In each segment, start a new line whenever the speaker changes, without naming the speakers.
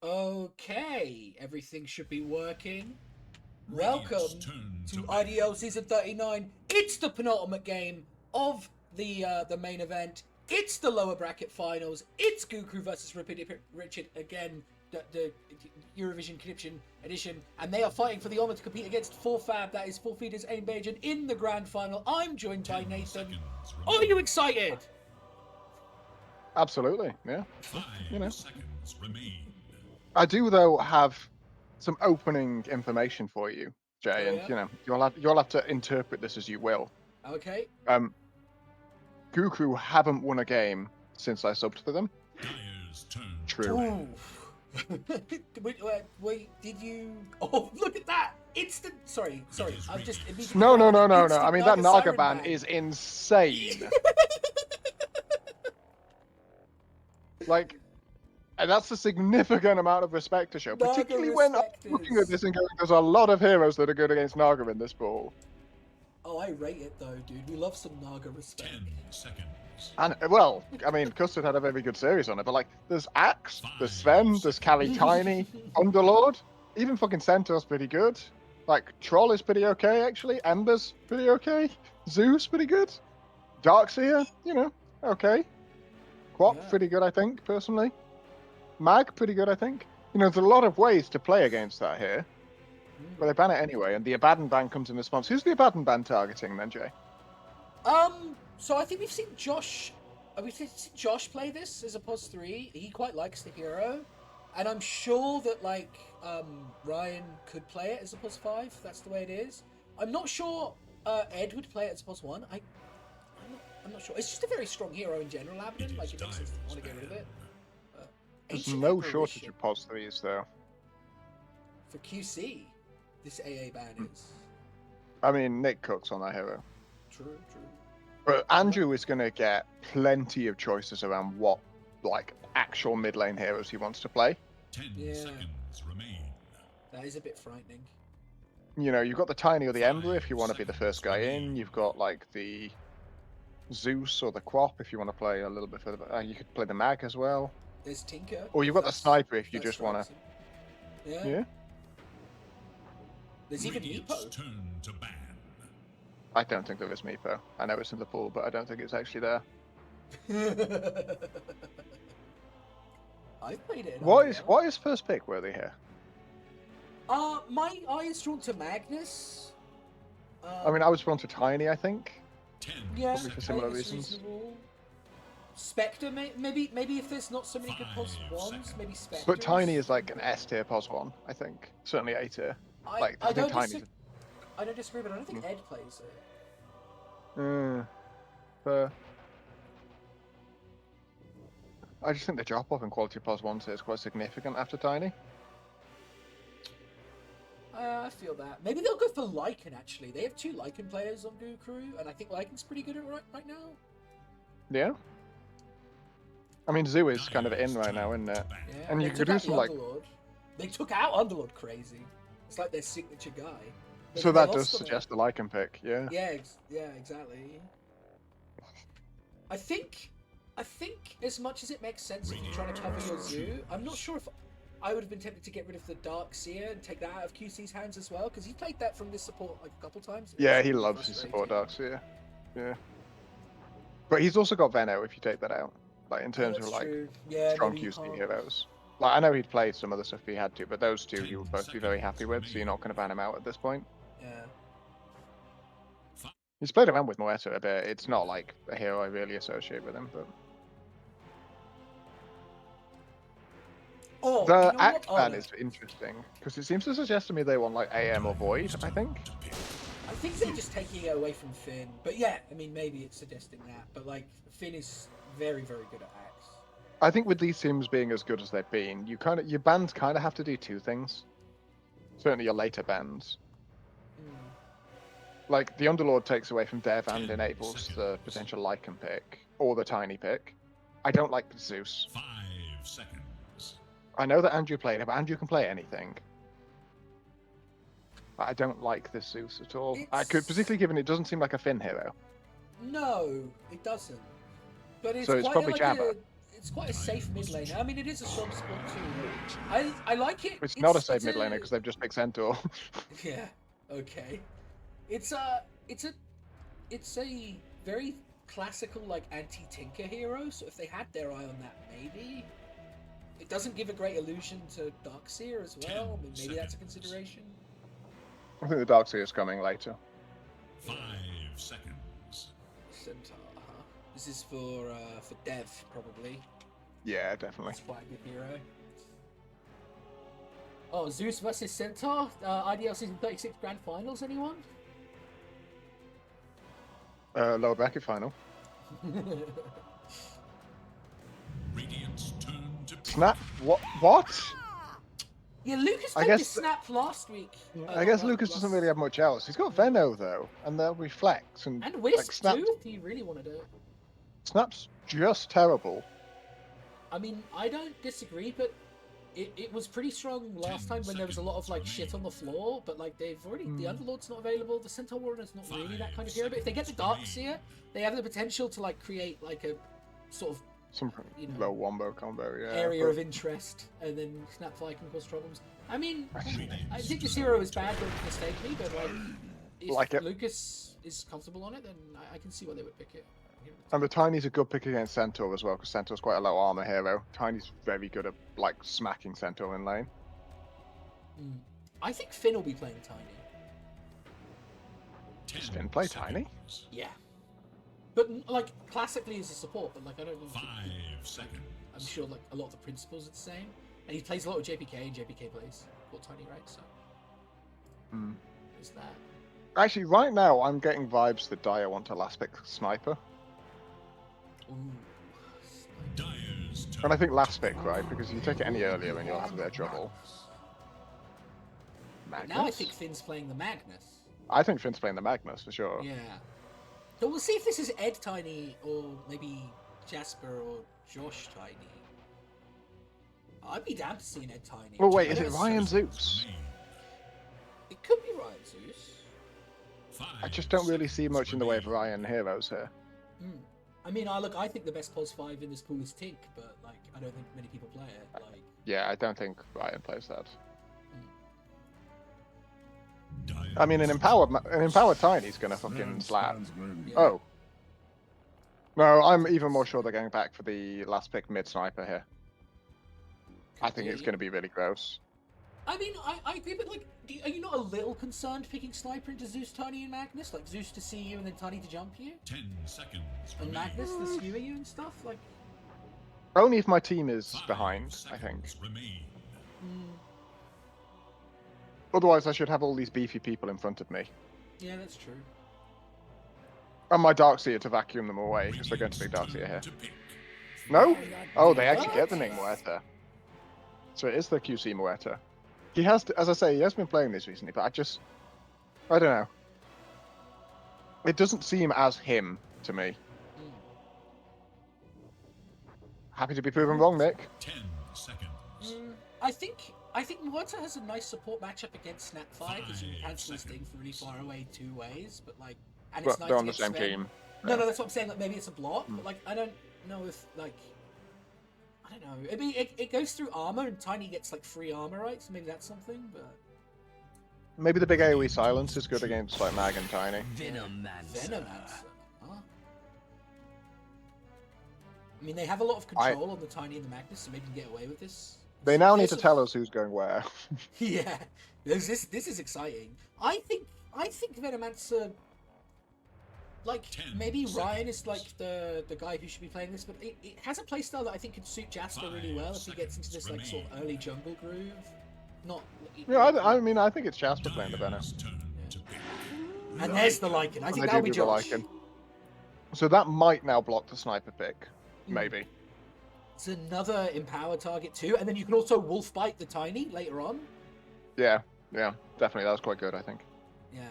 Okay, everything should be working. Welcome to IDL Season 39. It's the penultimate game of the main event. It's the lower bracket finals. It's Goku versus Richard again, the Eurovision Connection edition, and they are fighting for the honor to compete against 4Fab, that is 4 Feeders Aim Bajan, in the grand final. I'm joined by Nathan. Are you excited?
Absolutely, yeah. You know,
5 seconds remain.
I do though have some opening information for you, Jay,
Oh
and
yeah.
you'll have to interpret this as you will.
Okay.
Um, Goku haven't won a game since I subbed for them.
Dyer's turn.
True.
Ooh. wait, did you? Oh, look at that! Instant. Sorry. I'm just immediately.
No.
Instant
I mean, that Naga
siren
ban is insane. Like, and that's a significant amount of respect to show,
Naga
particularly when I'm looking at
respecters.
this and going, there's a lot of heroes that are good against Naga in this pool.
Oh, I rate it though, dude. We love some Naga respect.
10 seconds.
And, well, I mean, Custard had a very good series on it, but, like, there's Axe, there's Sven, there's Cali Tiny, Underlord, even fucking Centaur's pretty good. Like, Troll is pretty okay, actually. Ember's pretty okay. Zeus, pretty good. Darkseer, okay. Quap,
Yeah.
pretty good, I think, personally. Mag, pretty good, I think. There's a lot of ways to play against that here, but they ban it anyway, and the Abaddon ban comes in response. Who's the Abaddon ban targeting, then, Jay?
So I think we've seen Josh. We've seen Josh play this as a +3. He quite likes the hero, and I'm sure that Ryan could play it as a +5. That's the way it is. I'm not sure Ed would play it as a +1. I'm not sure. It's just a very strong hero in general, Abaddon. Like it makes sense to want to get rid of it.
There's
Ancient
no
Apparition
shortage of pos 3s, though.
for QC. This AA ban is
I mean, Nick Cook's on that hero.
true.
But Andrew is going to get plenty of choices around what, like, actual mid lane heroes he wants to play.
10
Yeah.
seconds remain.
That is a bit frightening.
You've got the Tiny or the
5
Ember if you want to be the first guy in. You've got, like, the Zeus or the Quap if you want to play a little bit further. You could play the Mag as well.
There's Tinker.
Or you've got the Sniper if you
that
just want to.
strikes him.
Yeah.
There's even
Radiant's
Meepo.
turn to ban.
I don't think there is Meepo. I know it's in the pool, but I don't think it's actually there.
I've played it.
What is first pick worthy here?
My eye is drawn to Magnus.
I mean, I was drawn to Tiny, I think.
10
Yeah,
probably for similar
Tiny is
reasons.
reasonable. Spectre, maybe if there's not so many good pos 1s, maybe Spectre.
But Tiny is like an S tier pos 1, I think. Certainly A tier.
I
think
don't
Tiny's
I don't disagree, but I don't think Ed plays it.
Fair. I just think the drop off in quality pos 1 tier is quite significant after Tiny.
I feel that. Maybe they'll go for Lycan, actually. They have 2 Lycan players on Goo Crew, and I think Lycan's pretty good at right now.
Yeah. I mean, Zoo is kind of in right now, isn't it?
Yeah,
And
they
you
took
could do
out
some,
the
like...
Underlord. They took out Underlord crazy. It's like their signature guy.
So that does suggest the Lycan pick, yeah.
Yeah, exactly. I think as much as it makes sense if you're trying to cover your Zoo, I'm not sure if I would have been tempted to get rid of the Darkseer and take that out of QC's hands as well, because he played that from this support like a couple times.
Yeah, he loves his support Darkseer. Yeah. But he's also got Veno if you take that out. Like, in terms of, like, strong QC heroes. Like, I know he'd play some other stuff if he had to, but those two he would both be very happy with, so you're not going to ban him out at this point.
Yeah.
He's played around with Moetta a bit. It's not, like, a hero I really associate with him, but...
Oh,
the Act ban is interesting, because it seems to suggest to me they want, like, AM or Void, I think.
I think they're just taking it away from Finn. But yeah, I mean, maybe it's suggesting that. But, like, Finn is very, very good at Axe.
I think with these teams being as good as they've been, your bans kind of have to do 2 things. Certainly your later bans. Like, the Underlord takes away from Dev and enables the potential Lycan pick, or the Tiny pick. I don't like Zeus.
5 seconds.
I know that Andrew played it, but Andrew can play anything. I don't like this Zeus at all. I could, particularly given it doesn't seem like a Finn hero.
No, it doesn't. But it's
So it's
quite
probably
like
Jabba.
it's quite a safe mid lane. I mean, it is a sub spot too. I like it.
It's not a safe mid laner because they've just picked Centaur.
Yeah. Okay. It's a very classical like anti-tinker hero. So if they had their eye on that, maybe it doesn't give a great illusion to Darkseer as well. I mean, maybe that's a consideration.
I think the Darkseer is coming later.
5 seconds.
Centaur. This is for Dev probably.
Yeah, definitely.
That's quite a good hero. Oh, Zeus versus Centaur. IDL season 36 grand finals. Anyone?
Lower bracket final.
Radiant's turn to pick.
Snap. What?
Yeah, Lucas
I
played
guess-
this snap last week.
I guess Lucas doesn't really have much else. He's got Venno though, and they'll reflect and
And Wisp
Snap.
too, if you really want to do it.
Snap's just terrible.
I mean, I don't disagree, but it was pretty strong last time when there was a lot of like shit on the floor, but like they've already the Underlord's not available, the Centaur Warrior's not really that kind of hero. But if they get the Darkseer, they have the potential to like create like a sort of
Some
You know,
low wombo combo, yeah.
area
but-
of interest, and then Snapfly can cause problems. I mean, I think this hero is bad, don't mistake me, but like, if
Like it.
Lucas is comfortable on it, then I can see why they would pick it.
And the Tiny's a good pick against Centaur as well, because Centaur's quite a low armor hero. Tiny's very good at like smacking Centaur in lane.
I think Finn will be playing Tiny.
Does Finn play Tiny?
Yeah. But like classically as a support, but like I don't know.
5 seconds.
I'm sure like a lot of the principles are the same, and he plays a lot of JPK, and JPK plays Fort Tiny, right? So there's that.
Actually, right now I'm getting vibes that Dire want a last pick sniper,
Ooh.
Dyer's turn.
and I think last pick, right? Because you take it any earlier and you'll have their trouble.
But
Magnus?
now I think Finn's playing the Magnus.
I think Finn's playing the Magnus for sure.
Yeah. So we'll see if this is Ed Tiny or maybe Jasper or Josh Tiny. I'd be down to see an Ed Tiny.
Well, wait,
I
is
know
it
it's-
Ryan Zeus?
It could be Ryan Zeus.
I just don't really see much in the way of Ryan heroes here.
I mean, I think the best pos 5 in this pool is Tink, but like I don't think many people play it. Like,
Yeah, I don't think Ryan plays that.
Dyer's
I mean, an empowered Tiny's gonna fucking slap.
yeah.
Oh. No, I'm even more sure they're going back for the last pick mid sniper here. I think it's
be.
going to be really gross.
I mean, I agree, but like, are you not a little concerned picking Sniper into Zeus, Tiny, and Magnus? Like Zeus to see you and then Tiny to jump you,
10 seconds.
and
remain.
Magnus to skewer you and stuff. Like,
Only if my team is
5
behind, I think.
seconds remain.
Otherwise, I should have all these beefy people in front of me.
yeah, that's true.
And my Darkseer to vacuum them away, because they're going to be
Radiant's
Darkseer here.
turn to pick.
No? Oh, they actually
What?
get the name Muerta. So it is the QC Muerta. He has, as I say, he has been playing this recently, but I don't know. It doesn't seem as him to me. Happy to be proven wrong, Nick.
10 seconds.
I think Muerta has a nice support matchup against Snapfly because you can cancel his thing from really far away 2 ways, but like, and it's
But
nice
they're
to
on the
get
same
Sven.
team.
No, that's what I'm saying. Like maybe it's a block, but like I don't know if like I don't know. I mean, it goes through armor, and Tiny gets like free armor, right? So maybe that's something. But
Maybe the big AoE silence is good against like Mag and Tiny.
Venomancer. Huh? I mean, they have a lot of control on the Tiny and the Magnus, so maybe you can get away with this.
They now need
There's
to
a-
tell us who's going where.
Yeah, this is exciting. I think Venomancer. Like
10
maybe Ryan
seconds.
is like the guy who should be playing this, but it has a playstyle that I think could suit Jasper really
5
well if he gets into this like sort of
remain.
early jungle groove. Not.
Yeah, I mean, I think it's Jasper playing the Venom.
Dyer's turn to pick.
And there's the Lycan. I
I
think
do
that'll be
do the
Josh.
Lycan. So that might now block the sniper pick. Maybe.
It's another empowered target too, and then you can also wolf bite the Tiny later on.
Yeah, definitely. That was quite good, I think.
Yeah.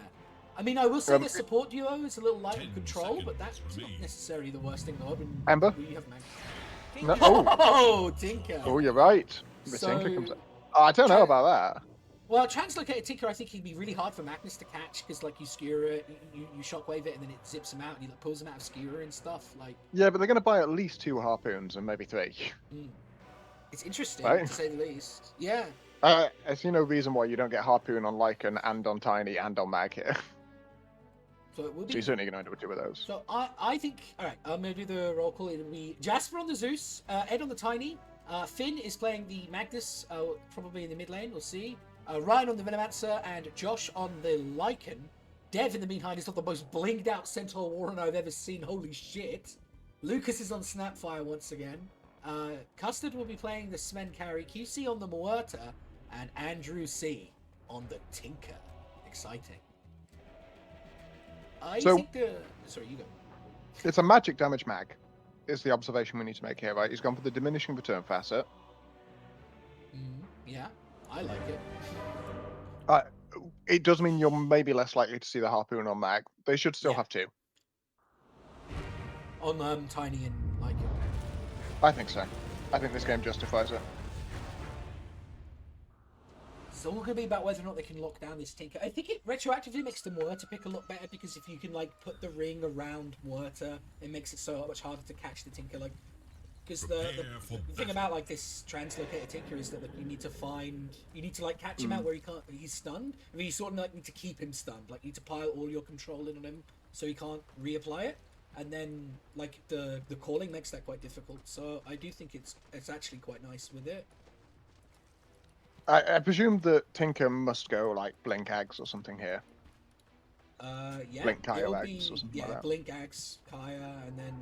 I mean, I will say
Um,
the support duo is a little light on
10
control, but
seconds
that's not
remain.
necessarily the worst thing in the world. When
Ember?
you have Mag.
No, oh,
Oh, Tinker.
oh, you're right. The
So-
Tinker comes out. Oh, I don't know about that.
Well, Translocated Tinker, I think he'd be really hard for Magnus to catch because, like, you skewer it, you shockwave it, and then it zips him out, and he like, pulls him out of skewer and stuff. Like,
Yeah, but they're going to buy at least 2 harpoons and maybe 3.
it's interesting
Right.
to say the least. Yeah.
I see no reason why you don't get harpoon on Lycan and on Tiny and on Mag here.
So it will
So
be.
you're certainly going to end up with 2 of those.
So I think, all right, I'm gonna do the roll call. It'll be Jasper on the Zeus, Ed on the Tiny, Finn is playing the Magnus, probably in the mid lane. We'll see. Ryan on the Venomancer and Josh on the Lycan. Dev, in the meantime, is not the most blinged out Centaur Warren I've ever seen. Holy shit. Lucas is on Snapfire once again. Custard will be playing the Sven carry, QC on the Muerta, and Andrew C on the Tinker. Exciting. I think sorry, you go.
It's a magic damage mag, is the observation we need to make here, right? He's gone for the diminishing return facet.
Yeah, I like it.
It does mean you're maybe less likely to see the harpoon on Mag. They should still have 2.
On Tiny and Lycan.
I think so. I think this game justifies it.
It's all going to be about whether or not they can lock down this Tinker. I think it retroactively makes the Muerta pick a lot better because if you can like put the ring around Muerta, it makes it so much harder to catch the Tinker. Like, because the thing about like this translocated Tinker is that like, you need to like catch him out where he's stunned. I mean, you sort of like need to keep him stunned. Like, you need to pile all your control in on him so he can't reapply it. And then like the calling makes that quite difficult. So I do think it's actually quite nice with it.
I presume that Tinker must go like Blink Ags or something here.
Yeah,
Blink Kaya
it'll
Ags
be,
or something
yeah,
like that.
Blink Ags, Kaya, and then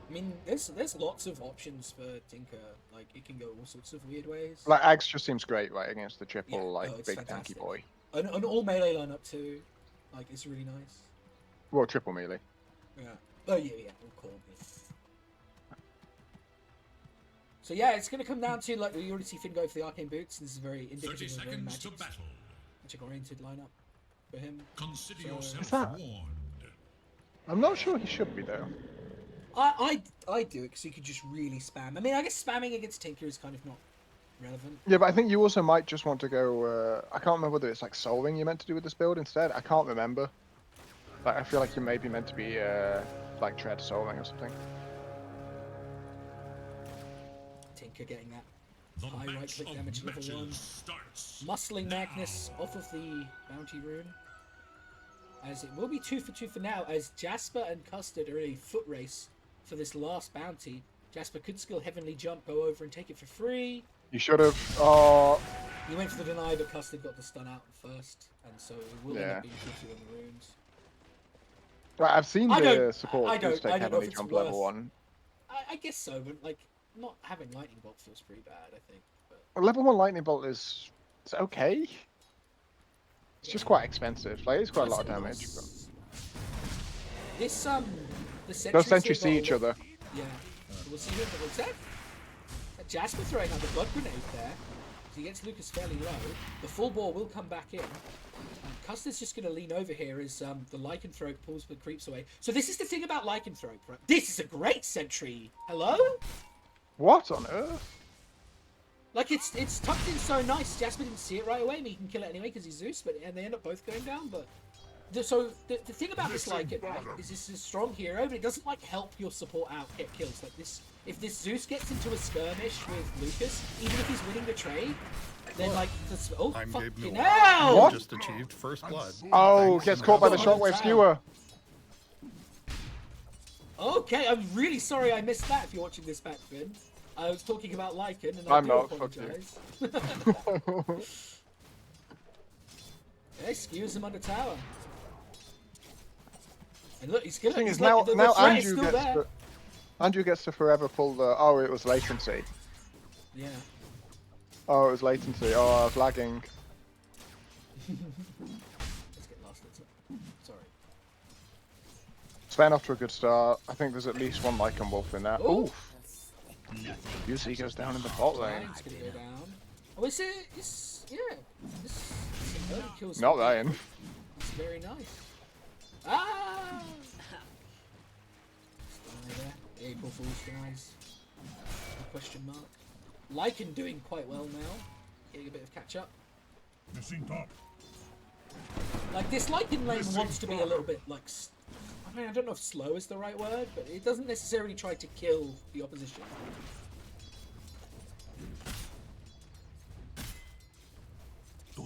I mean, there's lots of options for Tinker. Like, it can go all sorts of weird ways.
Like Ags just seems great, right, against the triple
it's
big
fantastic.
tanky boy.
An all melee lineup too. Like, it's really nice.
Well, triple melee.
Yeah. Oh yeah, all called me. So yeah, it's gonna come down to like we already see Finn go for the arcane boots. This is very indicative of a very magic oriented lineup for him.
Consider
So-
yourself
Is that-
warned.
I'm not sure he should be though.
I do it because you could just really spam. I mean, I guess spamming against Tinker is kind of not relevant.
Yeah, but I think you also might just want to go. I can't remember whether it's like solving you're meant to do with this build instead. I can't remember. Like, I feel like you may be meant to be like tread solving or something.
Tinker getting that
The
high right
match
click
of
damage level
matches
1.
starts
Muscling
now.
Magnus off of the bounty rune. As it will be 2 for 2 for now, as Jasper and Custard are in a foot race for this last bounty. Jasper could skill Heavenly Jump, go over and take it for free.
You should have. Oh,
He went for the deny, but Custard got the stun out first, and so it will end
Yeah.
up being 2 on the runes.
right, I've seen
I
the
don't-
support
I don't-
take
I don't know if
heavily
it's
jump
worth-
level 1.
I guess so, but like not having Lightning Bolt feels pretty bad, I think. But
Level 1 lightning bolt is it's okay. It's just quite expensive. Like, it's quite a lot of damage. But...
This the sentries
Those sentries
here
see
got
each
a
other.
Yeah. We'll see what what's that? Jasper throwing out the blood grenade there. So he gets Lucas fairly low. The full ball will come back in. Custard's just going to lean over here as the Lycanthrope pulls the creeps away. So this is the thing about Lycanthrope, right? This is a great sentry. Hello?
What on earth?
Like, it's tucked in so nice. Jasper didn't see it right away. I mean, he can kill it anyway because he's Zeus, and they end up both going down. But the thing about this Lycan, right, is this is a strong hero, but it doesn't like help your support out get kills. Like this, if this Zeus gets into a skirmish with Lucas, even if he's winning the trade, then like this, oh
I'm Gabe
fucking
Newell.
hell!
What?
Just achieved first blood.
Oh,
Thanks
gets
to
caught by the
Master.
shockwave skewer.
Okay, I'm really sorry I missed that. If you're watching this back, Finn, I was talking about Lycan, and I
I'm
do
not, fuck you.
apologize. Yeah, skews him under tower. And look, he's
The
gonna.
thing
he's
is,
like,
now,
the
now
threat is
Andrew
still
gets
there.
to, Andrew gets to forever pull the. Oh, it was latency.
Yeah.
Oh, it was latency. Oh, I was lagging.
Let's get lost. Sorry.
Sven off to a good start. I think there's at least one Lycan Wolf in there.
Ooh.
Oof. UC goes down in the bot lane.
It's gonna go down. Oh, it's yeah. This early kills.
Not Ryan.
It's very nice. Ah! Stay there. April Fool's guys. Question mark. Lycan doing quite well now. Getting a bit of catch up. Like, this Lycan lane wants to be a little bit, like, I mean, I don't know if slow is the right word, but it doesn't necessarily try to kill the opposition.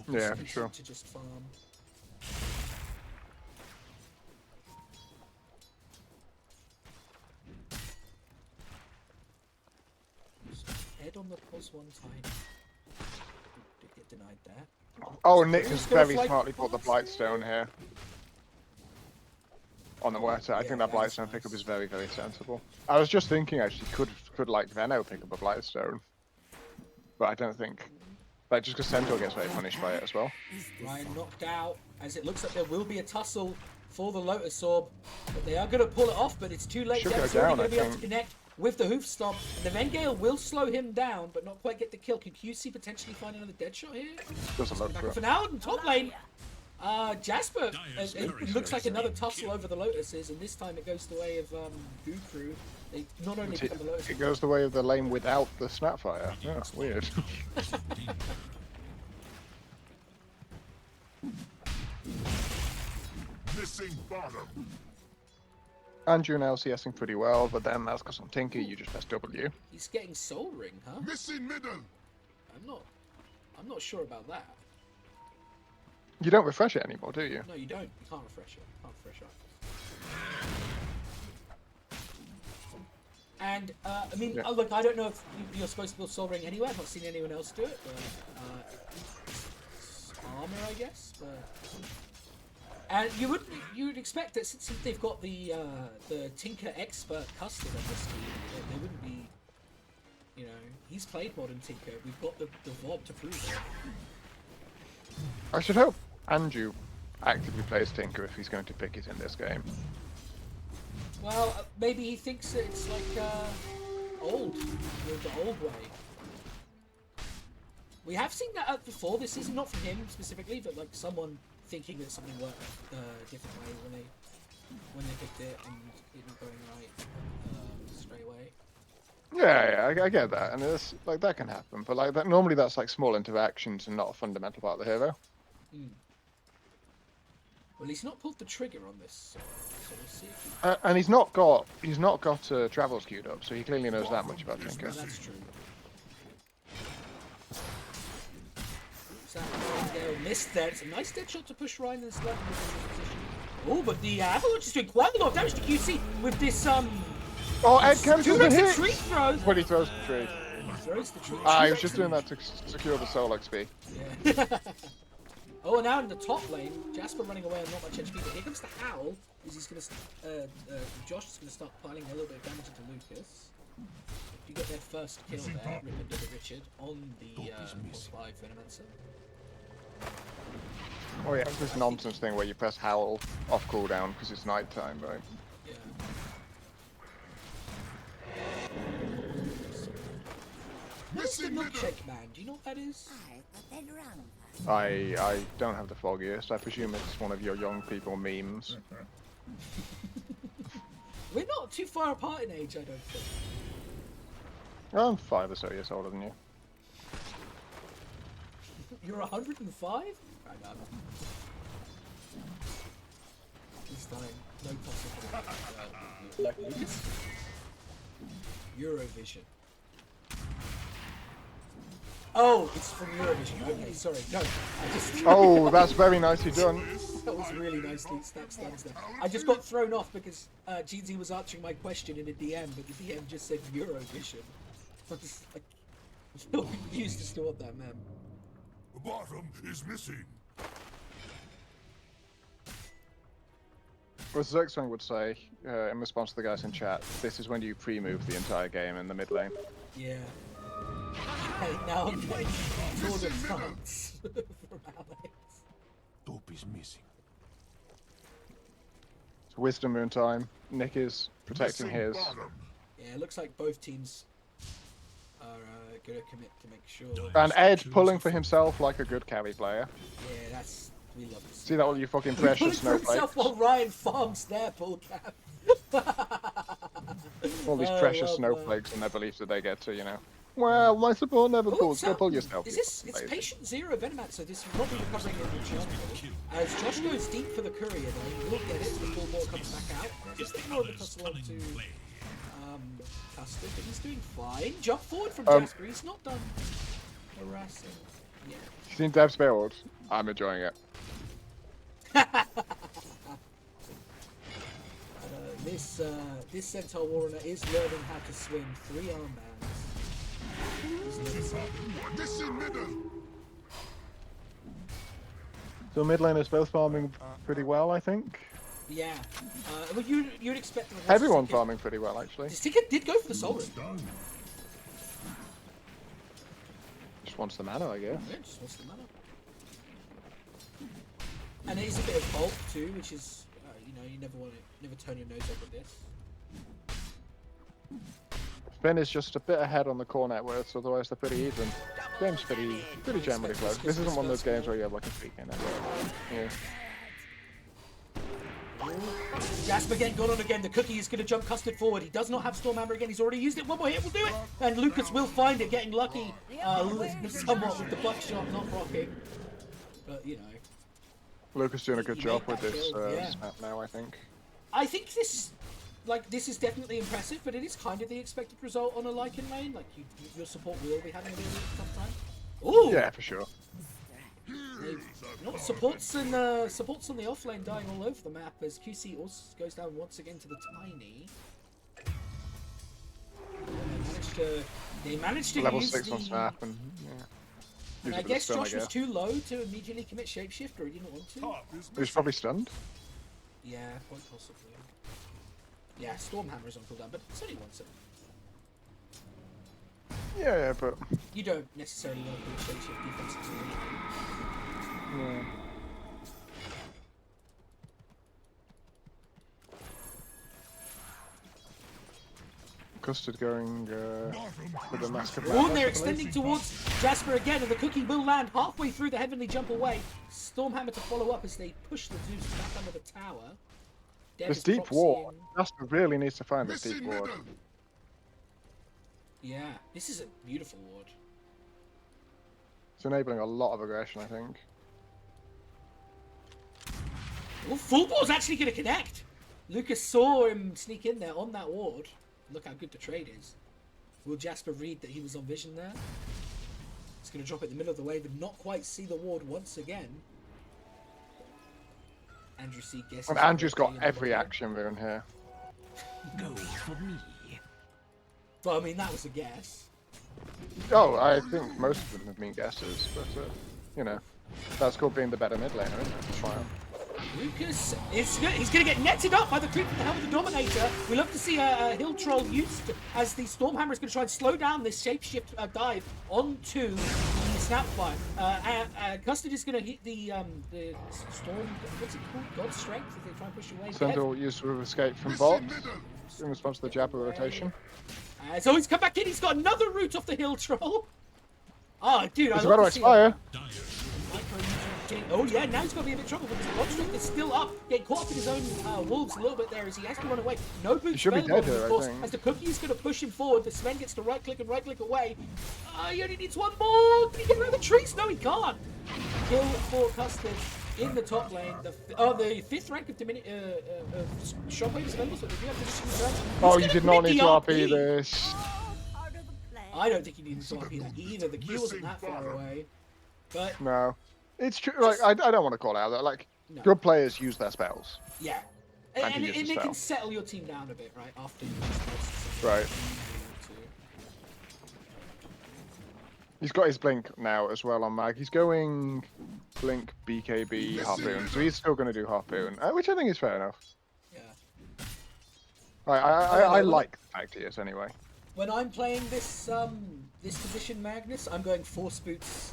Yeah,
It's
sure.
to just farm. Head on the pulse one time. Did get denied there.
Oh, Nick has
Who's gonna
very
fly
smartly put the Blightstone here. On the Weta. I
Yeah,
think that
that is
Blightstone pickup
nice.
is very, very sensible. I was just thinking, actually, could like Venno pick up a Blightstone? But I don't think. Like, just because Centaur gets very punished by it as well.
Ryan knocked out, as it looks like there will be a tussle for the Lotus Orb. But they are going to pull it off, but it's too late.
Should
Dev's
go
already
down,
going to be
I
able to
think.
connect with the Hoof Stomp. The Vengale will slow him down, but not quite get the kill. Can QC potentially find another dead shot here?
Doesn't look
Back
for
up for
it.
now in top lane. Jasper,
Dire's
it
turret
looks like
has
another
been
tussle
killed.
over the Lotuses, and this time it goes the way of Gukru. They not only become the Lotus.
It goes the way of the lane without the Snapfire. Yeah, weird.
Yes, indeed.
Missing bottom.
Andrew now CSing pretty well, but then that's because on Tinker you just press W.
He's getting Soul Ring, huh?
Missing middle.
I'm not sure about that.
You don't refresh it anymore, do you?
No, you don't. You can't refresh it. Can't refresh it. And I mean,
Yeah.
look, I don't know if you're supposed to build Soul Ring anywhere. I've not seen anyone else do it, but it's armor, I guess. But and you would expect that since they've got the Tinker Expert custom on this team, they wouldn't be. You know, he's played Modern Tinker. We've got the VOD to prove it.
I should hope Andrew actively plays Tinker if he's going to pick it in this game.
Well, maybe he thinks that it's like old, the old way. We have seen that before this season, not from him specifically, but like someone thinking that something worked a different way when they picked it and it not going right straight away.
Yeah, I get that, and it's like that can happen, but like that normally that's like small interactions and not a fundamental part of the hero.
Well, he's not pulled the trigger on this, so we'll see. If
And he's not got travels queued up, so he clearly knows that much about Tinker.
that's true. Oops, that Nightingale missed there. It's a nice dead shot to push Ryan and Slug in this position. Oh, but the Avalanche is doing quite a lot of damage to QC with this
Oh, Ed cancels the
two-legged
hit!
tree throws.
When he throws the tree.
Throws the tree.
He was just doing that to secure the soul XP.
Yeah. Oh, and now in the top lane, Jasper running away and not much HP, but here comes the Howl. He's going to, Josh is going to start piling a little bit of damage into Lucas. You get their first kill there, Rip into the Richard on the +5 Venomancer.
Oh yeah, it's this nonsense thing where you press Howl off cooldown because it's night time, right?
Yeah. What is the milkshake man? Do you know what that is?
I don't have the foggiest. I presume it's one of your young people memes.
We're not too far apart in age, I don't think.
I'm 5 or so years older than you.
You're 105? Right, no. This time, no possible. Like Lucas? Eurovision. Oh, it's from Eurovision. Okay, sorry. No, I just.
Oh, that's very nicely done.
That was really nicely stacked stuns there. I just got thrown off because GZ was answering my question in a DM, but the DM just said Eurovision. I was like, I'm still confused as to what that meant.
The bottom is missing.
As Zerxwing would say, in response to the guys in chat, this is when you pre-move the entire game in the mid lane.
Yeah. Hey, now I'm getting Tour de France from Alex.
Top is missing.
It's Wisdom Moon time. Nick is protecting
Missing
his.
bottom.
Yeah, it looks like both teams are going to commit to make sure.
And Ed pulling for himself like a good carry player.
Yeah, that's. We love this.
See that all you fucking
Pulling
precious
for himself
snowflakes?
while Ryan farms their pull cap.
All these
Oh,
precious
well,
snowflakes and their belief that they get to, you know. Well, my support never
Oh,
pulls. Go
so
pull yourself.
is
you
this?
fucking
It's
lazy.
patient zero Venomat, so this will not be recovering in the jungle. As Josh goes deep for the courier, though, he will get it. The full ball comes back out. Just a bit more of a tussle on to Custard, but he's doing fine. Jump forward from Jasper. He's not done harassing yet.
You seen Dev's build? I'm enjoying it.
This Centaur Warrior is learning how to swing 3 armbands.
Missing middle.
So mid laners both farming pretty well, I think.
Yeah. Well, you'd expect the
Everyone farming pretty well, actually.
Stika did go for the Soul Ring.
Done.
Just wants the mana, I guess.
Yeah, just wants the mana. And it is a bit of bulk too, which is, you know, you never turn your nose up at this.
Finn is just a bit ahead on the core net worth, otherwise they're pretty even. Game's pretty generally close. This isn't one of those games where you have like a peak in it. Yeah.
Jasper getting gone on again. The cookie is going to jump Custard forward. He does not have Stormhammer again. He's already used it. One more hit will do it. And Lucas will find it, getting lucky somewhat with the buckshot not rocking. But, you know.
Lucas doing a good
He
job
made
with
that
this
kill, yeah.
snap now, I think.
I think this is definitely impressive, but it is kind of the expected result on a Lycan lane. Like, your support will be having a really tough time. Ooh!
Yeah, for sure.
Supports on the off lane dying all over the map as QC also goes down once again to the Tiny. They managed to
Level
use
6
the,
on snap and yeah.
and
Use
I
it with
guess
stun,
Josh was too low to immediately commit shapeshift, or he didn't want to.
Top is
He's
missing.
probably stunned.
Yeah, quite possibly. Yeah, Stormhammer is on cooldown, but it's only once.
Yeah, but
You don't necessarily want to commit shapeshift defensively.
yeah. Custard going with the Mask of
Oh,
Madness,
they're
I
extending
believe.
towards Jasper again, and the cookie will land halfway through the Heavenly Jump away. Stormhammer to follow up as they push the Zeus back under the tower. Dev
This
is
deep ward.
proxying-
Jasper really needs to find this deep
Missing
ward.
middle.
Yeah, this is a beautiful ward.
It's enabling a lot of aggression, I think.
Well, full ball's actually going to connect. Lucas saw him sneak in there on that ward. Look how good the trade is. Will Jasper read that he was on vision there? He's going to drop it in the middle of the wave and not quite see the ward once again. Andrew C guesses.
And Andrew's
okay
got
in the
every
bottom.
action rune here.
But I mean, that was a guess.
Oh, I think most of them have been guesses, but you know, that's called being the better mid laner, isn't it? Triumph.
Lucas is he's going to get netted up by the creep from the helm of the Dominator. We love to see a Hill Troll used as the Stormhammer is going to try and slow down this shapeshift dive onto the Snapfire. Custard is going to hit the Storm, what's it called? God's Strength as they try and push away.
Sendal used to escape from
Missing
bot
middle.
in response to the Jabber rotation.
So he's come back in, he's got another route off the Hill Troll. Oh, dude,
It's
I
about to
love to see
expire.
Oh yeah, now he's got to be a bit trouble because God's Strength is still up, getting caught up in his own wolves a little bit there as he has to run away. No boots
should be
available,
dead here,
of
I
course,
think.
as the cookie is going to push him forward. The Sven gets to right click and right click away. He only needs one more. Can he get around the trees? No, he can't. Kill for Custard in the top lane. The 5th rank of Shockwave is available, so they do have position return.
Oh,
He's
you
gonna
did not
commit
need
the
to
RP.
RP this.
I don't think he needed to RP that either. The key wasn't that far away. But
No. It's true, like, I don't want to call it out, like,
No.
good players use their spells.
yeah.
And
And
he uses
it can
spell.
settle your team down a bit, right? After you just
Right. He's got his Blink now as well on Mag. He's going Blink, BKB, Harpoon, so he's still going to do Harpoon, which I think is fair enough.
Yeah.
I like the tag tiers anyway.
When I'm playing this this position, Magnus, I'm going 4 spoots,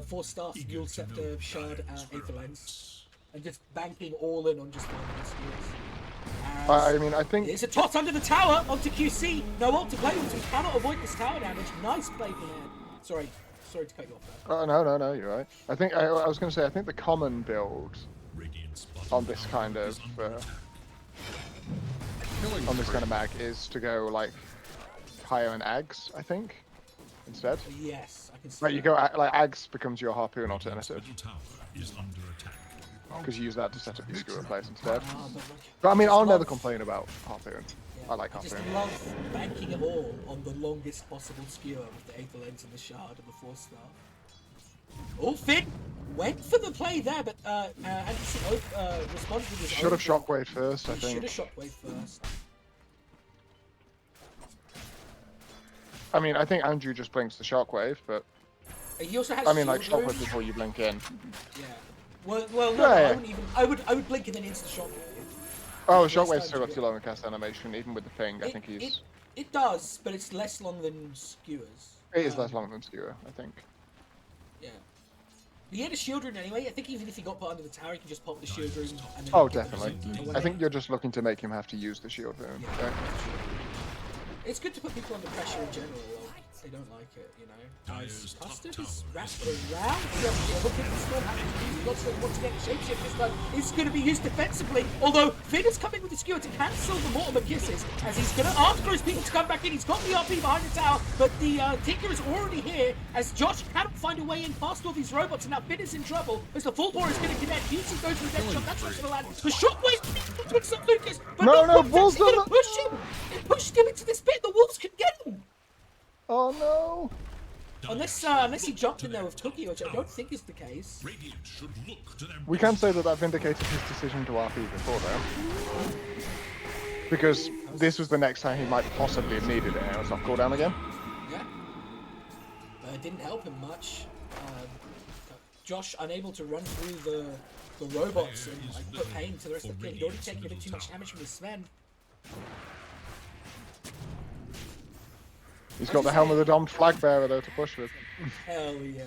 4 staff, Fuel Scepter, Shard, Aether Lens, and just banking all in on just one of the skills.
I mean, I think
There's a tot under the tower onto QC. No ult to play with, so he cannot avoid this tower damage. Nice play from him. Sorry to cut you off there.
no, you're right. I think I was going to say I think the common build on this kind of mag is to go like higher in Ags. I think instead.
Yes, I can see
Right, you
that.
go like Ags becomes your harpoon alternative
Middle tower is under attack.
because you use that to set up your skewer place instead.
Ah, but look,
But I mean,
just
I'll never
love-
complain about harpoon.
yeah,
I like
I just
harpoon.
love banking it all on the longest possible skewer with the Aether Lens and the Shard and the Force Staff. Oh, Finn went for the play there, but Anderson responded with his
Should
own
have
block.
shockwave first, I
He should
think.
have shockwave first.
I mean, I think Andrew just blinks the shockwave, but
He also has
I mean, like
shield
shockwave
room.
before you blink in.
Yeah. Well, no,
Yeah,
I
yeah.
wouldn't even. I would blink and then insta shockwave.
Oh,
Waste
shockwave's
time
still
to
got
get-
too long a cast animation, even with the ping. I think he's.
It does, but it's less long than skewers.
It is less long than skewer, I think.
Yeah. He had a shield rune anyway. I think even if he got put under the tower, he can just pop the shield rune and then.
Oh,
get
definitely.
away.
I think you're just looking to make him have to use the shield rune.
Yeah.
Right?
It's good to put people under pressure in general. Like, they don't like it, you know.
Dyer's top
Custard
tower
is
is
wrapped around. Look at this one happening. He's got to once again shapeshift this time. It's going to be used defensively. Although Finn is coming with the skewer to cancel the Mortimer kisses as he's going to ask for his people to come back in. He's got the RP behind the tower, but the Tinker is already here as Josh cannot find a way in past all these robots, and now Finn is in trouble as the full bore is going to connect. Beauty goes for the death shot. That's to the land. The shockwave puts up Lucas, but
No,
no,
Wolves
going to
don't-
push him. It pushed him into this pit. The Wolves can get him.
Oh no!
Unless he jumped in there with Cookie, which I don't think is the case.
Radiant should look to their
We can say that vindicated his decision to RP before, though. Because this was the next time he might possibly have needed it, and it was off cooldown again.
Yeah. But it didn't help him much. Josh unable to run through the robots and like, put pain to the rest of the kit. He'd already taken a bit too much damage from his Sven.
He's got the helm of the domed flag bearer though to push with.
Hell yeah.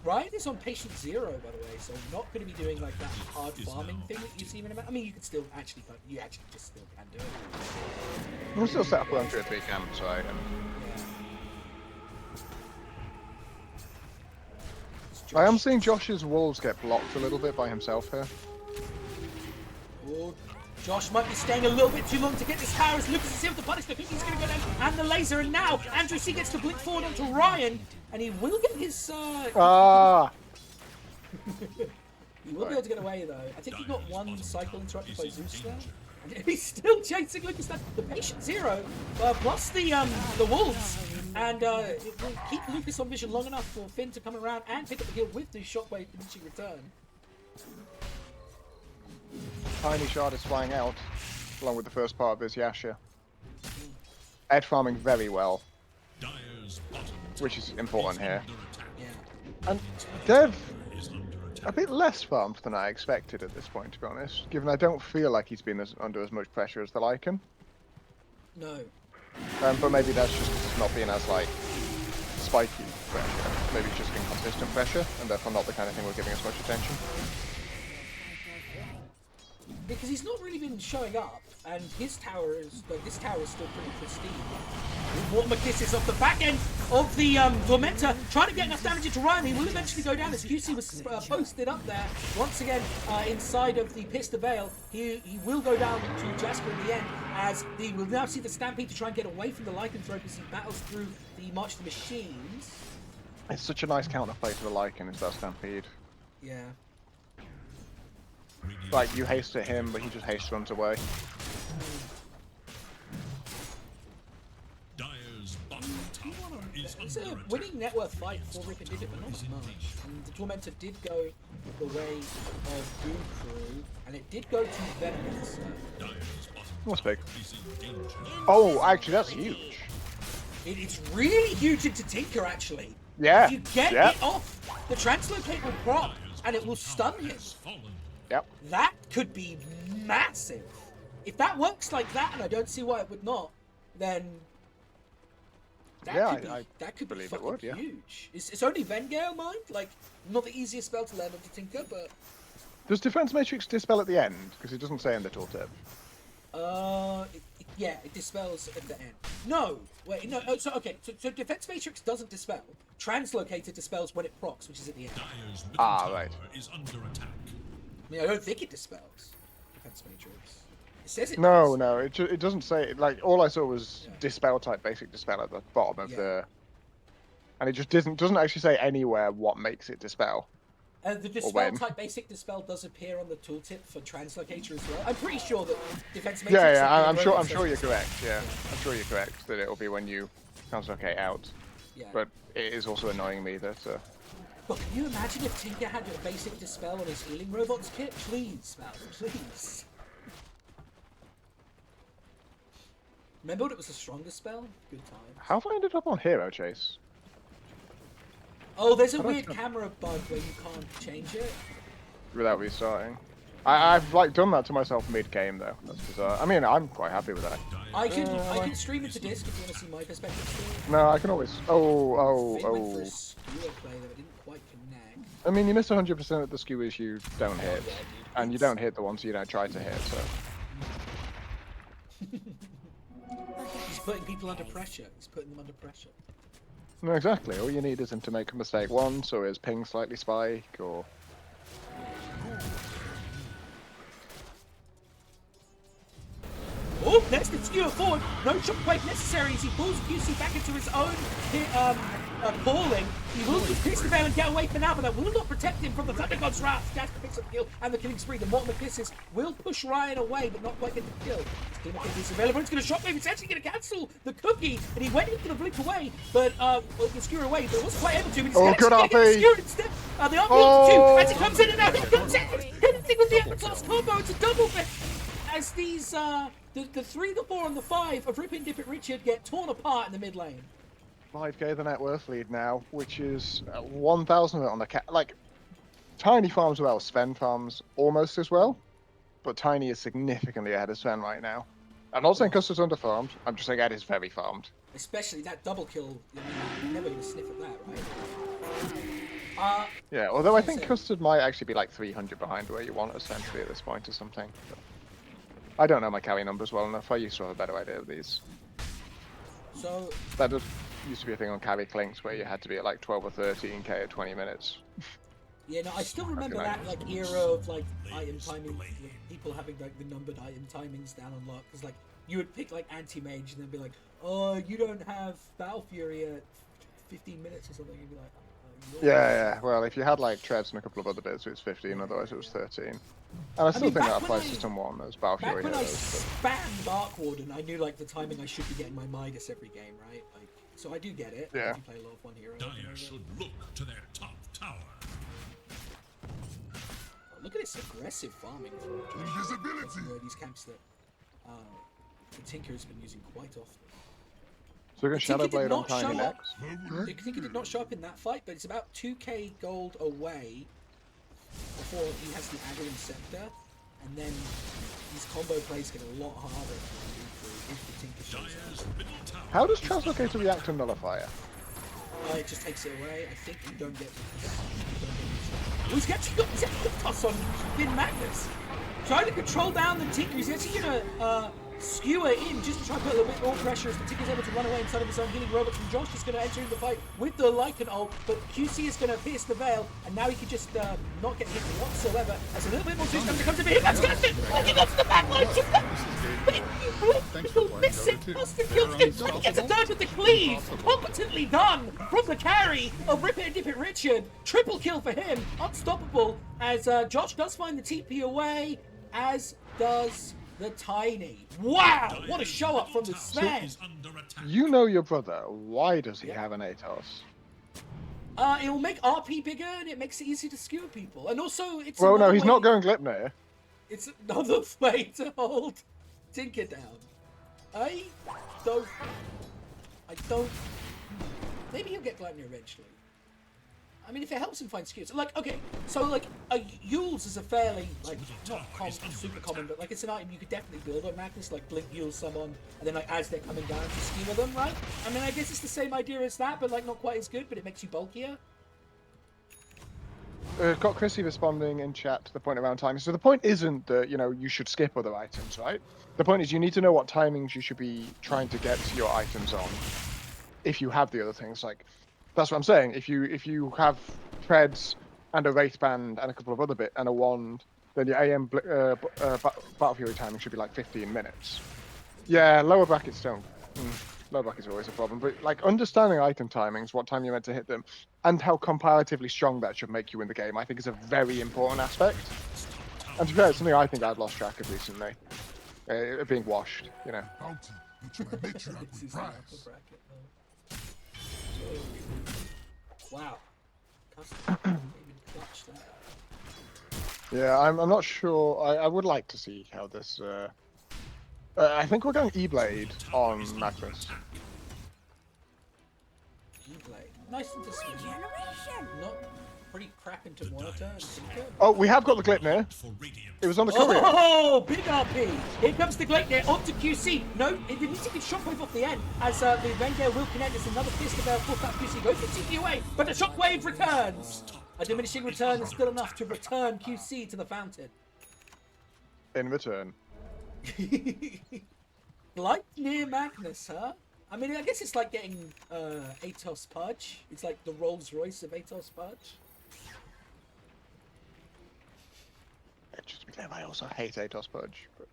Ryan is on patient 0, by the way, so not going to be doing like that hard farming thing that you see in a I mean, you could still actually, you actually just still can do it.
We'll still set up around 3 camp, so I
Yeah.
I am seeing Josh's wolves get blocked a little bit by himself here.
Oh, Josh might be staying a little bit too long to get this tower as Lucas is here with the punish. The Cookie's going to go down and the laser, and now Andrew C gets to blink forward onto Ryan, and he will get his.
Ah!
He will be able to get away though. I think he got one cycle interrupted by Zeus there. And he's still chasing Lucas down. The patient 0 plus the wolves, and it will keep Lucas on vision long enough for Finn to come around and pick up the kill with the shockwave finishing return.
Tiny shard is flying out, along with the first part of his Yasha. Ed farming very well,
Dyer's bottom
which is important here.
under attack.
Yeah.
And Dev,
Is under attack.
a bit less farmed than I expected at this point, to be honest, given I don't feel like he's been under as much pressure as the Lycan.
No.
But maybe that's just 'cause it's not being as, like, spiky pressure. Maybe it's just inconsistent pressure, and therefore not the kind of thing we're giving as much attention.
Because he's not really been showing up, and his tower is this tower is still pretty pristine. Mortimer kisses off the back end of the Tormentor, trying to get enough damage into Ryan. He will eventually go down as QC was posted up there once again inside of the Pista Veil. He will go down to Jasper in the end, as he will now see the Stampede to try and get away from the Lycanthrope as he battles through the March of the Machines.
It's such a nice counterplay to the Lycan, is that Stampede.
Yeah.
Radiant
Like, you haste at him, but he just haste runs away.
Dyer's bottom tower is
It's
under
a
attack.
winning net worth fight for Rip and did it, but not as much. And the Tormentor did go the way of Doom Crew, and it did go to Venom. So
Dyer's bottom
What's big?
is in danger.
Oh, actually, that's huge.
it's really huge into Tinker, actually.
Yeah.
If you get
Yeah.
it off, the Translocate will prop, and it will stun him.
Has fallen.
Yep.
That could be massive. If that works like that, and I don't see why it would not, then that
Yeah,
could be,
I
that could be
believe it
fucking
would, yeah.
huge. It's only Vengale, mind? Like, not the easiest spell to learn onto Tinker, but
Does Defense Matrix dispel at the end? Because it doesn't say in the tooltip.
yeah, it dispels at the end. No, wait, no. Oh, so Defense Matrix doesn't dispel. Translocated dispels when it procs, which is at the end.
Dyer's middle
Ah,
tower
right.
is under attack.
I mean, I don't think it dispels Defense Matrix. It says it
No,
does.
no, it doesn't say. Like all I saw was
Yeah.
dispel type, basic dispel at the bottom of
Yeah.
the, and it just doesn't actually say anywhere what makes it dispel.
The dispel
when.
type basic dispel does appear on the tooltip for translocator as well. I'm pretty sure that defense matrix.
Yeah, yeah, I'm
universal
sure you're
says-
correct. Yeah, I'm sure you're correct that it'll be when you translocate out.
Yeah.
But it is also annoying me that.
But can you imagine if Tinker had a basic dispel on his healing robots kit? Please, Mal, please. Remember when it was the strongest spell? Good time.
How have I ended up on hero chase?
Oh, there's a
How do I
weird
jump?
camera bug where you can't change it.
Without restarting. I've like done that to myself mid-game though. That's bizarre. I mean, I'm quite happy with that.
I can stream it to disc if you want to see my perspective still.
No, I can always.
Finn went for
Oh.
a skewer play that didn't quite connect.
I mean, you miss 100% of the skewers you don't hit,
Yeah, dude,
and you
it's-
don't hit the ones you don't try to hit. So
He's putting people under pressure. He's putting them under pressure.
no, exactly. All you need is him to make a mistake once, or his ping slightly spike, or
Oh, next to skewer forward. No shockwave necessary as he pulls QC back into his own calling. He will just pierce the veil and get away for now, but that will not protect him from the Thunder God's wrath. Jasper picks up the kill and the killing spree. The Mortimer kisses will push Ryan away, but not quite get the kill. His teammate is available. It's going to shockwave. It's actually going to cancel the cookie, and he went into the blink away, but the skewer away, but wasn't quite able to. But
Oh, good
actually gonna get the
RP.
skewer instead. The RP
Oh.
onto 2 as he comes in and out. He comes in. Hitting with the Epic combo. It's a double hit. As these, the 3, the 4, and the 5 of Rip and Dip It Richard get torn apart in the mid lane.
5k the net worth lead now, which is 1,000 on the like. Tiny farms well, Sven farms almost as well, but Tiny is significantly ahead of Sven right now. I'm not saying Custard's underfarmed. I'm just saying Ed is very farmed.
Especially that double kill. I mean, you're never going to sniff at that, right?
Yeah, although I think
so-
Custard might actually be like 300 behind where you want essentially at this point or something. But I don't know my carry numbers well enough. I used to have a better idea of these.
So,
That used to be a thing on carry clinks where you had to be at like 12 or 13k at 20 minutes.
yeah, no, I still remember
Okay.
that like era of like item timing, like, people having like the numbered item timings down on lock. Because like you would pick like anti-mage and then be like, oh, you don't have Battle Fury at 15 minutes or something. You'd be like, oh,
Yeah. Well, if you had like Trebs and a couple of other bits, it was 15. Otherwise, it was 13. And I still
mean,
think
back
that
when
applies
I-
to System 1 as Battle
Back
Fury
when I
Heroes.
spammed Dark Warden, I knew like the timing I should be getting my Midas every game, right? Like, so I do get it.
Yeah.
If you play a lot of one hero.
Dire should look to their top tower.
Look at this aggressive farming from
Invisibility.
these camps that the Tinker has been using quite often.
So we're going to
Tinker
Shadow
did
Blade on
not
Tiny
show up.
next.
The Tinker did not show up in that fight, but it's about 2k gold away before he has the Aghanim Scepter, and then these combo plays get a lot harder to do through if the Tinker shows up.
Dire's middle tower.
How does Translocator react to Nullifier?
It just takes it away. I think you don't get. Oh, he's actually got the toss on Finn Magnus. Trying to control down the Tinker. He's actually gonna skewer in just to try to put a little bit more pressure as the Tinker's able to run away inside of his own healing robots. And Josh is gonna enter into the fight with the Lycan ult, but QC is gonna pierce the veil, and now he can just not get hit whatsoever. As a little bit more juice comes to him. That's gonna fit. Oh, he goes to the back line. He'll miss it. Buster kills him. He gets a dodge with the cleave. Competently done from the carry of Rip It and Dip It Richard. Triple kill for him. Unstoppable as Josh does find the TP away, as does the Tiny. Wow, what a show up from the Sven.
Is under attack.
You know your brother. Why does he have an Atos?
It will make RP bigger and it makes it easier to skewer people. And also, it's
Well, no,
another
he's
way-
not going Glipnir.
It's another way to hold Tinker down. I don't. Maybe he'll get Gleipnir eventually. I mean, if it helps him find skewers. Like, okay, so like Yules is a fairly like not super common, but like it's an item you could definitely build on Magnus. Like blink Yules summon, and then like as they're coming down to skewer them, right? I mean, I guess it's the same idea as that, but like not quite as good. But it makes you bulkier.
Got Chrissy responding in chat to the point around timing. So the point isn't that, you know, you should skip other items, right? The point is you need to know what timings you should be trying to get your items on if you have the other things. Like, that's what I'm saying. If you have treads and a wraith band and a couple of other bit and a wand then your Battle Fury timing should be like 15 minutes. Yeah, lower brackets don't. Lower brackets are always a problem, but like understanding item timings, what time you're meant to hit them, and how comparatively strong that should make you in the game, I think is a very important aspect. And to be fair, it's something I think I've lost track of recently. Being washed, you know.
Bounty, which my matriarch
This
would
is the upper
prize.
bracket, though. Wow. Custom even clutched that.
Yeah, I'm not sure. I would like to see how this. I think we're going E-Blade on Magnus.
E-Blade. Nice into swing. Not pretty crap into monitor and Tinker.
Oh, we have got the Glitnir.
For Radiant.
It was on the courier.
Oh, big RP! Here comes the Gleipnir onto QC. No, it needs to get shockwave off the end, as the Rengar will connect. There's another fist of force that QC goes for TP away, but the shockwave returns. A diminishing return is still enough to return QC to the fountain.
In return.
Gleipnir Magnus, huh? I mean, I guess it's like getting Atos Pudge. It's like the Rolls Royce of Atos Pudge.
Just to be clear, I also hate Atos Pudge. But...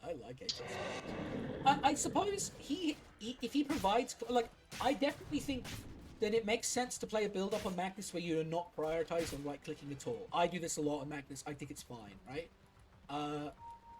I like Atos Pudge. I suppose he if he provides, like, I definitely think that it makes sense to play a build up on Magnus where you're not prioritized on right clicking at all. I do this a lot on Magnus. I think it's fine, right?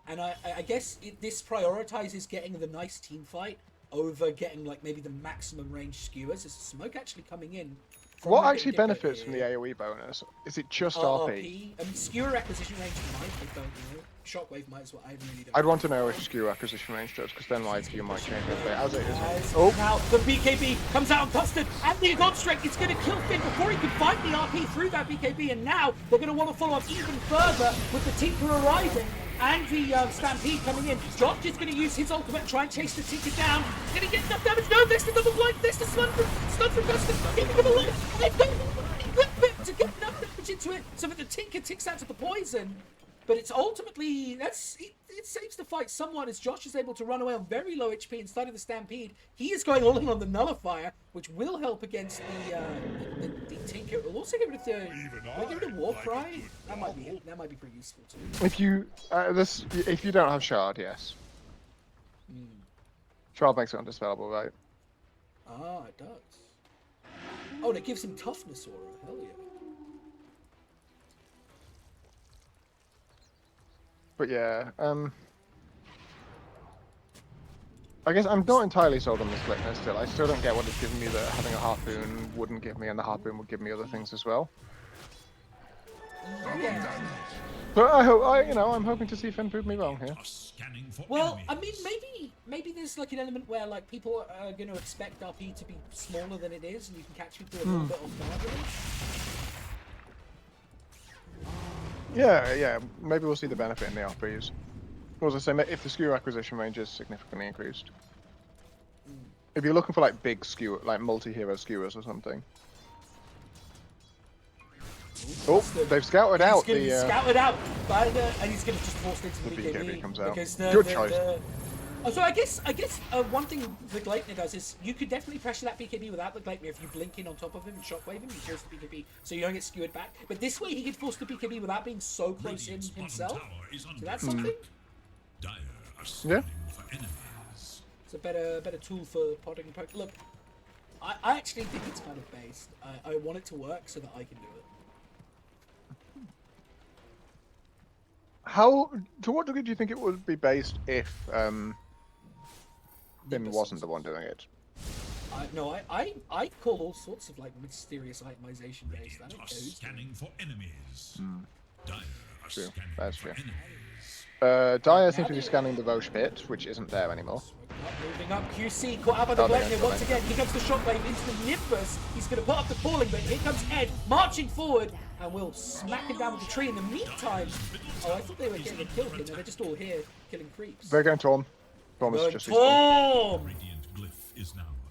And I guess this prioritizes getting the nice team fight over getting like maybe the maximum range skewers. There's smoke actually coming in.
What actually benefits from the AoE bonus? Is it just RP?
I mean, skewer acquisition range might, I don't know. Shockwave might as well, I really don't
I'd want to know if skewer acquisition range does, because then like you might change it as it is.
Now the BKB comes out on Custard, and the God Strike is going to kill Finn before he can find the RP through that BKB, and now they're going to want to follow up even further with the Tinker arriving. And the Stampede coming in. Josh is going to use his ultimate, try and chase the Tinker down. Going to get enough damage. No, there's the double blind. There's the stun from Custard. Giving him a lot. They've got a bit to get enough damage into it so that the Tinker ticks out of the poison. But it's ultimately, it saves the fight somewhat as Josh is able to run away on very low HP inside of the Stampede. He is going all in on the Nullifier, which will help against the Tinker. It will also get rid of the War Cry. That might be pretty useful too.
If you don't have Shard, yes. Shard makes it undispellable, right?
Ah, it does. Oh, and it gives him toughness aura. Hell yeah.
But yeah, I guess I'm not entirely sold on this Glitnir still. I still don't get what it's giving me that having a Harpoon wouldn't give me, and the Harpoon would give me other things as well.
Yeah.
But I hope, I'm hoping to see Finn prove me wrong here.
Well, I mean, maybe there's like an element where like people are going to expect RP to be smaller than it is, and you can catch people a little bit off guard with it.
Yeah, maybe we'll see the benefit in the RPs. As I say, if the skewer acquisition range is significantly increased. If you're looking for like big skewer, like multi-hero skewers or something. Oh, they've scouted out the...
He's scouted out, and he's going to just force into the
BKB comes out.
Because
Good choice.
So I guess one thing the Gleipnir does is you could definitely pressure that BKB without the Gleipnir if you blink in on top of him and shockwave him. He kills the BKB, so you don't get skewered back. But this way he could force the BKB without being so close in himself. So that's something.
Yeah.
It's a better tool for potting and poking. Look, I actually think it's kind of based. I want it to work so that I can do it.
To what degree do you think it would be based if Finn wasn't the one doing it?
No, I call all sorts of like mysterious itemization based. I don't know who's
Scanning for enemies.
True, that's true. Dyer seems to be scanning the Roche pit, which isn't there anymore.
Moving up, QC caught out by the Gleipnir once again. Here comes the shockwave into the Nimbus. He's going to put up the falling, but here comes Ed marching forward, and will smack him down with the tree. In the meantime, oh, I thought they were getting a kill here. No, they're just all here killing creeps.
They're going Torm. Torm is just.
Torm!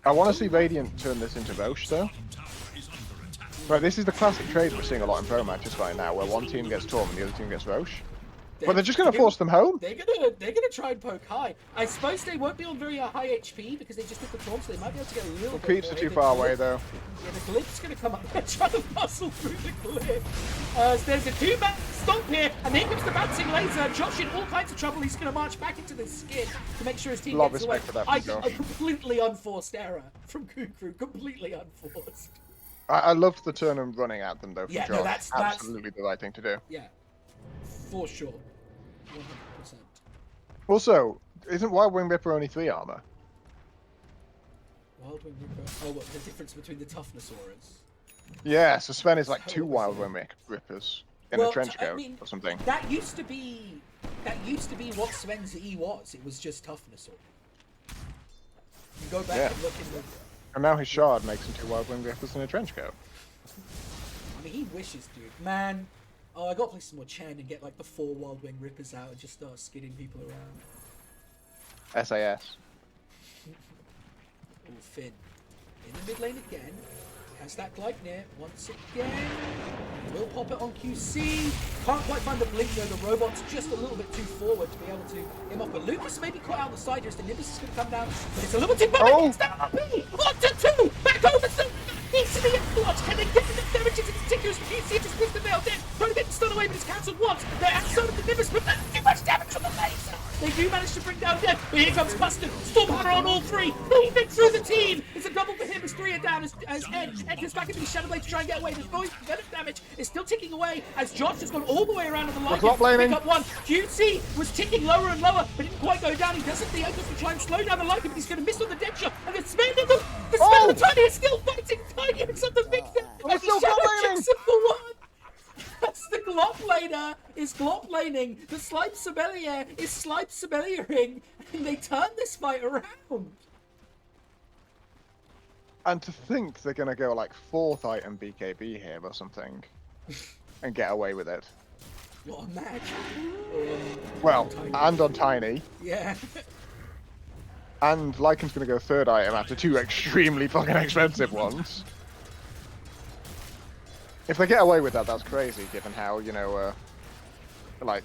I want to see Radiant turn this into Roche though. Right, this is the classic trade we're seeing a lot in pro matches right now, where one team gets Torm and the other team gets Roche. But they're just going to force them home.
They're gonna try and poke high. I suppose they won't be on very high HP because they just hit the taunt, so they might be able to get a little bit
Peeps
more.
are too far away though.
Yeah, the glyph's gonna come up. They're trying to muscle through the glyph. So there's a 2-man stomp here, and here comes the bouncing laser. Josh in all kinds of trouble. He's gonna march back into the skid to make sure his team
Lot of
gets away.
respect for that from
A
Josh.
completely unforced error from Kukru. Completely unforced.
I loved the turn and running at them though from
Yeah,
Josh.
no, that's
absolutely the right thing to do.
Yeah, for sure. 100%.
Also, isn't Wild Wing Ripper only 3 armor?
Wild Wing Ripper. Oh, what, the difference between the toughness auras?
Yeah, so Sven is like
So
2
what was
Wild
it?
Wing Rippers in a trench coat or something.
That used to be what Sven's E was. It was just toughness aura. You go back and look in the.
And now his shard makes him 2 Wild Wing Rippers in a trench coat.
I mean, he wishes, dude. Man, oh, I gotta play some more Chen and get like the 4 Wild Wing Rippers out and just start skidding people around.
SAS.
Oh, Finn. In the mid lane again. Has that Gleipnir once again. Will pop it on QC. Can't quite find the blink though. The robot's just a little bit too forward to be able to hit him up. But Lucas may be caught out the side here as the Nimbus is going to come down. But it's a little too far.
Oh!
It's down. 1-2. Back over to into the influence. Can they get the damage into the tickers? QC just whipped the nail in. Trying to get the stun away, but it's cancelled once. They're outside of the Nimbus, but that's too much damage from the laser. They do manage to bring down Death, but here comes Mustard. Stormhammer on all 3. Leaving through the team. It's a double for him as 3 are down as Ed gets back into the Shadow Blade to try and get away. There's going venom damage. It's still ticking away as Josh has gone all the way around to the line.
Clock laning.
Pick up 1. QC was ticking lower and lower, but didn't quite go down. He doesn't the Opus to try and slow down the Lycan, but he's going to miss on the dead shot. And the Sven and the Sven and the Tiny is still fighting. Tiny is on the victor.
We're still clock laning.
For 1. That's the Glop laner is Glop laning. The Slipe Sibelier is Slipe Sibeliering. And they turn this fight around.
And to think they're going to go like 4th item BKB here or something. And get away with it.
What a match.
Well, and on Tiny.
Yeah.
And Lycan's going to go 3rd item after 2 extremely fucking expensive ones. If they get away with that, that's crazy, given how, you know, like,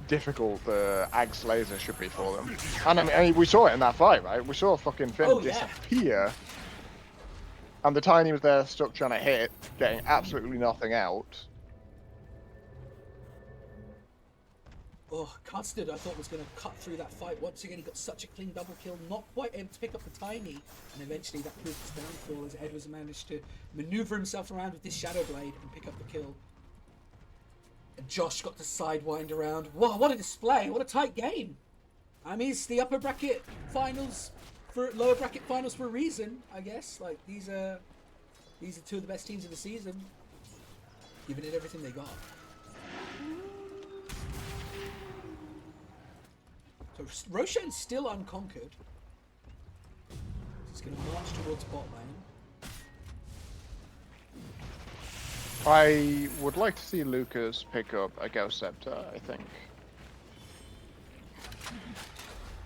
difficult the Ag's laser should be for them. And I mean, we saw it in that fight, right? We saw fucking Finn disappear. And the Tiny was there stuck trying to hit, getting absolutely nothing out.
Oh, Custard, I thought was going to cut through that fight. Once again, he got such a clean double kill, not quite able to pick up the Tiny. And eventually that proved his downfall as Ed was managed to maneuver himself around with this Shadow Blade and pick up the kill. And Josh got to sidewind around. Wow, what a display. What a tight game. I mean, it's the upper bracket finals for lower bracket finals for a reason, I guess. Like, these are 2 of the best teams of the season. Giving it everything they got. So Roshan's still unconquered. He's going to march towards bot lane.
I would like to see Lucas pick up a Ghost Scepter, I think.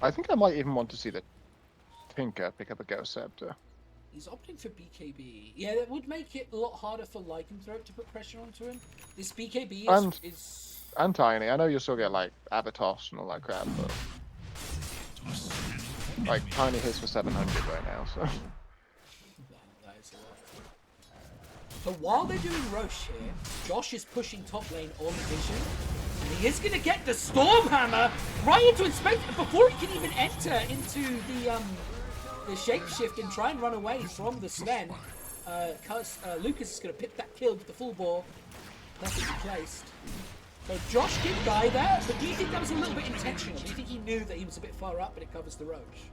I think I might even want to see the Tinker pick up a Ghost Scepter.
He's opting for BKB. Yeah, that would make it a lot harder for Lycanthrope to put pressure onto him. This BKB is...
And Tiny. I know you'll still get, like, Abatos and all that crap, but... Like, Tiny hits for 700 right now, so...
That is a lot. So while they're doing Roche here, Josh is pushing top lane on Vision. And he is going to get the Stormhammer right into his space before he can even enter into the shapeshift and try and run away from the Sven. Lucas is going to pick that kill with the full ball. Perfectly placed. So Josh did die there, but do you think that was a little bit intentional? Do you think he knew that he was a bit far up, but it covers the Roche?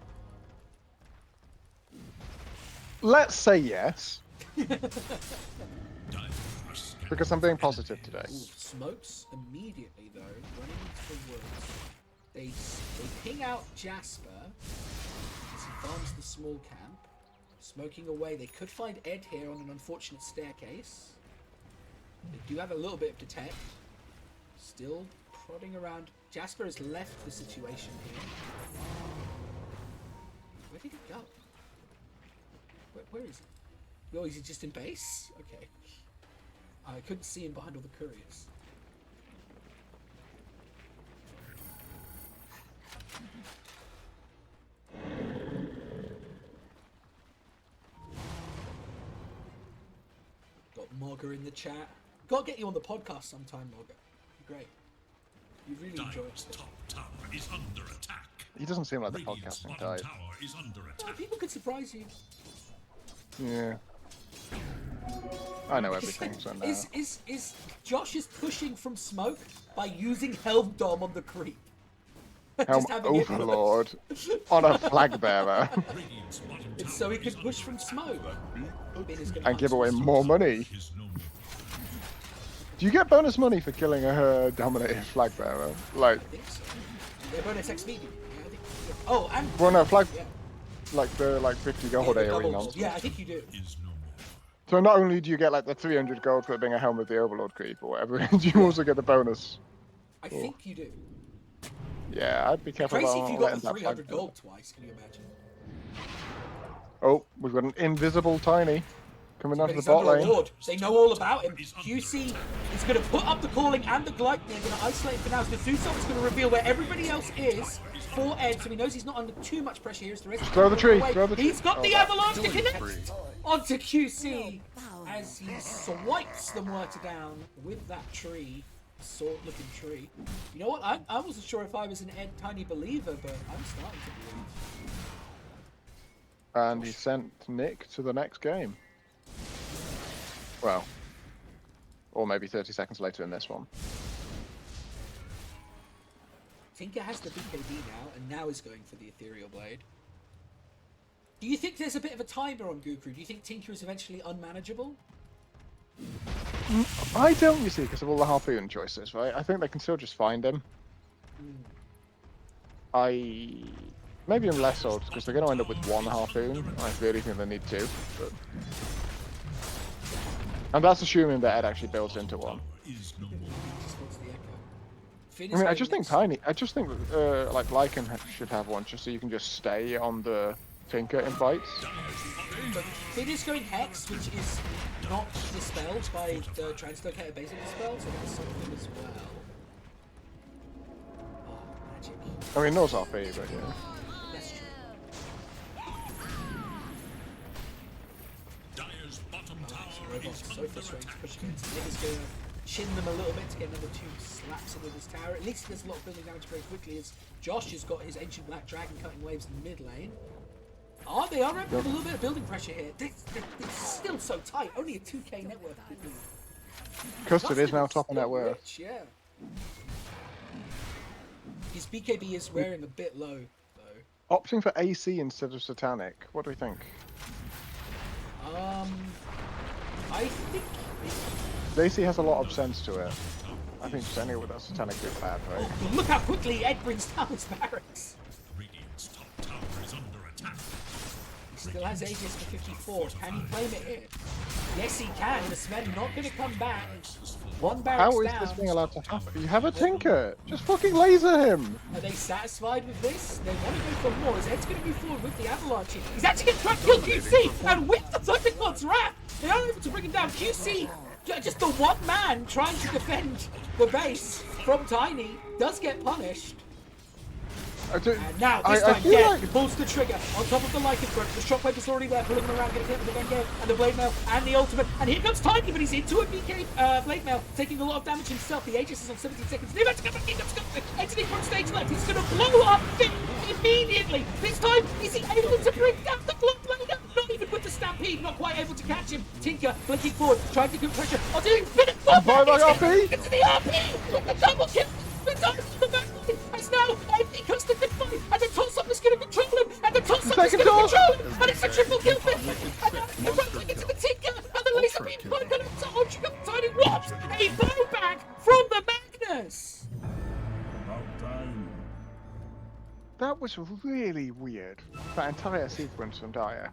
Let's say yes. Because I'm being positive today.
Ooh, smokes immediately though, running into the woods. They ping out Jasper as he farms the small camp. Smoking away, they could find Ed here on an unfortunate staircase. They do have a little bit of detect. Still prodding around. Jasper has left the situation here. Where did he go? Where is he? Oh, is he just in base? Okay. I couldn't see him behind all the couriers. Morga in the chat. Gotta get you on the podcast sometime, Morga. Great. You really enjoy
Dire's
it.
top tower is under attack.
He doesn't seem like the
Radiant's
podcasting
bottom
type.
tower is under attack.
People could surprise you.
Yeah. I know everything, so no.
Is Josh is pushing from smoke by using Helm Dom on the creep.
Helm
having it
Overlord on a flag bearer
Radiant's bottom
It's
tower
so he
is
could push
under
from
attack.
smoke.
and give away more money.
Is no more.
Do you get bonus money for killing a dominated flag bearer? Like,
I think so. Yeah, bonus XP. Yeah, I think. Yeah. Oh, and
well, no, flag,
yeah.
like the 50
Yeah,
gold
the
AoE
double-
nonsense.
yeah, I think you do.
Is no more.
So not only do you get like the 300 gold for being a helm of the Overlord creep or whatever, you also get the bonus.
I think you do.
Yeah, I'd be careful
Crazy
about
if you got
letting
the
that
300
flag
gold twice. Can you imagine?
Oh, we've got an invisible Tiny coming
But
onto the
he's
bot
under a
lane.
ward. They know all about him. QC is going to put up the calling and the glide. They're going to isolate him for now. So Susok's going to reveal where everybody else is for Ed. So he knows he's not under too much pressure here.
Throw the tree, throw the tree.
He's got
Oh,
the
that
avalanche to
killing
connect
tree.
onto QC as he swipes the mortar down with that tree. Sword-looking tree. You know what? I wasn't sure if I was an Ed Tiny believer, but I'm starting to believe.
And he sent Nick to the next game. Well, or maybe 30 seconds later in this one.
Tinker has the BKB now, and now is going for the Ethereal Blade. Do you think there's a bit of a timer on Gukru? Do you think Tinker is eventually unmanageable?
I don't, you see, because of all the harpoon choices, right? I think they can still just find him. Maybe in less odds, because they're going to end up with one harpoon. I really think they need two. But... And that's assuming that Ed actually builds into one.
Is no more.
Just wants the echo. Finn
I
is
mean, I
going
just think
next.
Tiny. I just think like Lycan should have one, just so you can just stay on the Tinker in fights.
But Finn is going Hex, which is not dispelled by the Translocator basic dispel, so that's something as well. Oh, magic.
I mean, knows RP, but yeah.
That's true.
Dire's bottom tower
Robots
is
are so
under
frustrating to
attack.
push against. Nigga's going to chin them a little bit to get another 2 slaps into this tower. At least he does a lot of building damage very quickly as Josh has got his Ancient Black Dragon cutting waves in the mid lane. Oh, they are ramping up a little bit of building pressure here. It's still so tight. Only a 2k net worth.
Custard is now top of net
Still
worth.
rich, yeah. His BKB is wearing a bit low, though.
Opting for AC instead of Satanic. What do we think?
I think...
AC has a lot of sense to it. I think just anyway with that Satanic is bad, right?
Oh, look how quickly Ed brings down his barracks.
Radiant's top tower is under attack.
He still has Aegis for 54. Can he claim it here? Yes, he can. The Sven not going to come back. One barracks
How is
down.
this being allowed to happen? You have a Tinker! Just fucking laser him!
Are they satisfied with this? They want to go for more. Is Ed's going to move forward with the avalanche? He's actually going to try to kill QC! And with the Thundercloud's wrap, they are able to bring him down. QC, just the one man trying to defend the base from Tiny, does get punished. And now, this time,
feel
Dead
like
pulls the trigger on top of the Lycanthrope. The shockwave is already there, pulling him around, getting hit with the Bengay and the Blade Mail and the ultimate. And here comes Tiny, but he's into a BK Blade Mail, taking a lot of damage himself. The Aegis is on 17 seconds. They're about to come back, exiting from stage left. He's going to blow up Finn immediately. This time, is he able to bring down the Blood Blader? Not even with the Stampede, not quite able to catch him. Tinker blinking forward, trying to give pressure. Oh, doing Finn and
Buy my RP!
It's the RP! The double kill! The double the back line! It's now empty custom fight! And the toss-up is going to control him! And the toss-up is
Second
going to
toss.
control him! And it's a triple kill for him! And now the right into the Tinker! And the laser beam point gun up to Ultra Tiny. What? A blowback from the Magnus!
that was really weird. That entire sequence from Dire.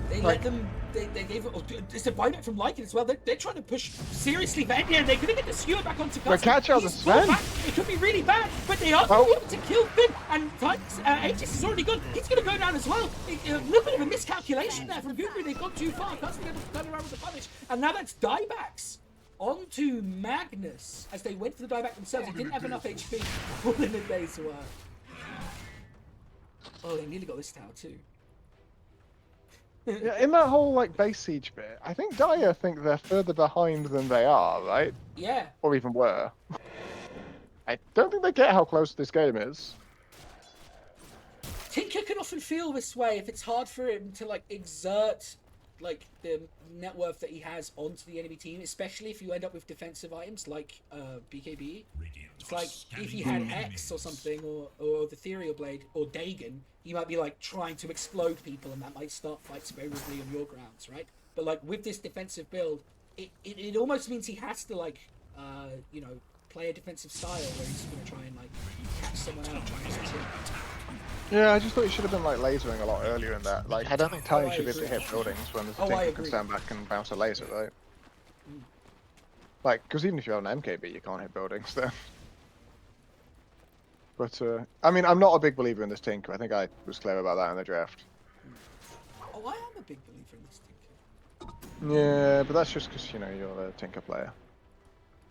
They let them. They gave it. Oh, it's a buyback from Lycan as well. They're trying to push seriously for Enya. They're going to get the skewer back onto Gus.
catch out the
He's full
Sven.
back. It could be really bad, but they are going to be able to kill Finn. And Titan's Aegis is already gone. He's going to go down as well. A little bit of a miscalculation there from Gukru. They've gone too far. Gus been able to turn around with the punish. And now that's diebacks onto Magnus as they went for the dieback themselves. He didn't have enough HP for in a day's work. Oh, they nearly got this tower too.
Yeah, in that whole like base siege bit, I think Dire think they're further behind than they are, right?
Yeah.
Or even were. I don't think they get how close this game is.
Tinker can often feel this way if it's hard for him to like exert like the net worth that he has onto the enemy team, especially if you end up with defensive items like BKB. It's like if he had X or something, or the Ethereal Blade or Dagon, he might be like trying to explode people, and that might start fights favorably on your grounds, right? But like with this defensive build, it almost means he has to like you know, play a defensive style where he's gonna try and like catch someone out trying to switch in.
Yeah, I just thought he should have been like lasering a lot earlier in that. Like, I don't think Tiny should be able to
agree.
hit buildings when there's a
Oh, I
Tinker can
agree.
stand back and bounce a laser, right? Like, because even if you're on MKB, you can't hit buildings then. But, I mean, I'm not a big believer in this Tinker. I think I was clear about that in the draft.
Oh, I am a big believer in this Tinker.
Yeah, but that's just because, you know, you're a Tinker player.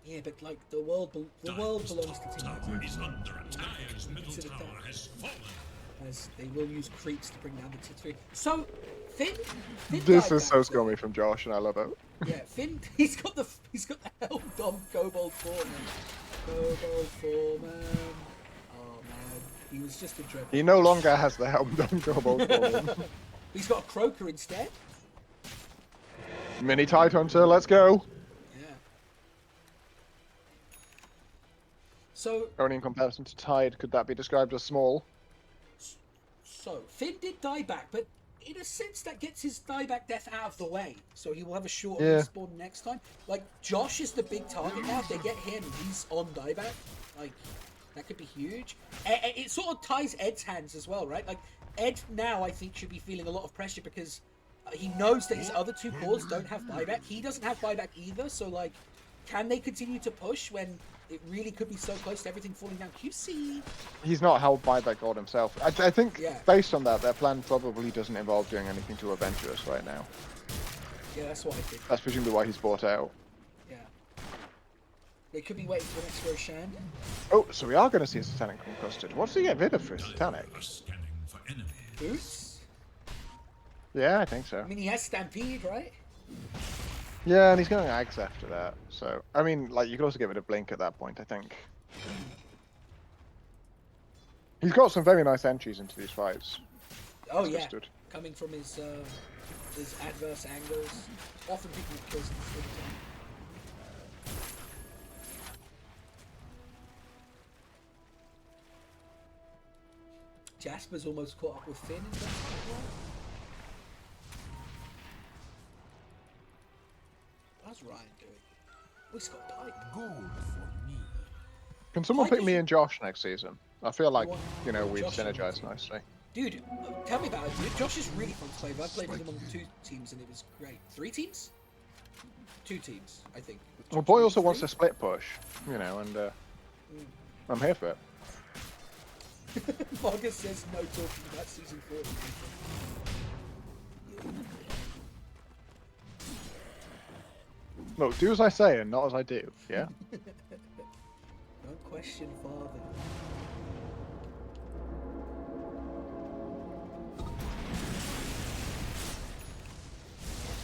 Yeah, but like the world belongs to Tinker.
Tower is under attack. Dire's middle
To the
tower
top.
has fallen.
As they will use creeps to bring down the T3. So, Finn
This
died
is so
back there.
scummy from Josh, and I love it.
Yeah, Finn. He's got the Helm Dom Kobold Foreman. Kobold Foreman. Oh man, he was just a dreadful.
He no longer has the Helm Dome Kobold Fallen.
He's got a Croaker instead.
Mini Tide Hunter, let's go!
Yeah. So
Only in comparison to Tide could that be described as small.
Finn did die back, but in a sense that gets his dieback death out of the way. So he will have a shorter
Yeah.
respawn next time. Like, Josh is the big target now. If they get him, he's on dieback. Like, that could be huge. It sort of ties Ed's hands as well, right? Like, Ed now, I think, should be feeling a lot of pressure because he knows that his other two cores don't have buyback. He doesn't have buyback either, so, like, can they continue to push when it really could be so close to everything falling down? QC!
He's not held by that god himself. I think,
Yeah.
based on that, their plan probably doesn't involve doing anything too adventurous right now.
Yeah, that's what I think.
That's presumably why he's bought out.
Yeah. They could be waiting for the next Roshan.
Oh, so we are going to see a Satanic Concussed. What does he get rid of for a Satanic?
Are scanning for enemy.
Boots?
Yeah, I think so.
I mean, he has Stampede, right?
Yeah, and he's going Ags after that. So, I mean, like, you could also get rid of Blink at that point, I think. He's got some very nice entries into these fights.
Oh, yeah.
Twisted.
Coming from his adverse angles. Often people kills him all the time. Jasper's almost caught up with Finn in that as well. How's Ryan doing? Oh, he's got Pipe.
Good for me.
Can someone
Why
pick
do
me
you-
and Josh next season? I feel like,
want-
you know,
want
we've
Josh on the
synergized
team?
nicely.
Dude, tell me about it, dude. Josh is really fun to play with. I played with him on 2 teams and it was great. 3 teams? 2 teams, I think. with
Well,
Josh.
Boy
Maybe
also wants
3?
to split push, you know, and I'm here for it.
Marcus says no talking about season 4.
Look, do as I say and not as I do, yeah?
Don't question father.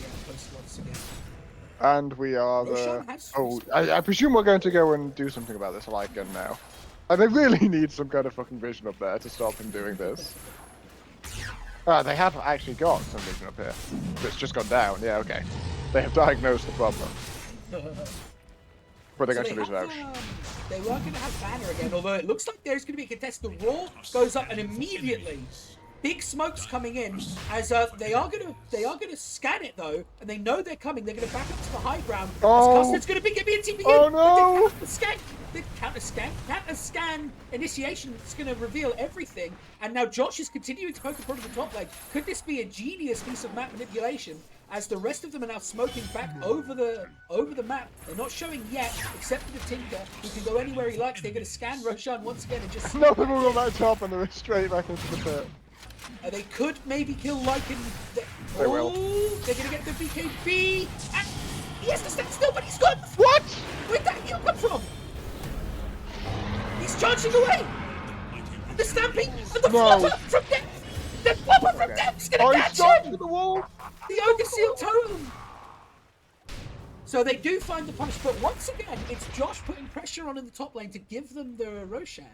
Yeah, post once again.
And we are
Roshan has
oh,
free
I presume we're going to go and do something about this light gun now. And they really need some kind of fucking vision up there to stop him doing this. Ah, they have actually got some vision up here. It's just gone down, yeah, okay. They have diagnosed the problem. But they're
So
going to lose
have,
Vouch.
they were going to have Banner again, although it looks like there's going to be a contest. The Raw goes up and immediately big smokes coming in as they are going to scan it though, and they know they're coming. They're going to back up to the high ground.
Oh.
As Custard's going to be giving a TP.
Oh, no.
The counter scan initiation is going to reveal everything. And now Josh is continuing to poke in front of the top lane. Could this be a genius piece of map manipulation? As the rest of them are now smoking back over the map. They're not showing yet, except for the Tinker, who can go anywhere he likes. They're going to scan Roshan once again and just...
No, they've all gone back top and they're straight back into the pit.
They could maybe kill Lycan.
They will.
They're going to get the BKB. And he has to stand still, but he's gone.
What?
Where'd that heal come from? He's charging away. And the Stampede and the
No.
Flopper from depth. The Flopper from
Okay.
depth is going
Oh,
to
he's
catch
stopped
him.
to the wall.
The Ogre Seal Totem! So they do find the punish, but once again, it's Josh putting pressure on in the top lane to give them the Roshan.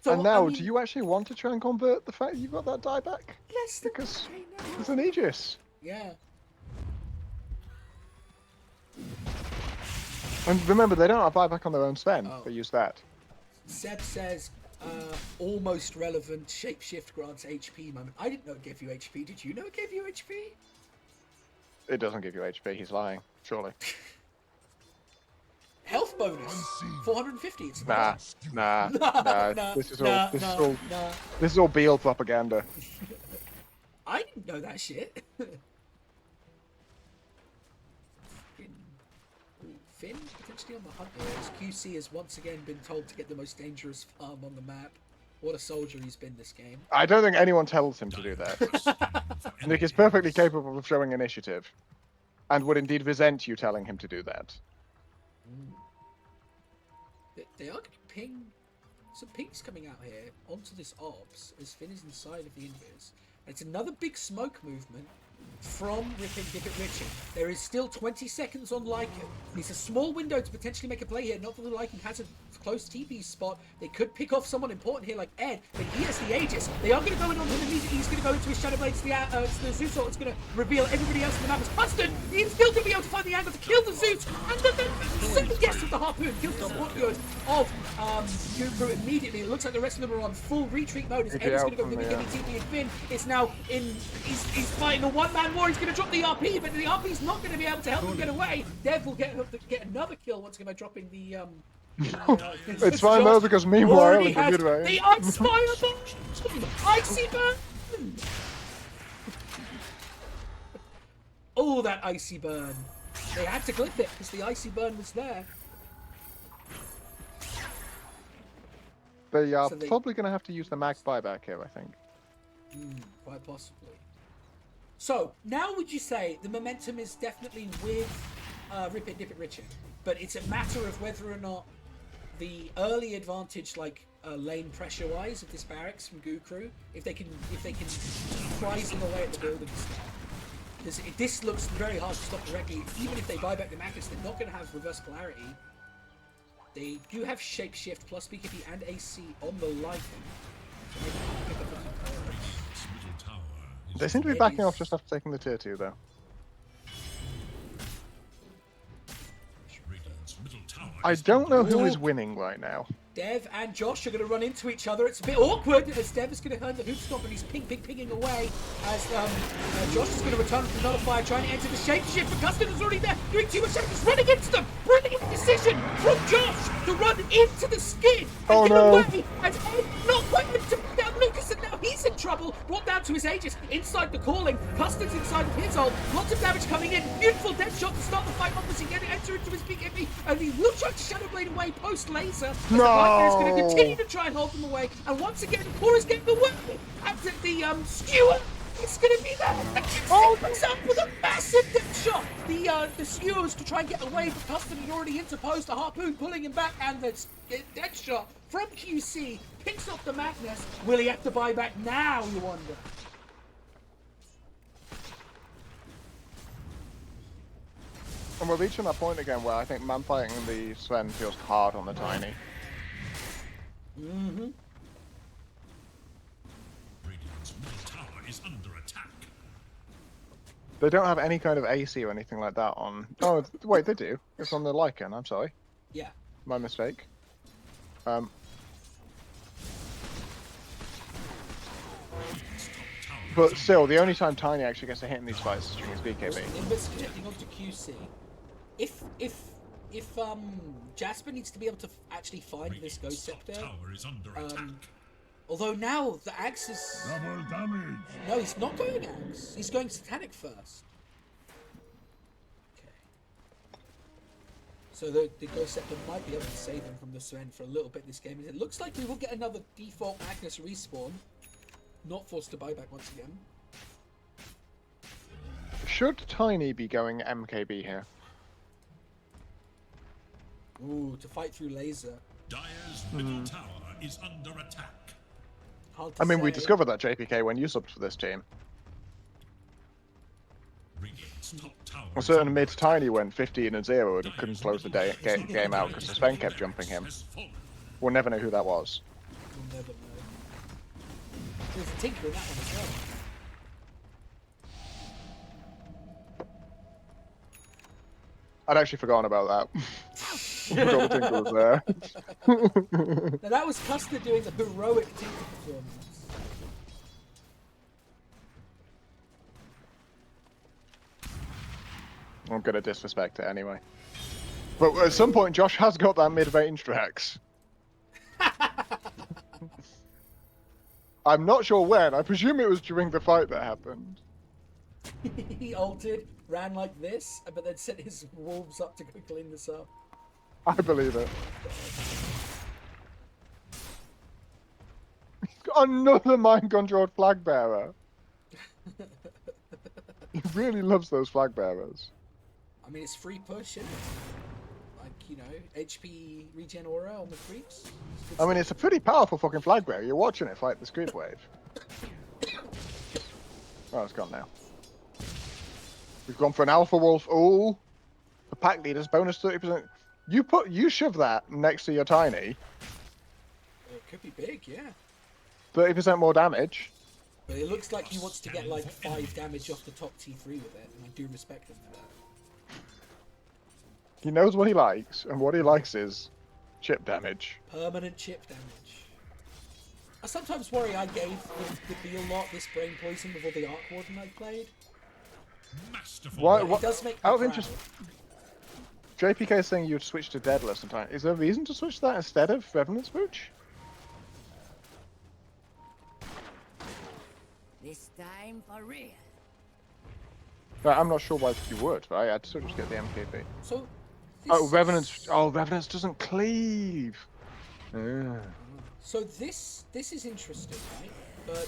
So,
And now,
I mean,
do you actually want to try and convert the fact you've got that die back?
less than
Because
right now.
it's an Aegis.
Yeah.
And remember, they don't have buyback on their own Sven.
Oh.
They use that.
Seb says, almost relevant shapeshift grants HP moment. I didn't know it gave you HP. Did you know it gave you HP?
It doesn't give you HP. He's lying. Surely.
Health bonus.
Unseen.
450. It's
Nah.
not.
Nah. This is all.
Nah.
This is all Beal propaganda.
I didn't know that shit. Finn potentially on the hunt here, as QC has once again been told to get the most dangerous farm on the map. What a soldier he's been this game.
I don't think anyone tells him to do that. Nick is perfectly capable of showing initiative, and would indeed resent you telling him to do that.
They are going to ping some pings coming out here onto this ops as Finn is inside of the invis. It's another big smoke movement from Ripon Dippet Richard. There is still 20 seconds on Lycan. It's a small window to potentially make a play here. Not that the Lycan has a close TP spot. They could pick off someone important here like Ed, but he has the Aegis. They are going to go in on him immediately. He's going to go into his Shadow Blade to the Zeus ult. It's going to reveal everybody else in the map as Custard. He's still going to be able to find the angle to kill the Zeus. And then second guess with the Harpoon kills the support good of Guru immediately. It looks like the rest of them are on full retreat mode as Ed is going to go gimme TP and Finn. It's now in. He's fighting a one-man war. He's going to drop the RP, but the RP's not going to be able to help him get away. Dev will get another kill once again by dropping the.
It's fine though, because meanwhile,
already
in the
has
good way.
the Ice Fire Bomb! Icy Burn! Oh, that Icy Burn. They had to clip it because the Icy Burn was there.
They are
So they-
probably going to have to use the mag buyback here, I think.
Quite possibly. So, now would you say the momentum is definitely with Rip It, Dip It, Richard, but it's a matter of whether or not the early advantage, like lane pressure-wise, of this barracks from Goo Crew, if they can prize them away at the buildings. Because this looks very hard to stop directly. Even if they buy back the Magnus, they're not going to have reverse polarity. They do have shapeshift plus BKB and AC on the Lycan. So maybe they can pick up a few power.
Middle tower is
They seem to be
It
backing
is-
off just after taking the tier 2, though.
Radiant's middle tower
I
is
don't know who
Ooh.
is winning right now.
Dev and Josh are going to run into each other. It's a bit awkward as Dev is going to earn the hoop stomp and he's pinging away as Josh is going to return from another fire, trying to enter the shapeshift, but Custard is already there, doing too much damage. He's running into them. Brilliant decision from Josh to run into the skid and
Oh,
get
no.
away as Ed not quite able to put down Lucas, and now he's in trouble. Brought down to his Aegis inside the calling. Custard's inside of his ult. Lots of damage coming in. Beautiful dead shot to start the fight opposite. Getting enter into his BKB, and he will try to Shadow Blade away post laser. As the Viper is going to continue to try and hold them away, and once again, Cora's getting away. And the skewer is going to be there. And QC comes up with a massive death shot. The skewers to try and get away, but Custard had already interposed. The Harpoon pulling him back, and the death shot from QC picks up the Magnus. Will he have to buy back now, you wonder?
And we're reaching that point again where I think man fighting the Sven feels hard on the Tiny.
Mm-hmm.
Radiant's middle tower is under attack.
They don't have any kind of AC or anything like that on... Oh, wait, they do. It's on the Lycan, I'm sorry.
Yeah.
My mistake.
Radiant's top tower
But
is
still, the only time Tiny actually gets a hit in these fights is during his BKB.
Nimbus connecting onto QC. If Jasper needs to be able to actually find this Ghost
top
Scepter,
tower is under attack.
although now the Axe is...
Double damage.
No, he's not going Axe. He's going Satanic first. Okay. So the Ghost Scepter might be able to save him from the Sven for a little bit this game. It looks like we will get another default Magnus respawn. Not forced to buy back once again.
Should Tiny be going MKB here?
Ooh, to fight through laser.
Dire's middle tower is under attack.
Hard to
I mean, we
say.
discovered that JPK when you subbed for this team.
Dire's top tower
A
is
certain
under
mid-tiny went 15-0 and couldn't close the game out because the Sven kept jumping him.
has fallen.
We'll never know who that was.
We'll never know. There's a tinker in that one as well.
I'd actually forgotten about that. Forgot the Tinker was there.
Now that was Custer doing the heroic tinker performance.
I'm gonna disrespect it anyway. But at some point, Josh has got that mid-range Drax. I'm not sure when. I presume it was during the fight that happened.
He altered, ran like this, but then set his wolves up to go clean this up.
I believe it. Another mind-controlled flag bearer. He really loves those flag bearers.
I mean, it's free push, isn't it? Like, you know, HP regen aura on the creeps.
I mean, it's a pretty powerful fucking flag bearer. You're watching it fight the Screed Wave. Oh, it's gone now. We've gone for an Alpha Wolf. Oh, the pack leaders bonus 30%. You shove that next to your tiny.
It could be big, yeah.
30% more damage.
But it looks like he wants to get like 5 damage off the top T3 with it, and I do respect him for that.
He knows what he likes, and what he likes is chip damage.
Permanent chip damage. I sometimes worry I gave the Beal lot this brain poison with all the Arc Warden I played.
Masterful.
Why?
It does make me
Out of
proud.
interest, JPK is saying you'd switch to Deadless sometime. Is there a reason to switch that instead of Revenant Smooch?
This time for real.
I'm not sure why you would, but I'd still just get the MKB.
So.
Oh,
this
Revenant.
is-
Oh, Revenant doesn't cleave.
So this is interesting, right? But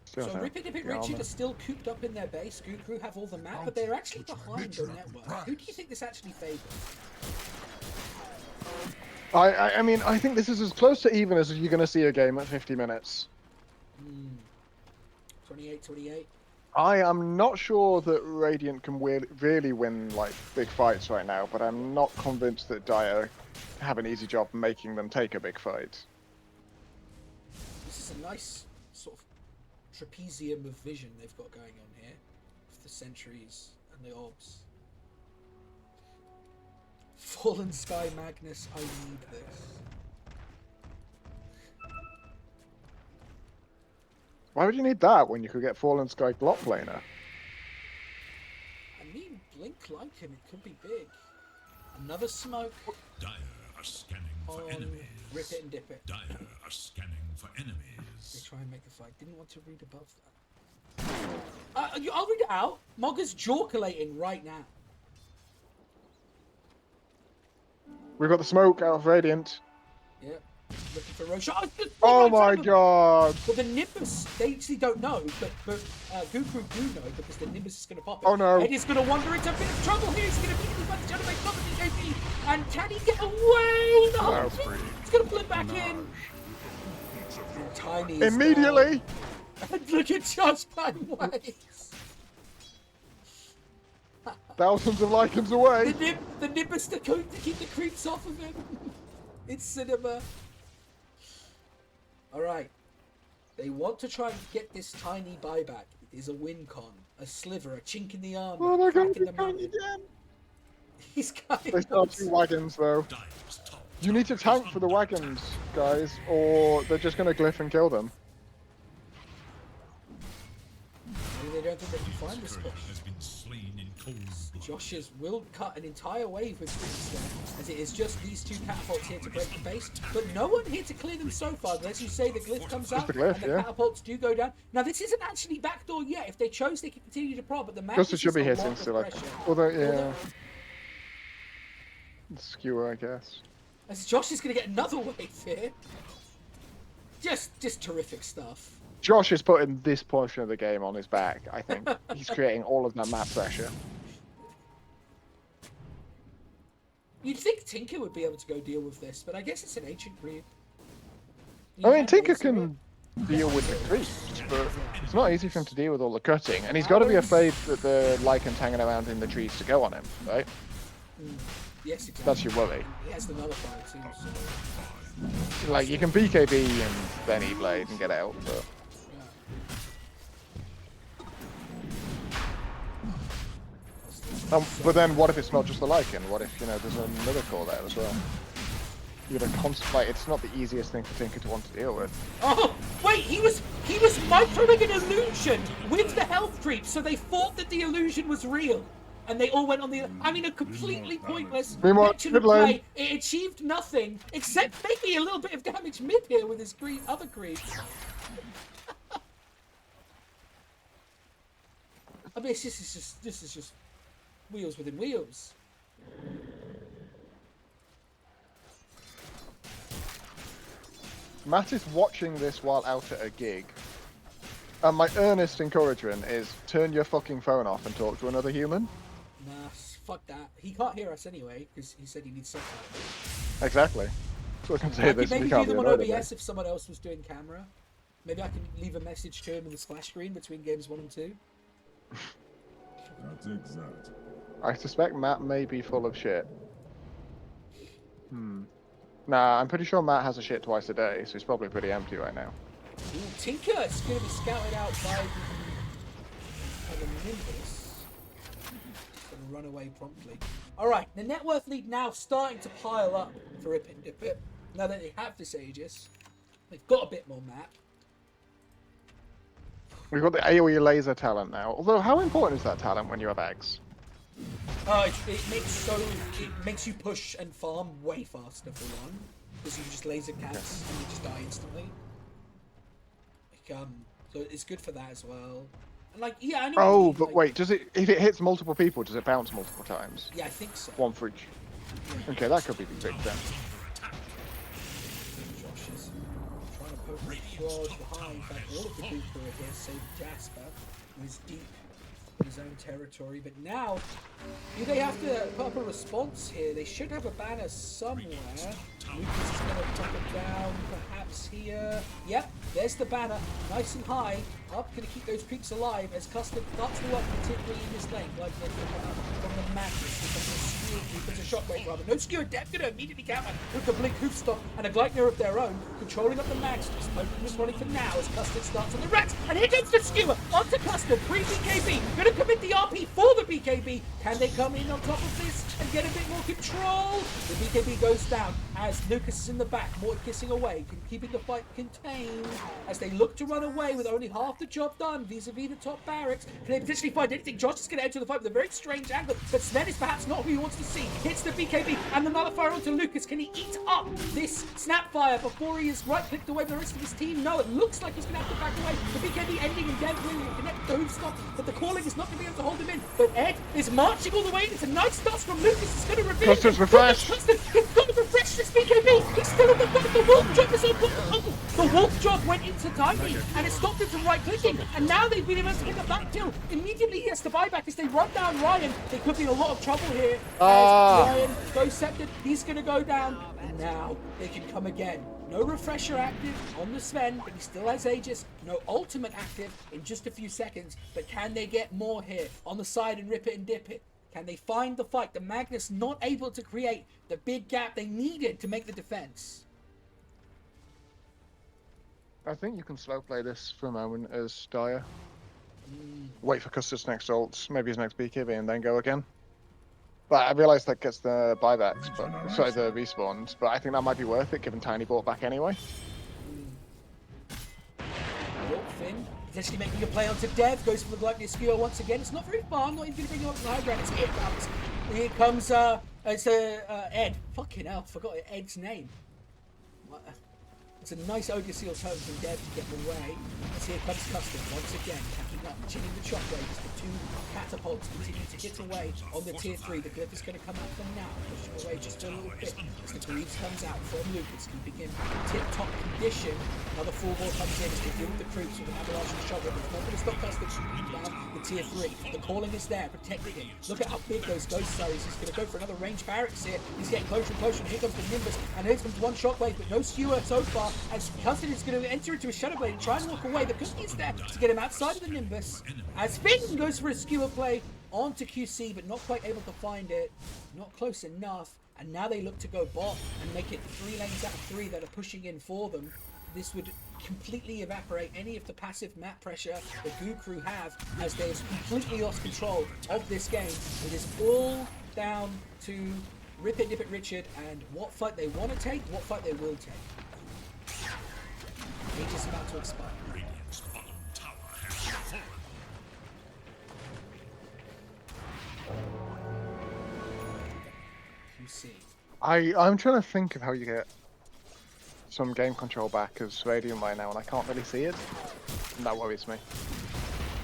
Still
so
have
Rip It Dip It
the
Richard
armor.
are still cooped up in their base. Gukru have all the map, but they're actually behind on network. Who do you think this actually favors?
I mean, I think this is as close to even as you're going to see a game at 50 minutes.
28-28.
I am not sure that Radiant can really win like big fights right now, but I'm not convinced that Dire have an easy job making them take a big fight.
This is a nice sort of trapezium of vision they've got going on here, with the sentries and the orbs. Fallen Sky Magnus, I need this.
Why would you need that when you could get Fallen Sky Glock Planer?
I mean, Blink like him, it could be big. Another smoke
Dire are scanning for
on
enemies.
Rip It and Dip It.
Dire are scanning for
They
enemies.
try and make the fight. Didn't want to read above that. I'll read it out. Mogger's jaw-collating right now.
We've got the smoke out of Radiant.
Yep. Looking for Roche. Oh, it's
Oh
right in front
my
of them.
god!
Well, the Nimbus, they actually don't know, but Gukru do know because the Nimbus is going to pop it.
Oh, no.
Eddie's going to wander into a bit of trouble here. He's going to beat him by the Shadow Blade Cover to JP. And can he get away? No!
No, free.
He's going to pull it back in. Tiny is
Immediately!
down. And look at Josh Waves.
Thousands of lichens away!
The Nimbus to keep the creeps off of him. It's cinema. Alright. They want to try and get this tiny buyback. It is a win con, a sliver, a chink in the armor,
Oh my
a crack
god,
in the
they're coming
mountain.
again!
He's coming.
They start 2 wagons though.
Dire's top
You need to tank for the wagons, guys, or they're just gonna glyph and kill them.
Maybe they don't think they can find this
courier
push.
has been slain in cold blood.
Josh's will cut an entire wave with creeps there, as it is just these 2 catapults here to break the base, but no one here to clear them so far. As you say, the glyph comes out,
the glyph,
and the
yeah.
catapults do go down. Now, this isn't actually backdoor yet. If they chose, they could continue to prod, but the
Just it should be hitting
still.
still, like, although, yeah. Skewer, I guess.
As Josh is going to get another wave here. Just terrific stuff.
Josh is putting this portion of the game on his back, I think. He's creating all of that map pressure.
You'd think Tinker would be able to go deal with this, but I guess it's an ancient breed.
I mean, Tinker can deal with the creeps, but it's not easy for him to deal with all the cutting, and he's got to be afraid that the Lycan's hanging around in the trees to go on him, right?
Yes, exactly.
That's your worry.
He has the nullifier too, so...
Like, you can BKB and then E-Blade and get out, but... But then what if it's not just the Lycan? What if, you know, there's another core there as well? You're gonna contemplate. It's not the easiest thing for Tinker to want to deal with.
Oh, wait, he was microing an illusion with the health creep, so they thought that the illusion was real. And they all went on the... I mean, a completely pointless action of play. It achieved nothing, except maybe a little bit of damage mid here with his other creep. I mean, this is just wheels within wheels.
Matt is watching this while out at a gig. And my earnest encouragement is turn your fucking phone off and talk to another human.
Nah, fuck that. He can't hear us anyway, because he said he needs subtitles.
Exactly. So I can say this.
Maybe
We
do
can't be
them on
annoyed at
OBS
me.
if someone else was doing camera. Maybe I can leave a message to him in the splash screen between games 1 and 2.
That's exact.
I suspect Matt may be full of shit. Nah, I'm pretty sure Matt has a shit twice a day, so he's probably pretty empty right now.
Ooh, Tinker is going to be scouted out by the Nimbus. He's going to run away promptly. Alright, the net worth lead now starting to pile up for Rip and Dip It. Now that they have this Aegis, they've got a bit more map.
We've got the AoE laser talent now. Although, how important is that talent when you have eggs?
It makes you push and farm way faster for one, because you can just laser cats and you just die instantly. So it's good for that as well. And like, yeah, I know.
Oh, but wait, does it? If it hits multiple people, does it bounce multiple times?
Yeah, I think so.
One for each.
Yeah.
Okay, that could be big then.
Josh is trying to poke George behind. In fact, all of the group are here, save Jasper, who is deep in his own territory. But now, do they have to put up a response here? They should have a banner somewhere. Lucas is going to pop it down, perhaps here. Yep, there's the banner, nice and high. Up, going to keep those creeps alive as Custard starts to work particularly in this lane. Like from the madness, becomes a skewer, becomes a shockwave rather. No skewer, Death going to immediately counter with the blink hoof stop and a Gleitner of their own, controlling up the mags. Just opening this running for now as Custard starts on the rats. And here comes the skewer onto Custard, pre-BKB. Going to commit the RP for the BKB. Can they come in on top of this and get a bit more control? The BKB goes down as Lucas is in the back, more kissing away, keeping the fight contained as they look to run away with only half the job done vis-a-vis the top barracks. Can they potentially find anything? Josh is going to enter the fight with a very strange angle, but Sven is perhaps not who he wants to see. Hits the BKB and the nullifier onto Lucas. Can he eat up this snapfire before he is right-clicked away the rest of his team? No, it looks like he's going to have to back away. The BKB ending in dead wing and connect the hoof stop, but the calling is not going to be able to hold him in. But Ed is marching all the way. It's a nice dust from Lucas. It's going to reveal.
Custard's refresh.
He's got to refresh this BKB. He's still in the front. The wolf job is on. The wolf job went into Tiny and it stopped him from right-clicking. And now they've been able to get a back kill. Immediately he has to buy back as they run down Ryan. They could be in a lot of trouble here. As Ryan goes scepted, he's going to go down. And now they can come again. No refresher active on the Sven, but he still has Aegis. No ultimate active in just a few seconds. But can they get more here on the side and rip it and dip it? Can they find the fight? The Magnus not able to create the big gap they needed to make the defense.
I think you can slow play this for a moment as Dire. Wait for Custard's next ults, maybe his next BKB, and then go again. But I realise that gets the buybacks, but sorry, the respawns. But I think that might be worth it, given Tiny bought back anyway.
Finn potentially making a play onto Dev, goes for the Gluttony Skewer once again. It's not very far, I'm not even going to bring you up to the high ground. It's here comes. Here comes Ed. Fucking hell, forgot Ed's name. It's a nice Ogre Seal tone from Dev to get away. As here comes Custard once again, packing up, chinning the shockwaves. The two catapults continue to hit away on the tier 3. The glyph is going to come out for now, pushing away just a little bit as the Greaves comes out from Lucas, keeping him tip-top condition. Another full ball comes in as they deal with the troops with an avalanche and shockwave. It's not going to stop Custard shooting down the tier 3. The calling is there, protecting him. Look at how big those ghosts are. He's going to go for another range barracks here. He's getting closer and closer, and here comes the Nimbus, and here comes one shockwave, but no skewer so far. As Custard is going to enter into a Shadow Blade and try and walk away, but Cookie's there to get him outside of the Nimbus. As Finn goes for a skewer play onto QC, but not quite able to find it. Not close enough. And now they look to go bot and make it 3 lanes out of 3 that are pushing in for them. This would completely evaporate any of the passive map pressure the Goo Crew have, as they've completely lost control of this game. It is all down to Rip It, Dip It, Richard, and what fight they want to take, what fight they will take. Age is about to expire.
Radiant's bottom tower has fallen.
QC.
I'm trying to think of how you get some game control back as Radiant right now, and I can't really see it. And that worries me.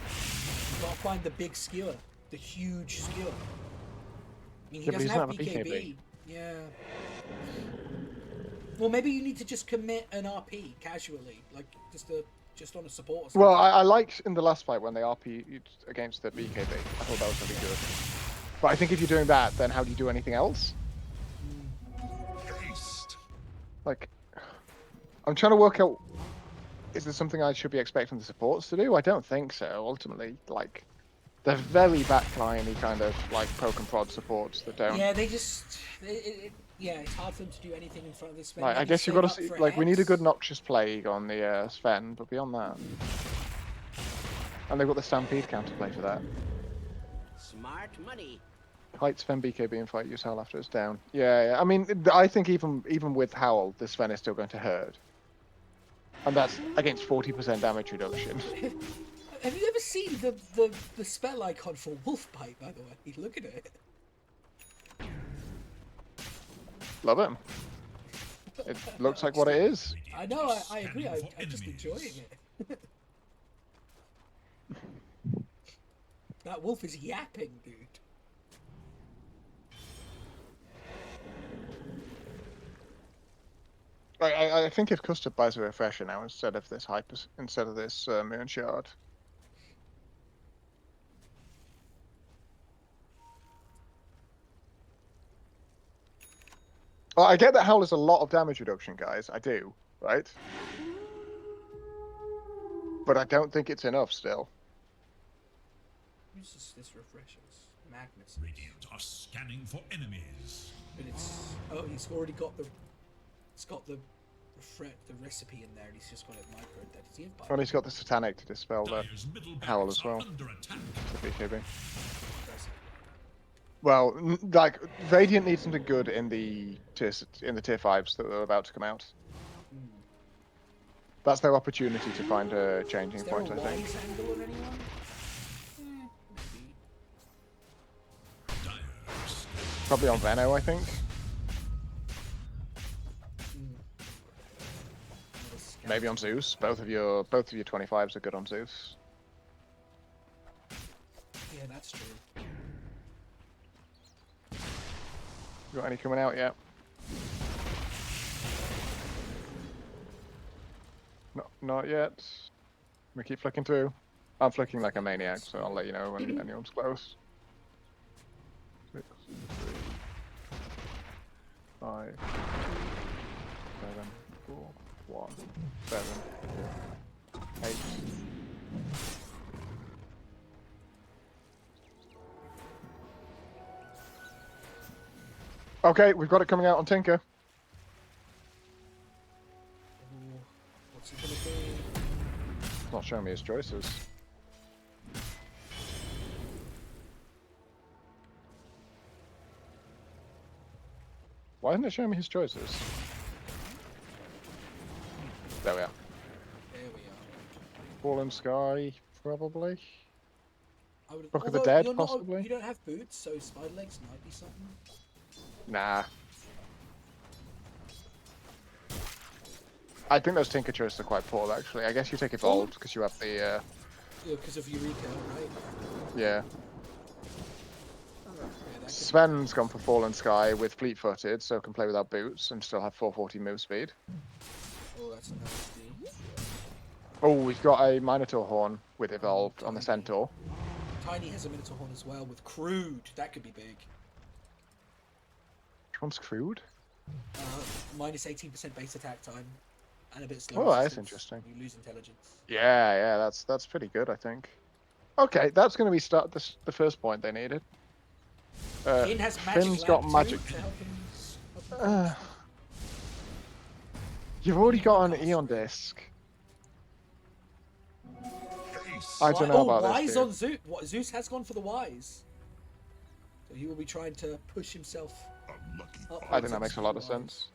You've got to find the big skewer, the huge skewer. I mean, he
Yeah, but
doesn't
he's
have
not a
BKB.
BKB.
Yeah. Well, maybe you need to just commit an RP casually, like just on a support or something.
Well, I liked in the last fight when they RP'd against the BKB. I thought that was really good. But I think if you're doing that, then how do you do anything else?
Haste.
Like, I'm trying to work out, is there something I should be expecting the supports to do? I don't think so, ultimately. Like, they're very backline-y kind of, like, poke and prod supports that don't...
Yeah, they just... yeah, it's hard for them to do anything in front of this Sven.
Like, I
Maybe
guess you've
save
got to
up
see,
for
like, we need a
X.
good Noxious Plague on the Sven, but beyond that... And they've got the Stampede counterplay for that.
Smart money.
Fight Sven BKB and fight use Howl after it's down. Yeah, I mean, I think even with Howl, the Sven is still going to hurt. And that's against 40% damage reduction.
Have you ever seen the spell icon for Wolf Bite, by the way? Look at it.
Love it. It looks like what it is.
I know, I agree. I'm just enjoying it. That wolf is yapping, dude.
I think if Custard buys a refresher now instead of this Moon Shard. Well, I get that Howl is a lot of damage reduction, guys. I do, right? But I don't think it's enough still.
Who's this refreshers? Magnus.
Radiant are scanning for enemies.
But it's... Oh, he's already got the... It's got the recipe in there, and he's just got it micro dead. Does he have bite?
And he's got the Satanic to dispel the
Dire's middle
Howl
barracks
as well.
are under attack.
The BKB. Well, like Radiant needs something good in the tier 5s that are about to come out. That's their opportunity to find a changing
Is there
point,
a
I think.
wise angle on anyone? Maybe.
Dire are scanning.
Probably on Veno, I think. Maybe on Zeus. Both of your 25s are good on Zeus.
Yeah, that's true.
You got any coming out yet? No, not yet. We keep flicking through. I'm flicking like a maniac, so I'll let you know when anyone's close. 6, 3, 5, 7, 4, 1, 7, 8. Okay, we've got it coming out on Tinker.
Ooh, what's he gonna do?
Not showing me his choices. Why isn't it showing me his choices? There we are.
There we are.
Fallen Sky, probably.
I would,
Book of the
although
Dead,
you're not-
possibly?
You don't have boots, so spider legs might be something.
Nah. I think those Tinker choices are quite poor, actually. I guess you take Evolved, because you have the,
Yeah, because of Eureka, right?
yeah.
Yeah, that could-
Sven's gone for Fallen Sky with Fleet-footed, so can play without boots and still have 440 move speed.
Oh, that's nasty.
Oh, we've got a Minotaur Horn with Evolved on the Centaur.
Tiny has a Minotaur Horn as well with Crude. That could be big.
Which one's Crude?
Minus 18% base attack time. And a bit slow.
Oh, that's
resistance.
interesting.
You lose intelligence.
Yeah, that's pretty good, I think. Okay, that's going to be the first point they needed.
Finn has magic.
Finn's got
Lamp
magic.
too, to help him
You've already
Need
got
more
an
cast
Eon
rate.
disc.
Ace.
I don't know about
Wise
this,
on
dude.
Zeus. What, Zeus has gone for the Wise. So he will be trying to push himself
Unlucky.
upwards.
I think that makes a lot of
into
sense.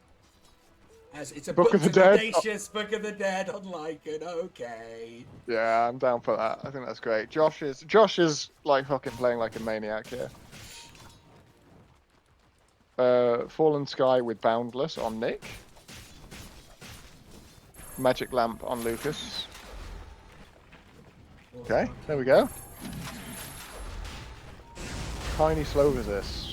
As it's a
Book
book
of the
of
Dead.
Audacious Book of the Dead on Lycan. Okay.
Yeah, I'm down for that. I think that's great. Josh is like fucking playing like a maniac here. Fallen Sky with Boundless on Nick. Magic Lamp on Lucas. Okay, there we go. Tiny slow resist.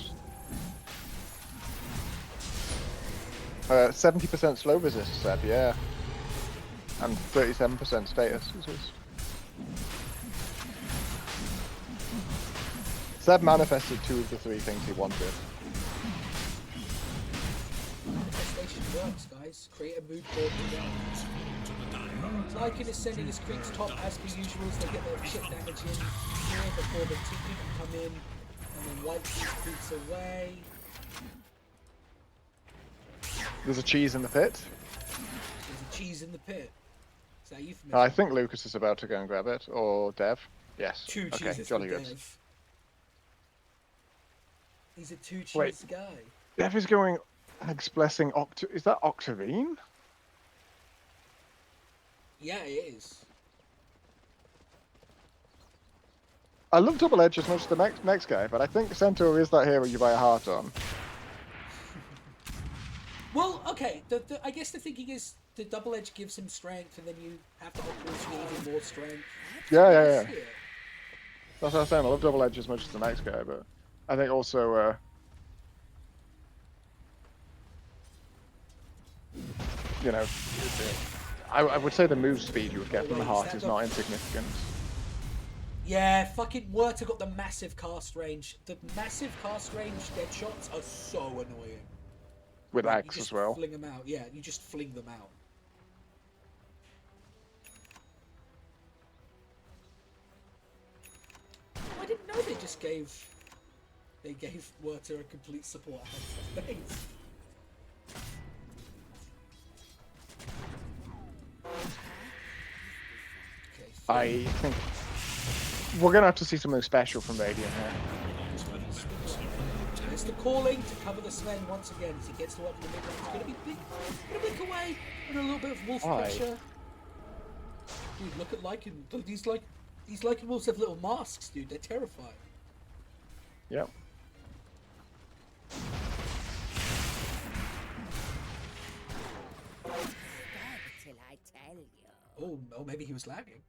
70% slow resist, Seb, yeah. And 37% status resist. Seb manifested 2 of the 3 things he wanted.
Manifestation works, guys. Create a mood board today. Lycan is sending his creeps top as per usual, so they get their shit damage in here before the Tiki can come in and then wipe these creeps away.
There's a cheese in the pit.
There's a cheese in the pit. Is that euphemism?
I think Lucas is about to go and grab it, or Dev. Yes.
2
Okay,
cheeses
jolly
for
good.
Dev. He's a 2 cheese
Wait.
guy.
Dev is going Hag's Blessing Is that Octavine?
Yeah, it is.
I love Double Edge as much as the next guy, but I think Centaur is that hero you buy a heart on.
Well, okay. I guess the thinking is the double edge gives him strength, and then you have to upgrade to get even more strength.
Yeah. That's what I'm saying. I love Double Edge as much as the next guy, but I think also, you know, I would say the move speed you would get from the heart is not insignificant.
Yeah, fucking Werter got the massive cast range. The massive cast range dead shots are so annoying.
With
Like,
Axe
you just
as well.
Fling them out. Yeah, you just fling them out. I didn't know they gave Werter a complete support. Thanks. Okay,
I think we're gonna have to see something special from Radiant here.
There's the calling to cover the Sven once again as he gets to work in the mid range. It's gonna be big, blink away, and a little bit of wolf
Why?
pressure. Dude, look at Lycan. These Lycan wolves have little masks, dude. They're terrifying.
Yep.
Stop till I tell you.
Oh, maybe he was lagging.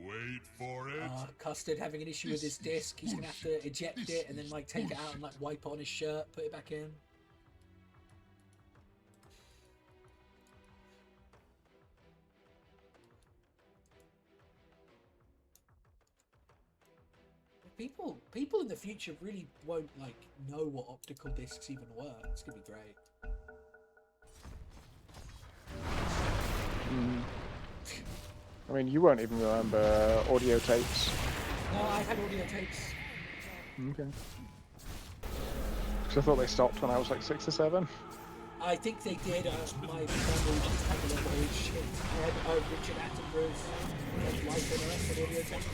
Wait for it.
Custard having an issue with his disc. He's gonna have to eject it and then like take it out and like wipe it on his shirt, put it back in. People in the future really won't like know what optical discs even work. It's gonna be great.
I mean, you won't even remember audio tapes.
No, I had audio tapes.
Okay. Because I thought they stopped when I was like 6 or 7.
I think they did. My family just had a lot of old shit. I had Richard Attenborough's Life on Earth and audio tapes.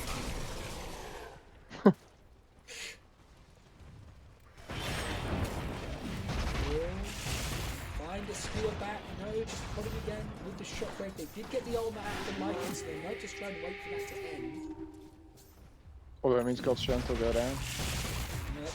Find the skewer back. No, just put it again with the shockwave. They did get the ultimate out of the Lycans. They might just try and wait for that to end.
Although that means God's strength will go down.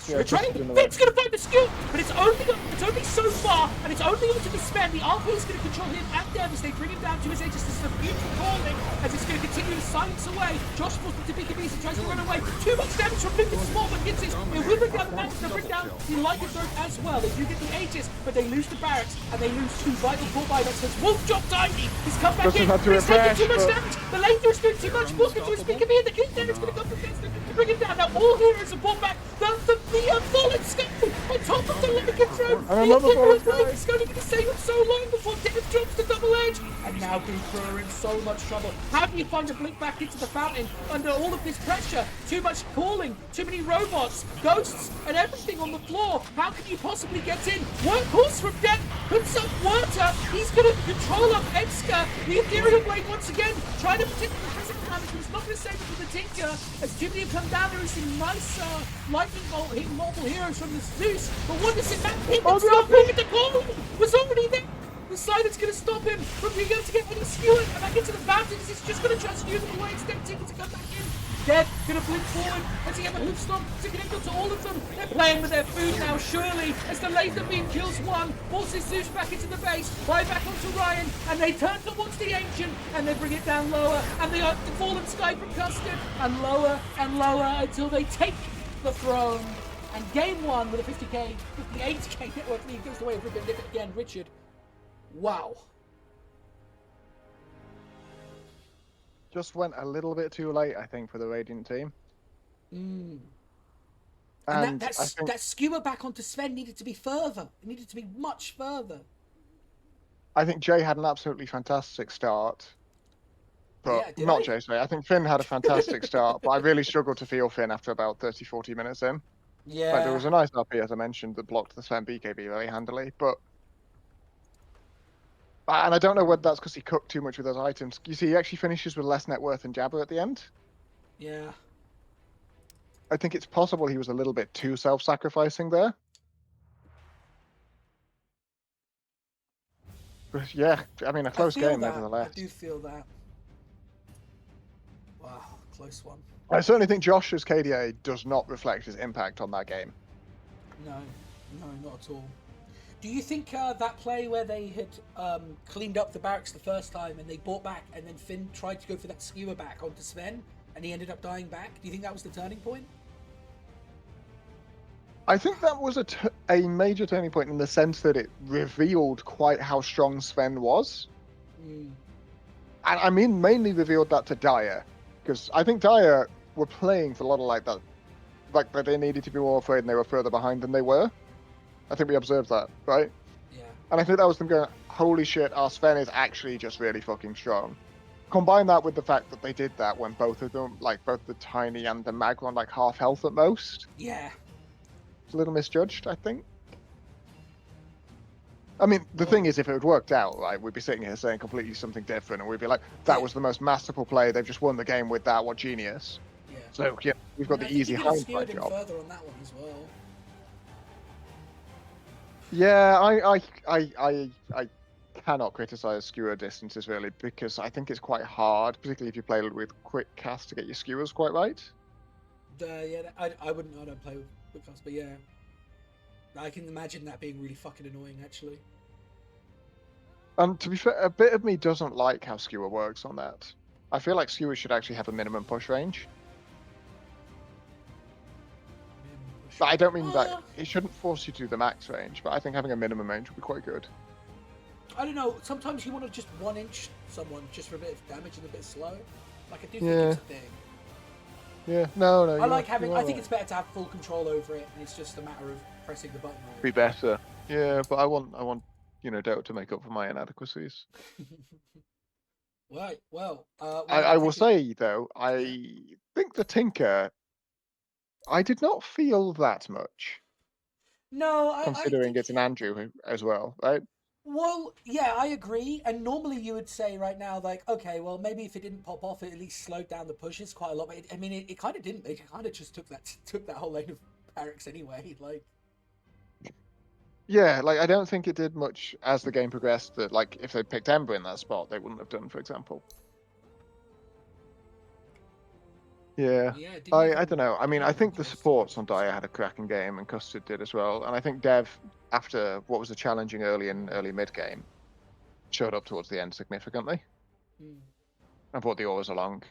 They're trying. Finn's gonna find the skill, but it's only so far, and it's only onto the Sven. The RP is gonna control him and Dev as they bring him down to his edges. This is a beautiful calling as it's gonna continue to silence away. Josh falls into big beast and tries to run away. Too much damage from Lucas Small, but gets it. It will bring down the Mantis, they'll bring down the Lycan Throat as well. They do get the Aegis, but they lose the barracks and they lose 2 vital core buybacks. So it's Wolf Job Tiny. He's come back
Doesn't
in.
have to
He's taking
refresh,
too much
but-
damage. The later is doing too much. Walk into his pick here. The kid there is going to go for this to bring him down. Now all heroes are brought back. The fallen skull on top of the lycanthrope.
And another fallen skull.
It's going to save him so long before Death drops the double edge. And now Booper are in so much trouble. How do you find a blink back into the fountain under all of this pressure? Too much calling, too many robots, ghosts, and everything on the floor. How can you possibly get in? Workhorse from Death puts up Werter. He's going to control up Edska. The Ethereal Blade once again trying to protect the physical damage. He's not going to save it for the Tinker. As too many have come down, there is some nice lightning bolt hitting multiple heroes from the Zeus. But what does it matter? The goal was already there. The Silence going to stop him from being able to get any skewer. And back into the fountains. He's just going to try to skew them away instead of Tinker to come back in. Dead, gonna blink forward. Does he have a hoof stomp to connect up to all of them? They're playing with their food now, surely. As the laser beam kills one, forces Zeus back into the base, fly back onto Ryan, and they turn towards the Ancient, and they bring it down lower, and they the fallen sky from Custard, and lower until they take the throne. And game one with a 50k, 58k network lead goes away for a bit again. Richard, wow.
Just went a little bit too late, I think, for the Radiant team.
And that skewer back onto Sven needed to be further. It needed to be much further.
I think Jay had an absolutely fantastic start. But not Jay, sorry. I think Finn had a fantastic start, but I really struggled to feel Finn after about 30, 40 minutes in.
Yeah.
Like, there was a nice RP, as I mentioned, that blocked the Sven BKB very handily, but... And I don't know whether that's because he cooked too much with those items. You see, he actually finishes with less net worth than Jabba at the end.
Yeah.
I think it's possible he was a little bit too self-sacrificing there. But yeah, I mean, a close game, nevertheless.
I do feel that. Wow, close one.
I certainly think Josh's KDA does not reflect his impact on that game.
No, not at all. Do you think that play where they had cleaned up the barracks the first time and they bought back and then Finn tried to go for that skewer back onto Sven and he ended up dying back? Do you think that was the turning point?
I think that was a major turning point in the sense that it revealed quite how strong Sven was. And I mean, mainly revealed that to Dyer, because I think Dyer were playing for a lot of like that they needed to be more afraid and they were further behind than they were. I think we observed that, right?
Yeah.
And I think that was them going, holy shit, our Sven is actually just really fucking strong. Combine that with the fact that they did that when both of them, like both the Tiny and the Mag were on like half health at most.
Yeah.
It's a little misjudged, I think. I mean, the thing is, if it had worked out, right, we'd be sitting here saying completely something different, and we'd be like, that was the most masterful play, they've just won the game with that, what genius.
Yeah.
So, yeah, we've got the easy hindsight job.
Further on that one as well.
Yeah, I cannot criticize skewer distances really, because I think it's quite hard, particularly if you play with quick cast, to get your skewers quite right.
Yeah, I don't play with quick cast, but yeah, I can imagine that being really fucking annoying actually.
And to be fair, a bit of me doesn't like how skewer works on that. I feel like skewer should actually have a minimum push range. But I don't mean that it shouldn't force you to do the max range, but I think having a minimum range would be quite good.
I don't know, sometimes you want to just 1-inch someone just for a bit of damage and a bit slow. Like, I do think it's a thing.
Yeah, no.
I like having, I think it's better to have full control over it, and it's just a matter of pressing the button. Right?
Be better. Yeah, but I want, Doubt to make up for my inadequacies.
Right, well...
I will say, though, I think the Tinker... I did not feel that much.
No,
considering it's an Andrew as well, right?
Well, yeah, I agree. And normally you would say right now, like, okay, well, maybe if it didn't pop off, it at least slowed down the pushes quite a lot. But it kind of didn't. It kind of just took that whole lane of barracks anyway. Like,
yeah, like I don't think it did much as the game progressed. That like if they picked Ember in that spot, they wouldn't have done, for example. Yeah, I don't know. I mean, I think the supports on Dyer had a cracking game, and Custard did as well. And I think Dev, after what was a challenging early mid game, showed up towards the end significantly. And brought the auras along.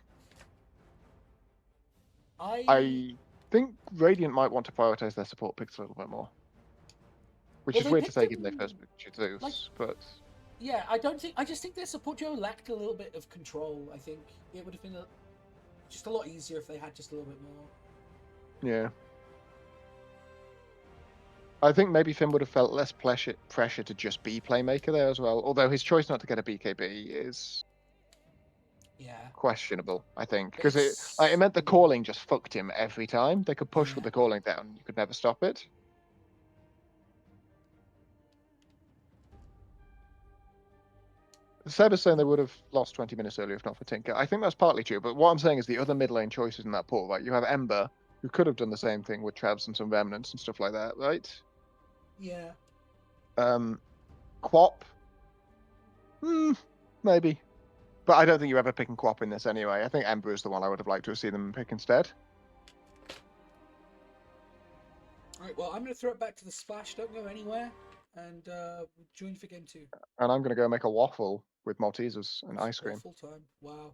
I think Radiant might want to prioritize their support picks a little bit more. Which is weird to say given they first picked Zeus, but...
Yeah, I just think their support duo lacked a little bit of control. I think it would have been just a lot easier if they had just a little bit more.
Yeah. I think maybe Finn would have felt less pressure to just be playmaker there as well. Although his choice not to get a BKB is questionable, I think, because it meant the calling just fucked him every time. They could push with the calling down, you could never stop it. Seb is saying they would have lost 20 minutes earlier if not for Tinker. I think that's partly true, but what I'm saying is the other mid lane choices in that pool, right? You have Ember, who could have done the same thing with Trebs and some Remnants and stuff like that, right?
Yeah.
Quap, maybe. But I don't think you're ever picking Quap in this anyway. I think Ember is the one I would have liked to have seen them pick instead.
Alright, well, I'm going to throw it back to the splash. Don't go anywhere. And join for game 2.
And I'm going to go make a waffle with Maltesers and ice cream.
Waffle time. Wow.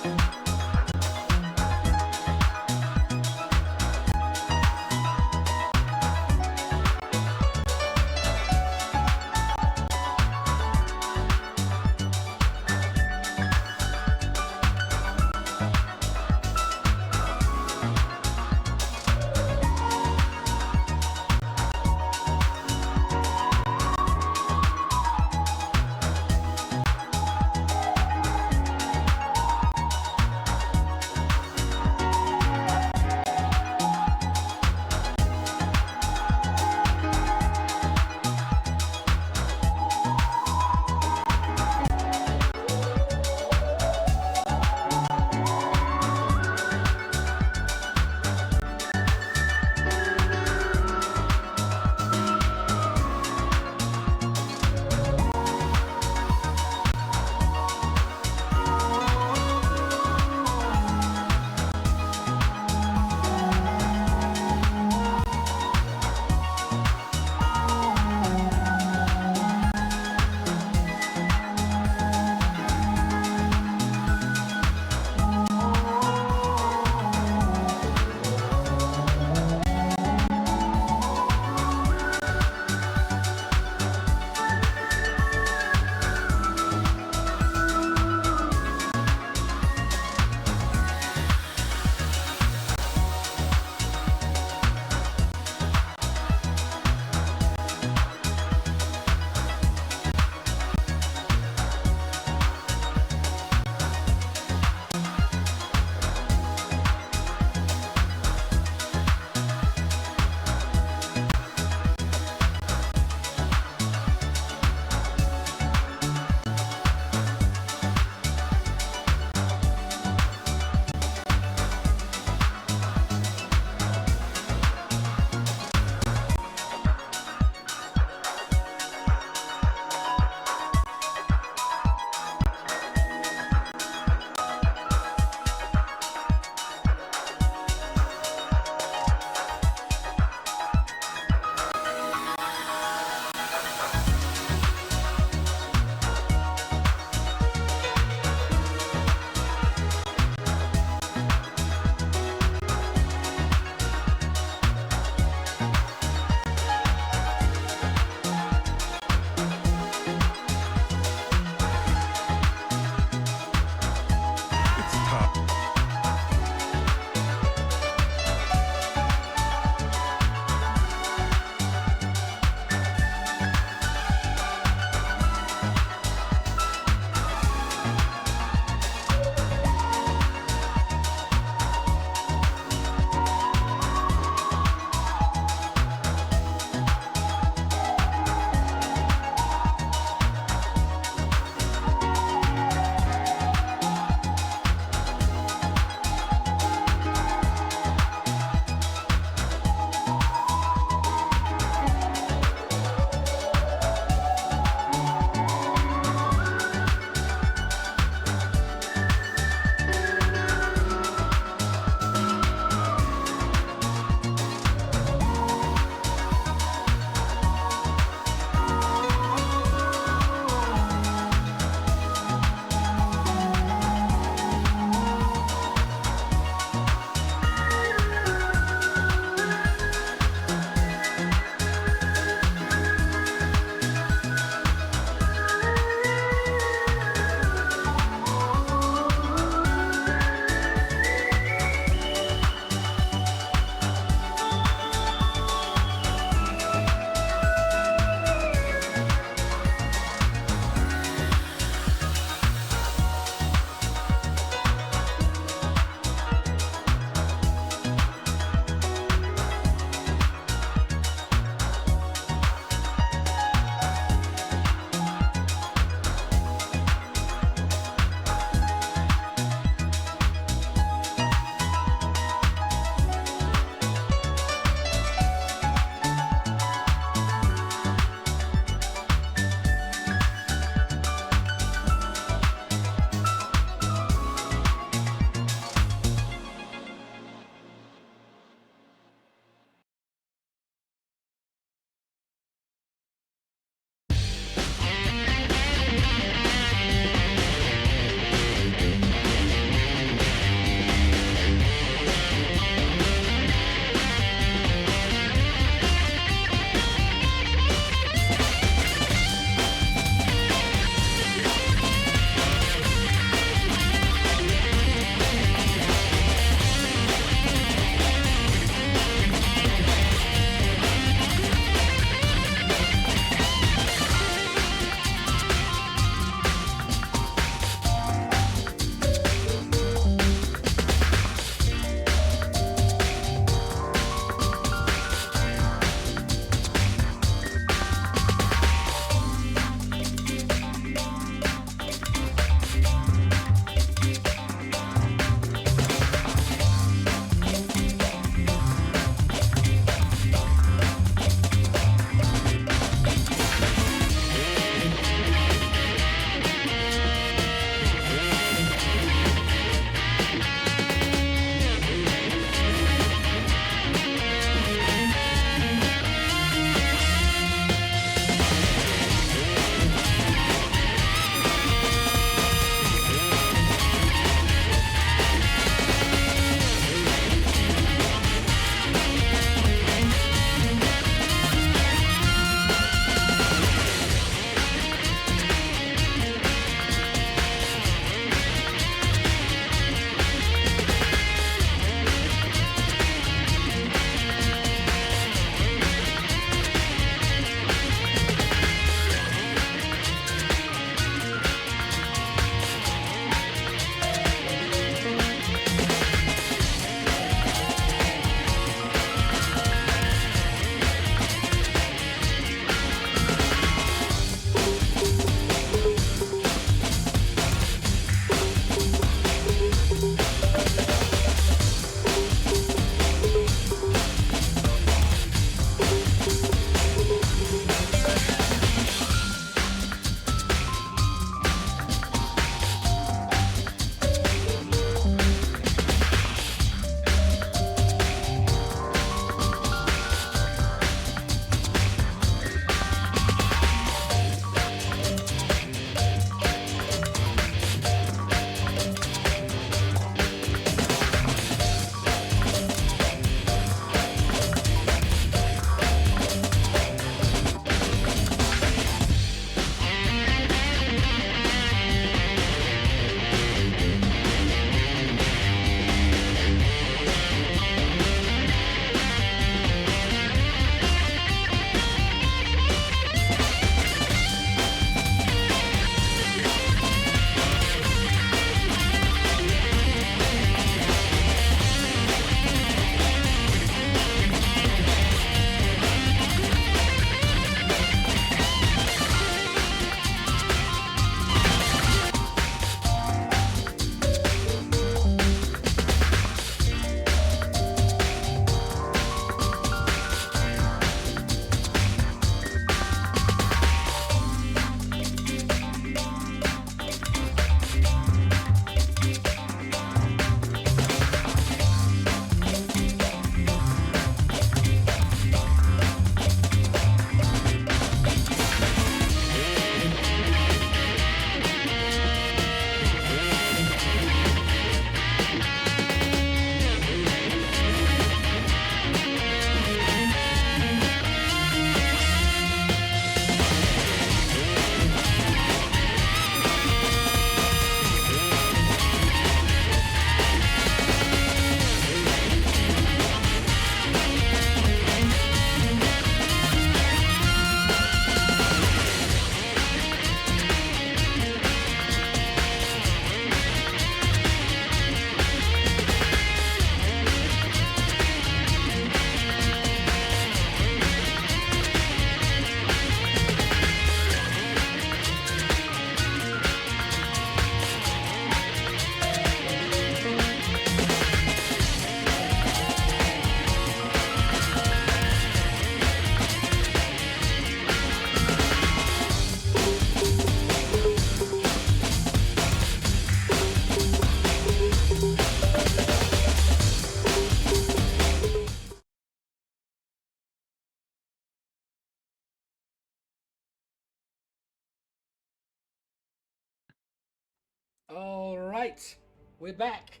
All right, we're back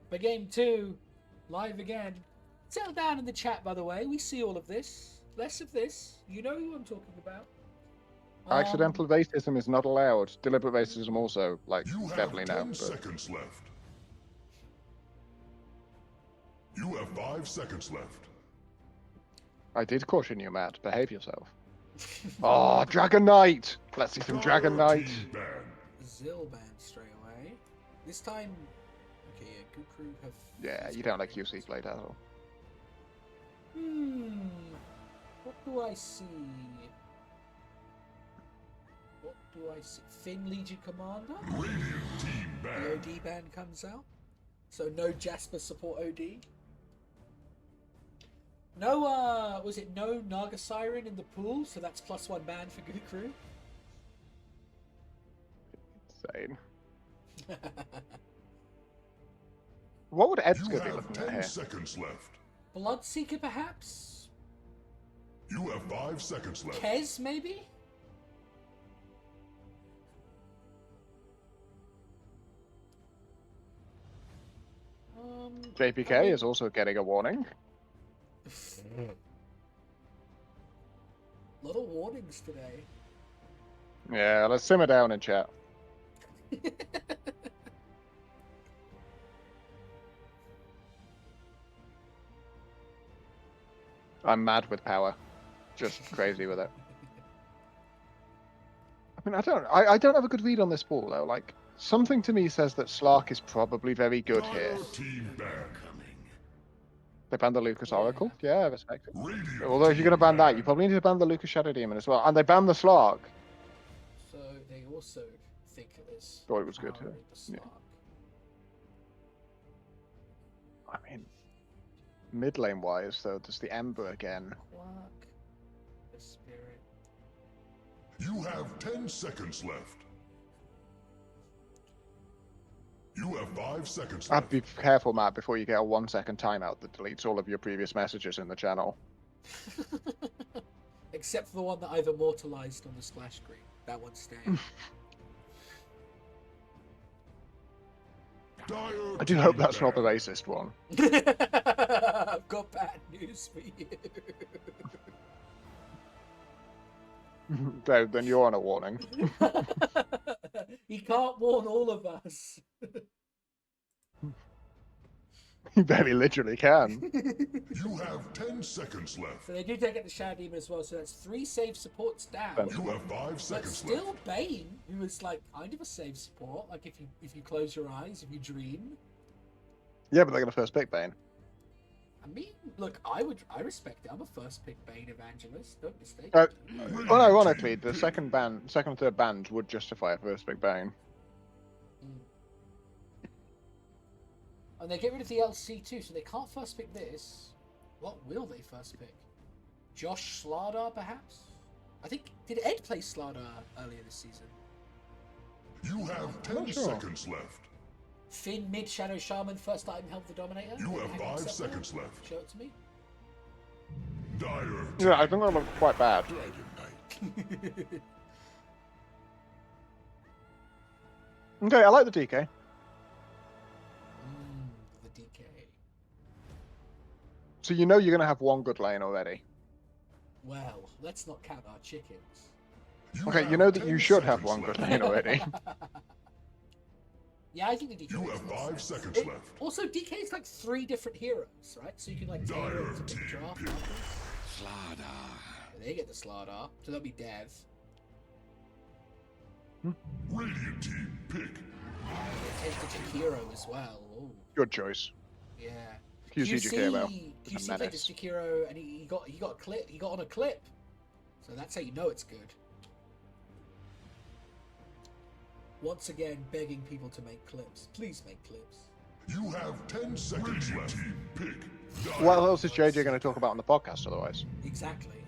for game 2, live again. Settle down in the chat, by the way. We see all of this. Less of this. You know who I'm talking about.
Accidental racism is not allowed. Deliberate racism also, like,
You have
definitely
10
no. But...
seconds left. You have 5 seconds left.
I did caution you, Matt. Behave yourself. Oh, Dragon Knight! Let's see some Dragon Knight.
Zill ban straight away. This time... Okay, yeah, Gukru have...
Yeah, you don't like QC played at all.
What do I see? What do I see? Finn Legion Commander?
Radiant team ban.
The OD ban comes out. So no Jasper support OD. No, was it no Naga Siren in the pool? So that's +1 ban for Gukru.
Insane. What would Edska be looking at
You have 10
here?
seconds left.
Bloodseeker, perhaps?
You have 5 seconds left.
Kez, maybe?
JPK is also getting a warning.
A lot of warnings today.
Yeah, let's simmer down in chat. I'm mad with power. Just crazy with it. I mean, I don't have a good read on this ball, though. Like, something to me says that Slark is probably very good here.
Team ban.
They banned the Lucas Oracle? Yeah, I respect it.
Radiant
Although if you're going to ban that, you probably need to ban the Lucas Shadow Demon as well. And they banned the Slark.
So they also think there's
Thought it was good,
power in
yeah.
the
Yeah.
Slark.
I mean, mid lane wise, though, there's the Ember again.
Clark, the Spirit.
You have 10 seconds left. You have 5 seconds
I'd
left.
be careful, Matt, before you get a 1-second timeout that deletes all of your previous messages in the channel.
Except for the one that I've immortalized on the splash screen. That one's staying.
I do hope that's not the racist one.
I've got bad news for you.
Then you're on a warning.
He can't warn all of us.
You very literally can.
You have 10 seconds left.
So they do take out the Shadow Demon as well, so that's 3 save supports down.
You have 5
But
seconds left.
still Bane, who is like kind of a save support, like if you close your eyes, if you dream.
Yeah, but they're going to first pick Bane.
I mean, look, I respect it. I'm a first pick Bane evangelist. Don't mistake.
Unironically, the second and third bans would justify a first pick Bane.
And they get rid of the LC too, so they can't first pick this. What will they first pick? Josh Slardar, perhaps? I think, did Ed play Slardar earlier this season?
You have 10
sure.
seconds left.
Finn mid Shadow Shaman, first item help the Dominator.
You have
Hang on a
5
sec there.
seconds left.
Show it to me.
Dire.
Yeah, I think that looks quite bad.
Dragon Knight.
Okay, I like the DK.
The DK.
So you know you're going to have one good lane already.
Well, let's not count our chickens.
Okay, you know that you should have one good lane already.
Yeah, I think the DK.
You
makes
have
more
5
sense.
seconds
It-
left.
Also, DK is like 3 different heroes, right? So you can like tailor it to the draft. They get the Slardar, so that'll be Dev.
Radiant team pick.
They take the Jakiro as well. Ooh,
Good choice.
yeah.
QC Jakiro.
QC
It's a
played this
menace.
Jakiro, and he got a clip. He got on a clip, so that's how you know it's good. Once again, begging people to make clips. Please make clips.
You have 10 seconds left. Team pick.
What else is JJ going to talk about on the podcast otherwise?
Exactly.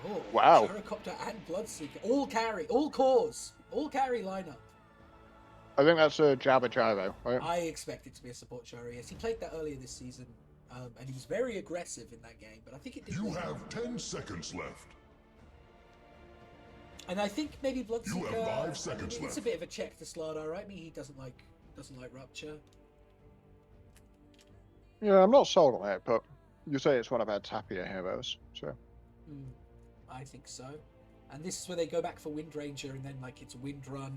Oh,
Wow.
Gyrocopter and Bloodseeker. All carry, all cores, all carry lineup.
I think that's a Jabba Gyro, right?
I expect it to be a support Gyro. Yes, he played that earlier this season, and he was very aggressive in that game, but I think it did
You
well.
have 10 seconds left.
And I think maybe
You have
Bloodseeker.
5 seconds
It's a
left.
bit of a check to Slardar, right? I mean, he doesn't like Rupture.
Yeah, I'm not sold on it, but you say it's one of Ed's happier heroes, so.
I think so. And this is where they go back for Wind Ranger, and then like it's Wind Run.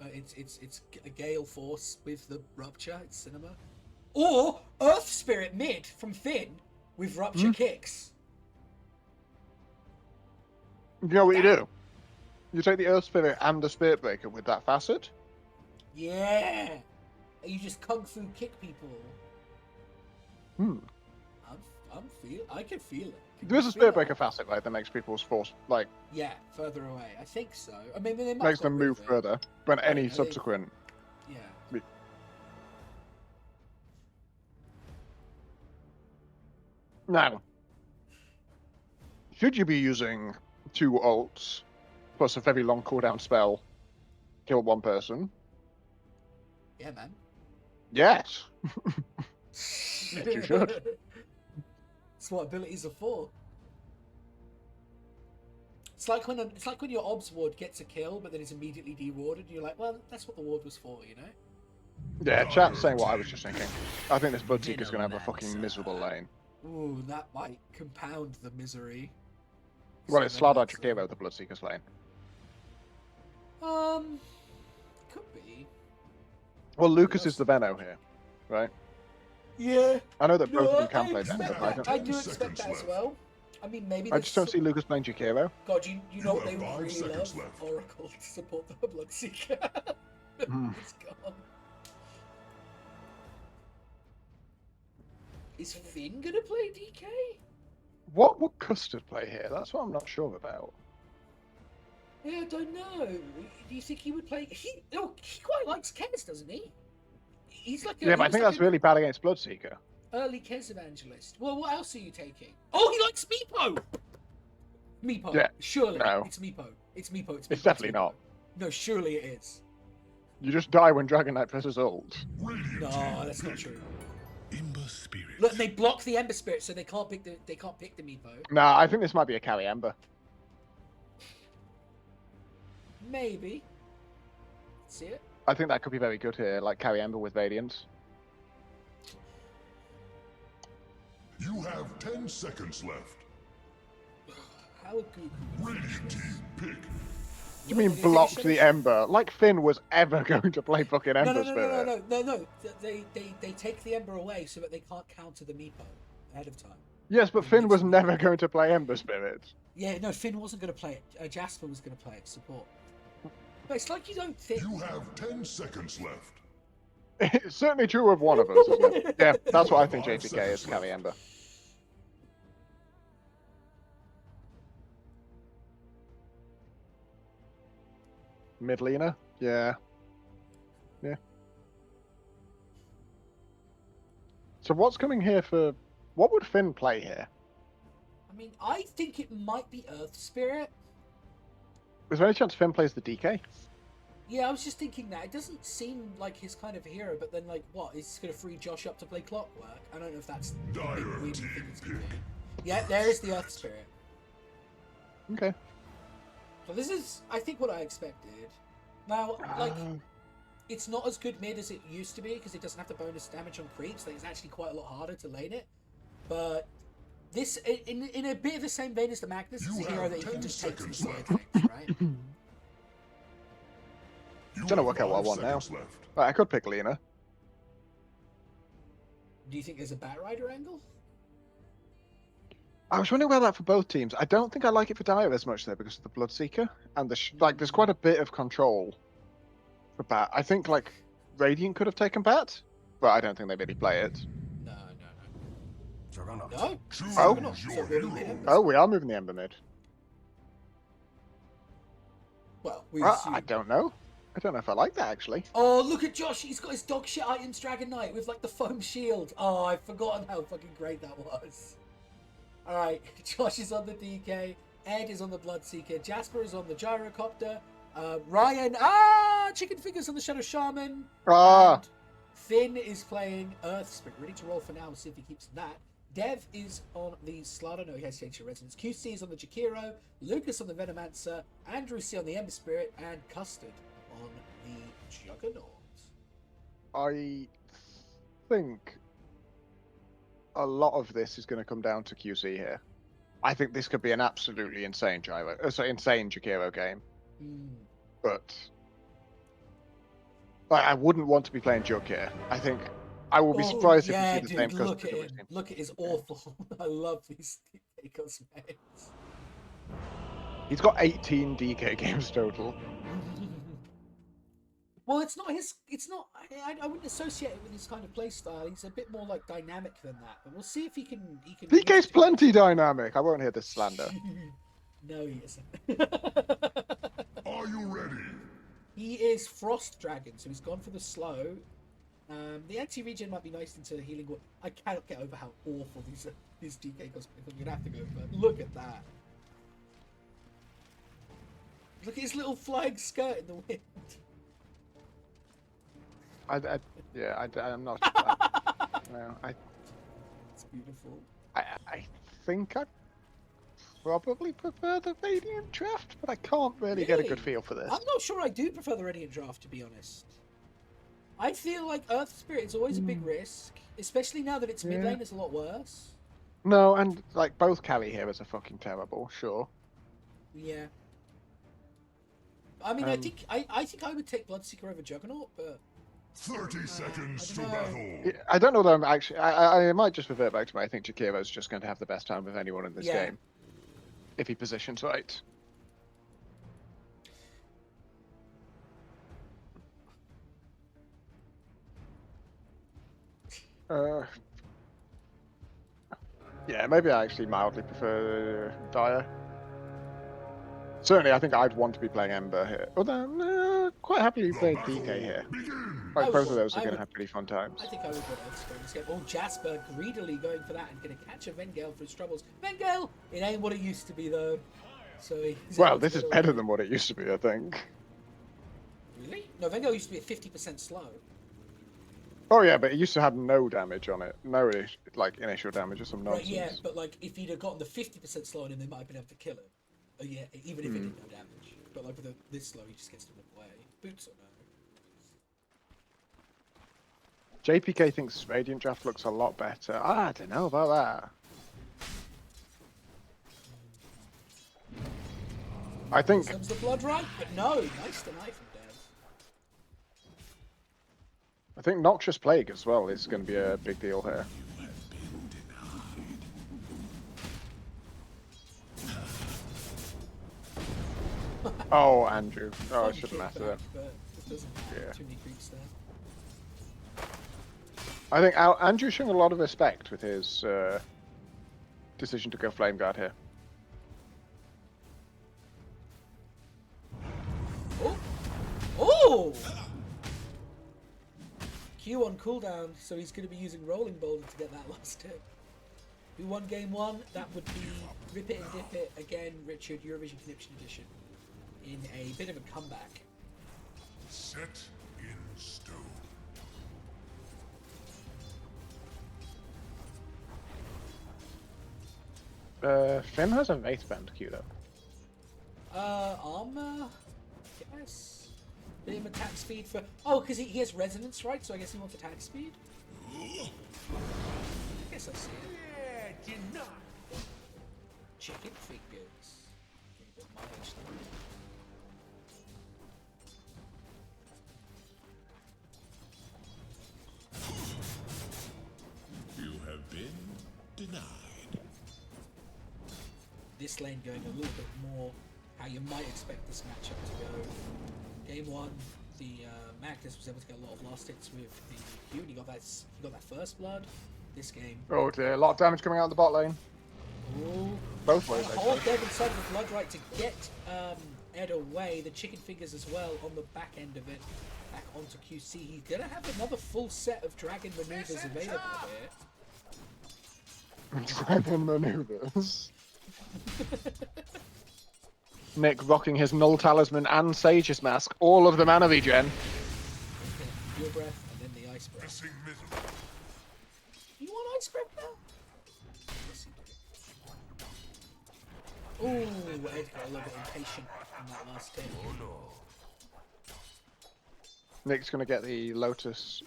It's a Gale Force with the Rupture. It's cinema. Or Earth Spirit mid from Finn with Rupture kicks.
You know what you do? You take the Earth Spirit and the Spirit Breaker with that facet.
Yeah. You just kung fu kick people. I can feel it.
There is a Spirit Breaker facet, right, that makes people's force, like,
Yeah, further away. I think so. I mean, they might
makes
have
them
got rid
move
of it.
further, but any
know, they-
subsequent.
Yeah.
Now, should you be using 2 ults plus a very long cooldown spell, kill 1 person?
Yeah, man.
Yes. Yes, you should.
That's what abilities are for. It's like when your obs ward gets a kill, but then it's immediately de-warded, and you're like, well, that's what the ward was for, you know?
Yeah, chat's saying what I was just thinking. I think this Bloodseeker's going to have a fucking miserable lane.
Ooh, that might compound the misery.
Well,
So
it's
maybe
Slardar
that's
Chikiro, the Bloodseeker's lane.
Could be.
Well, Lucas is the Veno here, right?
Yeah.
I know that both of them
I
can play
expect
Veno,
that.
but I don't.
I do
10
expect
seconds
that as
left.
well. I mean, maybe
I just don't see Lucas playing Chikiro.
God, you know what
have
they would
5
really
seconds
love?
left.
Oracle to support the Bloodseeker. It's gone. Is Finn gonna play DK?
What would Custard play here? That's what I'm not sure about.
Yeah, I don't know. Do you think he would play? He quite likes Kez, doesn't he? He's like
Yeah, but I
he was
think
like
that's really bad against Bloodseeker.
early Kez evangelist. Well, what else are you taking? Oh, he likes Meepo. Meepo.
Yeah,
Surely
no.
it's Meepo. It's Meepo.
It's definitely not.
No, surely it is.
You just die when Dragon Knight presses ult.
Radiant
No,
team,
that's not
pick.
true.
Ember Spirit.
Look, they block the Ember Spirit, so they can't pick the Meepo.
Nah, I think this might be a carry Ember.
Maybe. See it?
I think that could be very good here, like carry Ember with Radiance.
You have 10 seconds left.
How good?
Radiant team, pick.
You mean blocked the Ember? Like Finn was ever going to play fucking Ember
No.
Spirit.
They take the Ember away so that they can't counter the Meepo ahead of time.
Yes, but Finn was never going to play Ember Spirit.
Yeah, no, Finn wasn't going to play it. Jasper was going to play it, support. But it's like you don't think...
You have 10 seconds left.
It's certainly true of one of us, isn't it? Yeah, that's what I think JTK is, carry Ember. Mid laner? Yeah. Yeah. So what's coming here for... What would Finn play here?
I mean, I think it might be Earth Spirit.
Is there any chance Finn plays the DK?
Yeah, I was just thinking that. It doesn't seem like his kind of hero, but then, like, what? He's going to free Josh up to play Clockwork? I don't know if that's the big
Dire
weird
team
thing it's going to
pick.
be. Yeah, there is the Earth Spirit.
Okay.
So this is, I think, what I expected. Now, like, it's not as good mid as it used to be because it doesn't have the bonus damage on creeps. Like, it's actually quite a lot harder to lane it. But this, in a bit of the same vein as the Magnus, it's a hero that you can just take to the side tanks, right?
You
Trying to
have
work out what I
5
want now.
seconds left.
Right, I could pick Lena.
Do you think there's a Bat Rider angle?
I was wondering about that for both teams. I don't think I like it for Dire as much though because of the Bloodseeker and the like. There's quite a bit of control for Bat. I think like Radiant could have taken Bat, but I don't think they really play it.
No.
Choose
Oh.
your hero.
Oh, we are moving the Ember mid.
Well, we
I
assume.
don't know. I don't know if I like that actually.
Oh, look at Josh. He's got his dog shit items Dragon Knight with like the foam shield. Oh, I've forgotten how fucking great that was. Alright, Josh is on the DK. Ed is on the Bloodseeker. Jasper is on the Gyrocopter. Ryan, Chicken Fingers on the Shadow Shaman.
Ah.
And Finn is playing Earth Spirit. Ready to roll for now. See if he keeps that. Dev is on the Slider. No, he has changed to Resonance. QC is on the Jakiro. Lucas on the Venomancer. Andrew C on the Ember Spirit. And Custard on the Juggernaut.
I think a lot of this is going to come down to QC here. I think this could be an absolutely insane insane Jakiro game. But I wouldn't want to be playing Jug here. I think I will be surprised if we see the same custom.
Look at him. Look at his awful. I love these DK cosmetics.
He's got 18 DK games total.
Well, it's not his. It's not. I wouldn't associate it with his kind of play style. He's a bit more like dynamic than that. But we'll see if he can.
DK's plenty dynamic. I won't hear this slander.
No, he isn't.
Are you ready?
He is Frost Dragon, so he's gone for the slow. The anti-regen might be nice into healing. I cannot get over how awful these DK cosmetics. I'm gonna have to go for. Look at that. Look at his little flying skirt in the wind.
I'm not. No,
It's beautiful.
I think I probably prefer the Radiant Draft, but I can't really get a good feel for this.
I'm not sure I do prefer the Radiant Draft, to be honest. I feel like Earth Spirit is always a big risk, especially now that its mid lane is a lot worse.
No, and like both Kali heroes are fucking terrible, sure.
Yeah. I mean, I think I would take Bloodseeker over Juggernaut, but
30 seconds to battle.
I don't know that I'm actually. I might just revert back to my. I think Jakiro's just going to have the best time of anyone in this game, if he positions right. Yeah, maybe I actually mildly prefer Dire. Certainly, I think I'd want to be playing Ember here. Although, quite happily play DK here. Like, both of those are going to have pretty fun times.
I think I would go Earth Spirit in this game. Oh, Jasper greedily going for that and going to catch a Vengale for his troubles. Vengale! It ain't what it used to be, though. So
well, this is better than what it used to be, I think.
Really? No, Vengale used to be at 50% slow.
Oh yeah, but it used to have no damage on it. No, like, initial damage or some nonsense.
Right, yeah, but like, if he'd have gotten the 50% slow on him, they might have been able to kill him. Oh yeah, even if it did no damage. But like, with this slow, he just gets to walk away. Boots or no?
JPK thinks Radiant Draft looks a lot better. I don't know about that. I think...
Comes the blood right, but no, nice deny from Dev.
I think Noxious Plague as well is going to be a big deal here. Oh, Andrew. Oh, I shouldn't matter then.
Yeah. Too many creeps there.
I think Andrew's showing a lot of respect with his decision to go Flame Guard here.
Oh! Oh! Q on cooldown, so he's going to be using Rolling Boulder to get that last hit. Who won game one? That would be Rip It and Dip It again, Richard, Eurovision Conniption Edition. In a bit of a comeback.
Set in stone.
Finn has a Wraith Band Q though.
Armor? Yes. Bit of attack speed for... Oh, because he has resonance, right? So I guess he wants attack speed? I guess I see it. Chicken fingers. Okay, but my age though.
You have been denied.
This lane going a little bit more how you might expect this matchup to go. Game one, the Magnus was able to get a lot of last hits with the Q, and he got that first blood. This game.
Oh dear, a lot of damage coming out of the bot lane.
Ooh.
Both ways,
Hold Dev inside the blood right to get Ed away. The chicken fingers as well on the back end of it. Back onto QC. He's gonna have another full set of dragon maneuvers available here.
Dragon maneuvers. Nick rocking his Null Talisman and Sage's Mask, all of the mana regen.
Pure breath and then the ice breath. You want ice breath now? Ooh, Ed got a little bit impatient on that last hit.
Nick's going to get the Lotus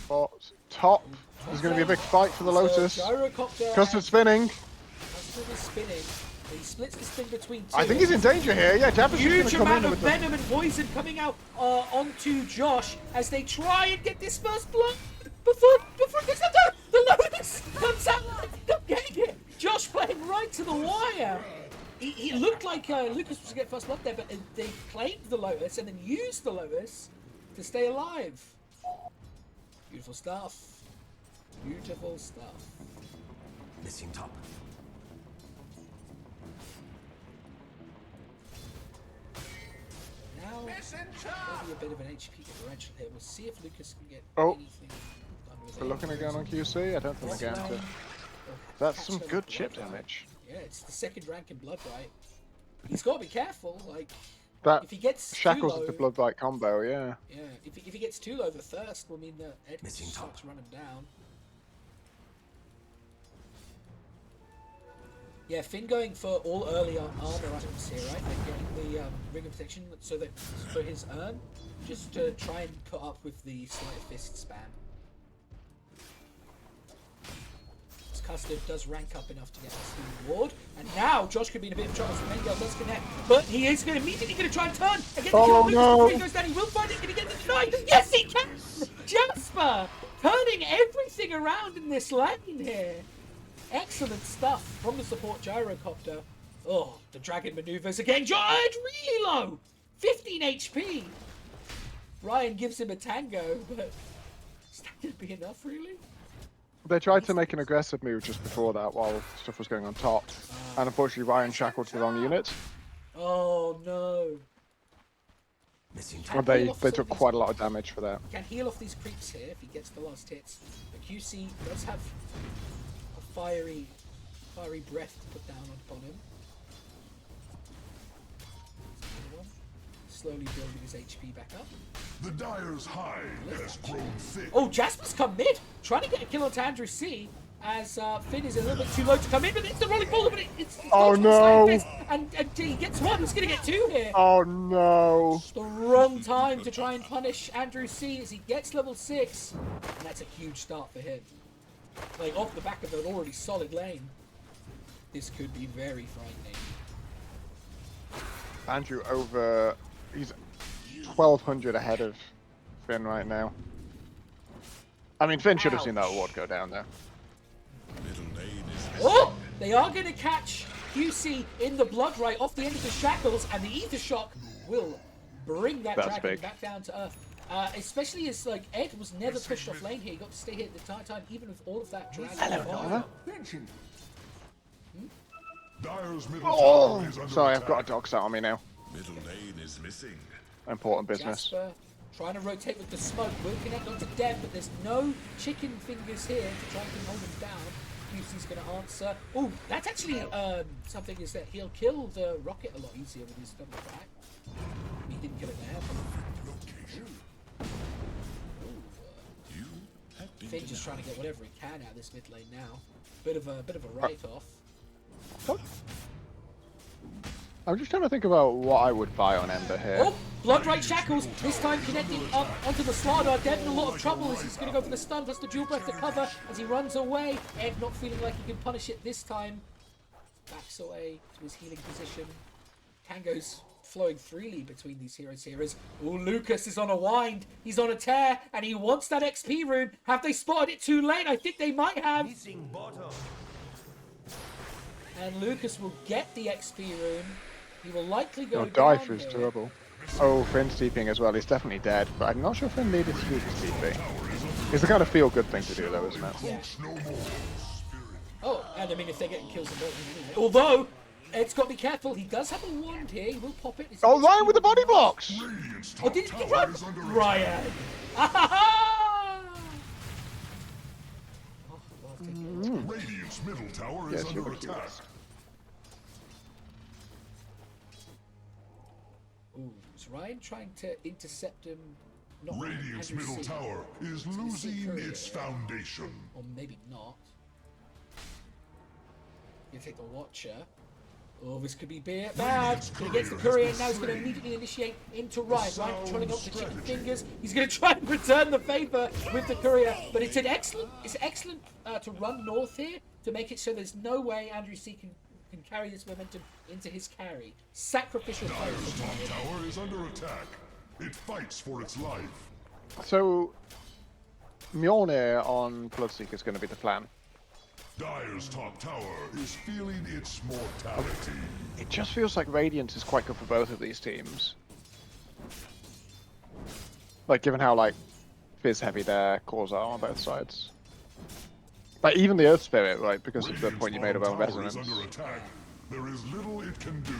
spot. Top. There's going to be a big fight for the Lotus.
Gyrocopter.
Custard spinning.
Custard is spinning. He splits the spin between two.
I think he's in danger here. Yeah, Jabba's
Huge
going to come
amount
in
of
with
venom and poison coming out onto Josh as they try and get this first blood before the Lotus comes out. Not getting it. Josh playing right to the wire. He looked like Lucas was to get first blood there, but they claimed the Lotus and then used the Lotus to stay alive. Beautiful stuff. Beautiful stuff.
Missing top.
Now, maybe a bit of an HP differential here. We'll see if Lucas can get anything done with it.
We're looking again on QC. I don't think we're going to. That's some good chip damage.
Yeah, it's the second rank in Blood Right. He's got to be careful. Like,
That
if he gets
shackles
too low,
with the Blood Bite combo, yeah.
Yeah, if he gets too low, the thirst will mean that Ed starts running down. Yeah, Finn going for all early armor items here, right? Like getting the ring of protection so that for his urn, just to try and put up with the sleight of fist spam. This Custard does rank up enough to get this reward, and now Josh could be in a bit of trouble. So Mendel does connect, but he is immediately going to try and turn and get the kill. Lucas before he goes down. He will find it. Can he get the deny? Yes, he can. Jasper turning everything around in this lane here. Excellent stuff from the support Gyrocopter. Oh, the dragon maneuvers again. Giant really low. 15 HP. Ryan gives him a tango, but is that going to be enough, really?
They tried to make an aggressive move just before that while stuff was going on top. And unfortunately, Ryan shackled to the wrong unit.
Oh, no.
Well, they took quite a lot of damage for that.
Can heal off these creeps here if he gets the last hits. The QC does have fiery breath to put down upon him. Slowly building his HP back up.
The Dyer's hide has grown thick.
Oh, Jasper's come mid, trying to get a kill onto Andrew C. As Finn is a little bit too low to come in, but it's the rolling ball, but it's
oh no!
And he gets one. He's gonna get two here.
Oh no!
It's the wrong time to try and punish Andrew C. as he gets level 6, and that's a huge start for him. Like, off the back of an already solid lane. This could be very frightening.
Andrew over... He's 1,200 ahead of Finn right now. I mean, Finn should have seen that ward go down there.
Oh! They are going to catch QC in the blood right off the end of the shackles, and the Ether Shock will bring that dragon back down to earth. Especially as like Ed was never pushed off lane here. He got to stay here the entire time, even with all of that dragon.
Oh, sorry, I've got a dog sat on me now.
Middle lane is missing.
Important business.
Jasper trying to rotate with the smoke. Will connect onto Dev, but there's no chicken fingers here to try and hold him down. QC's going to answer. Oh, that's actually something is that he'll kill the rocket a lot easier with his double attack. He didn't kill it there. Finn just trying to get whatever he can out of this mid lane now. Bit of a write-off.
I'm just trying to think about what I would buy on Ember here.
Oh, Blood Right Shackles, this time connecting up onto the Slardar. Dev in a lot of trouble as he's going to go for the stun, plus the dual breath to cover as he runs away. Ed not feeling like he can punish it this time. Backs away to his healing position. Tango's flowing freely between these heroes here as Lucas is on a wind. He's on a tear and he wants that XP rune. Have they spotted it too late? I think they might have. And Lucas will get the XP rune. He will likely go down
die for his
here.
trouble. Oh, Finn's steeping as well. He's definitely dead, but I'm not sure Finn needed to do the steeping. It's the kind of feel-good thing to do, though, isn't it?
Yeah. Oh, and I mean, if they're getting kills, although Ed's got to be careful. He does have a wand here. He will pop it.
Oh, Ryan with the body blocks!
Oh, did he run? Ryan!
Radiant's middle tower is under attack.
Ooh, is Ryan trying to intercept him? Not
Radiant's middle tower is losing its foundation.
Or maybe not. You take the Watcher. Oh, this could be bad. But he gets the courier, now he's going to immediately initiate into Ryan. Ryan controlling up the chicken fingers. He's going to try and return the favor with the courier. But it's excellent to run north here to make it so there's no way Andrew C can carry this momentum into his carry. Sacrificial play.
Dire's top tower is under attack. It fights for its life.
So, Mjolnir on Bloodseeker is going to be the plan.
Dire's top tower is feeling its mortality.
It just feels like Radiance is quite good for both of these teams. Like, given how, like, Fizz heavy their cores are on both sides. Like, even the Earth Spirit, right, because of the point you made about Resonance.
Is under attack. There is little it can do.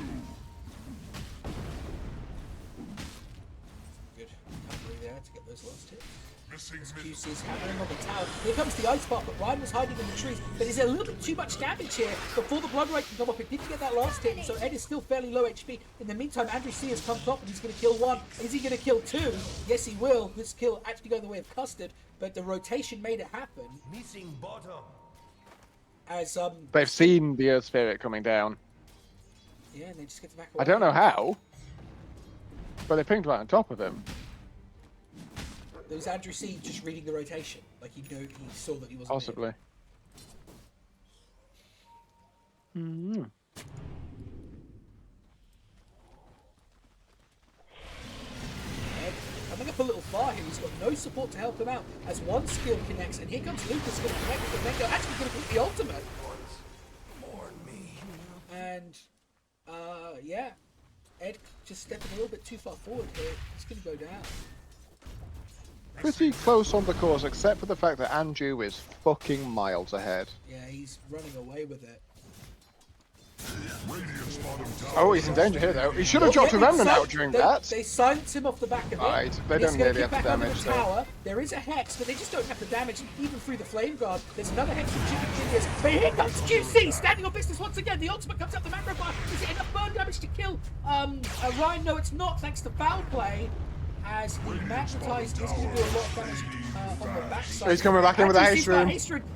Good recovery there to get those last hits.
Missing
QC's hammering on the tower. Here comes the ice part, but Ryan was hiding in the trees. But there's a little bit too much damage here before the blood rate can come up. It didn't get that last hit, and so Ed is still fairly low HP. In the meantime, Andrew C has come top, and he's going to kill one. Is he going to kill two? Yes, he will. This kill actually going the way of Custard, but the rotation made it happen.
Missing bottom.
As
They've seen the Earth Spirit coming down.
yeah, and they just get back away.
I don't know how, but they pinged right on top of him.
There was Andrew C just reading the rotation, like he saw that he wasn't
Possibly. Mm-hmm.
Ed coming up a little far here. He's got no support to help him out. As one skill connects, and here comes Lucas going to connect with the Vengo. Actually going to put the ultimate. And yeah, Ed just stepping a little bit too far forward here. He's going to go down.
Pretty close on the course, except for the fact that Andrew is fucking miles ahead.
Yeah, he's running away with it.
Radiant's bottom tower.
Oh, he's in danger here, though. He should have dropped a remnant out during that.
They silenced him off the back of it.
Right, they
He's
don't
gonna
really
get
have
back
the
under
damage,
the
though.
tower. There is a hex, but they just don't have the damage even through the flame guard. There's another hex from Chicken Fingers. But here comes QC, standing on business once again. The ultimate comes up the macro bar. Is it enough burn damage to kill Ryan? No, it's not, thanks to foul play. As he magnetized, he's going to do a lot of damage on the backside.
He's coming back in with a haste rune.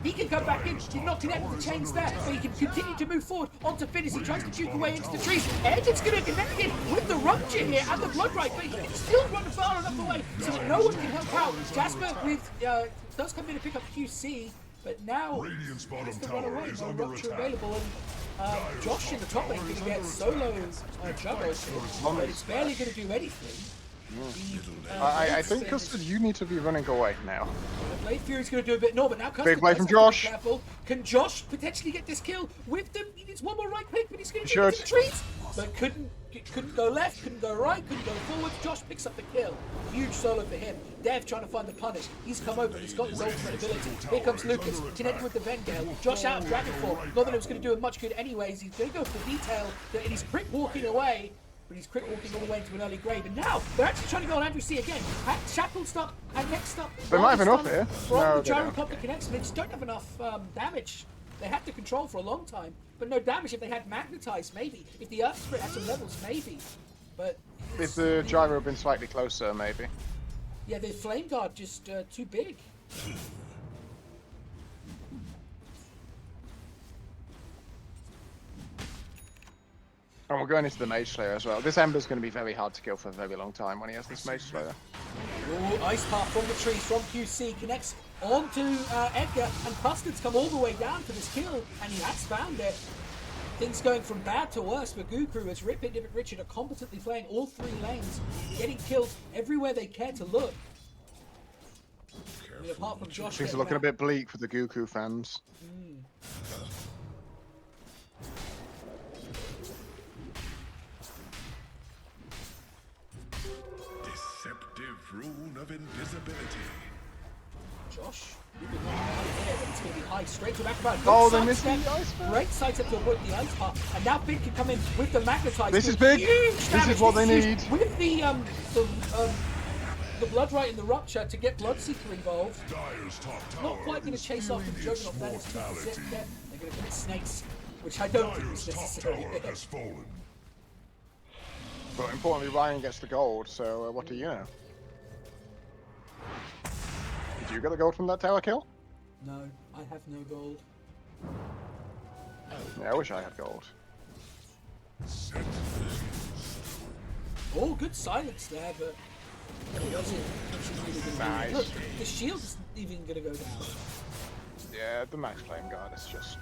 He can come back in. He's not connected with the chains there, but he can continue to move forward onto Finn as he tries to juke away into the trees. Ed is going to connect in with the rupture here and the blood right, but he can still run far enough away so that no one can help out. Jasper with does come in to pick up QC, but now
Radiant's bottom
has to run
tower
away.
is
No
under
rupture
attack.
available, and Josh in the top lane is going to get solo juggles, but it's barely going to do anything.
I think Custard, you need to be running away now.
Blade Fury's going to do a bit more, but now Custard
Big play
does
from
have to be
Josh.
careful. Can Josh potentially get this kill with them? He needs one more right click, but he's going to
Should.
get the trees. But couldn't go left, couldn't go right, couldn't go forward. Josh picks up the kill. Huge solo for him. Dev trying to find the punish. He's come over. He's got his ultimate ability. Here comes Lucas, connected with the Vengale. Josh out of Dragon Form. Not that it was going to do him much good anyways. He's going to go for the detail, and he's quick walking away. But he's quick walking all the way into an early grave. And now they're actually trying to go on Andrew C again. Shackled stop and next up.
They might have enough here.
From
No,
the
they don't.
gyrocopter connects, and they just don't have enough damage. They had to control for a long time, but no damage if they had magnetized, maybe. If the Earth Spirit had some levels, maybe. But
If the gyro had been slightly closer, maybe.
yeah, the flame guard just too big.
And we're going into the Mage Slayer as well. This Ember's going to be very hard to kill for a very long time when he has this Mage Slayer.
Ooh, ice path from the trees from QC connects onto Edgar, and Custard's come all the way down for this kill, and he has found it. Things going from bad to worse for Gukru as Rip and Richard are competently playing all three lanes, getting killed everywhere they care to look. I mean, apart from Josh,
Things are looking a bit bleak for the Goku fans.
Deceptive rune of invisibility.
Josh, you've been running out here, but it's going to be high straight to back about.
Oh, they missed the ice path.
Great sight up to avoid the ice path, and now Finn can come in with the magnetize.
This is
doing
big.
huge
This
damage.
is what they
This is
need.
huge. With the blood right and the rupture to get Bloodseeker involved.
Dire's top tower
Not quite going to
is
chase after the
feeling its
Juggernaut. That is 2%
mortality.
there. They're going to commit snakes, which I don't think is
Dire's top
necessary.
tower has fallen.
But importantly, Ryan gets the gold, so what do you know? Did you get the gold from that tower kill?
No, I have no gold.
Yeah, I wish I had gold.
Oh, good silence there, but was it really gonna
Nice.
Look, the shield isn't even going to go down.
Yeah, the max flame guard is just...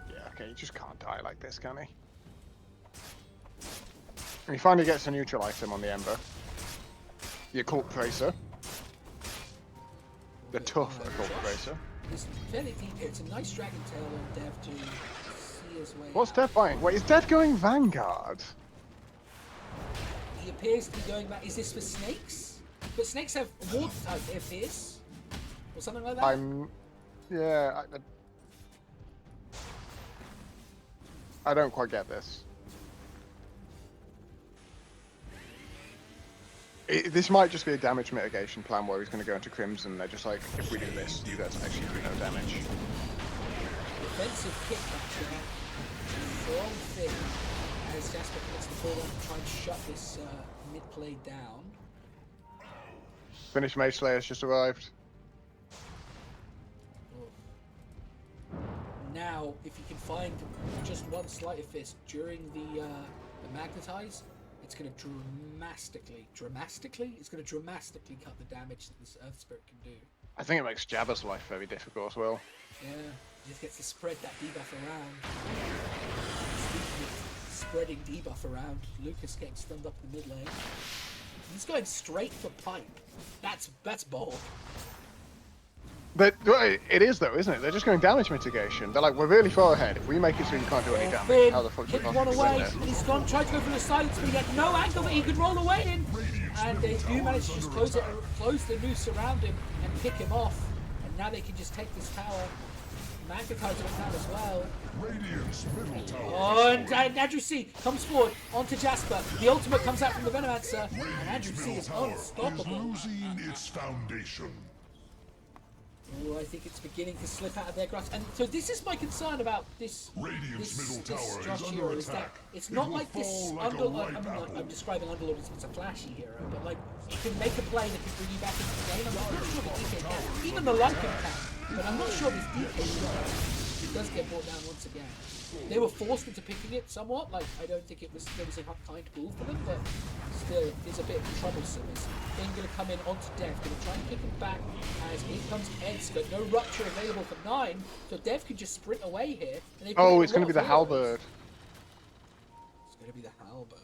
Yeah, okay, you just can't die like this, can he? And he finally gets a neutral item on the Ember. The Occult Tracer. The tough Occult Tracer.
It's fairly deep here. It's a nice Dragon Tail on Dev to see his way
What's
out.
Dev buying? Wait, is Dev going Vanguard?
He appears to be going back. Is this for snakes? But snakes have water type, if this or something like that.
Yeah, I don't quite get this. This might just be a damage mitigation plan where he's going to go into Crimson. They're just like, if we do this, you guys actually do no damage.
Defensive kickback there from Finn as Jasper gets the ball on to try and shut this mid play down.
Finished Mage Slayer's just arrived.
Now, if you can find just one Sleight of Fist during the Magnetize, it's going to dramatically cut the damage that this Earth Spirit can do.
I think it makes Jabba's life very difficult as well.
Yeah, he just gets to spread that debuff around. Speaking of spreading debuff around, Lucas getting stunned up in the mid lane. He's going straight for pipe. That's bold.
But it is though, isn't it? They're just going damage mitigation. They're like, we're really far ahead. If we make it so you can't do any damage,
Finn
how the fuck do you
hit one
possibly win
away,
it?
and he's gone, tried to go for the silence, but he had no angle that he could roll away in. And they do manage to just close the noose around him and pick him off. And now they can just take this tower. Magnetize it down as well.
Radiant's middle tower.
Oh, and Andrew C comes forward onto Jasper. The ultimate comes out from the Venomancer, and Andrew C is unstoppable.
Losing its foundation.
Oh, I think it's beginning to slip out of their grasp. And so this is my concern about this
Middle tower is
Josh
under
hero, is that
attack.
it's
It
not
will
like this
fall like a
Underlord.
ripe apple.
I'm describing Underlord as it's a flashy hero, but like you can make a play that can bring you back into the game. I'm not sure the DK can. Even the Lycan can, but I'm not sure this DK can. It does get brought down once again. They were forced into picking it somewhat. Like I don't think there was a kind move for them, but still it's a bit troublesome. Is Finn going to come in onto Dev, going to try and kick him back as in comes Ed's got no rupture available for 9, so Dev can just sprint away here. And they
Oh, it's going to be the Halberd.
It's going to be the Halberd.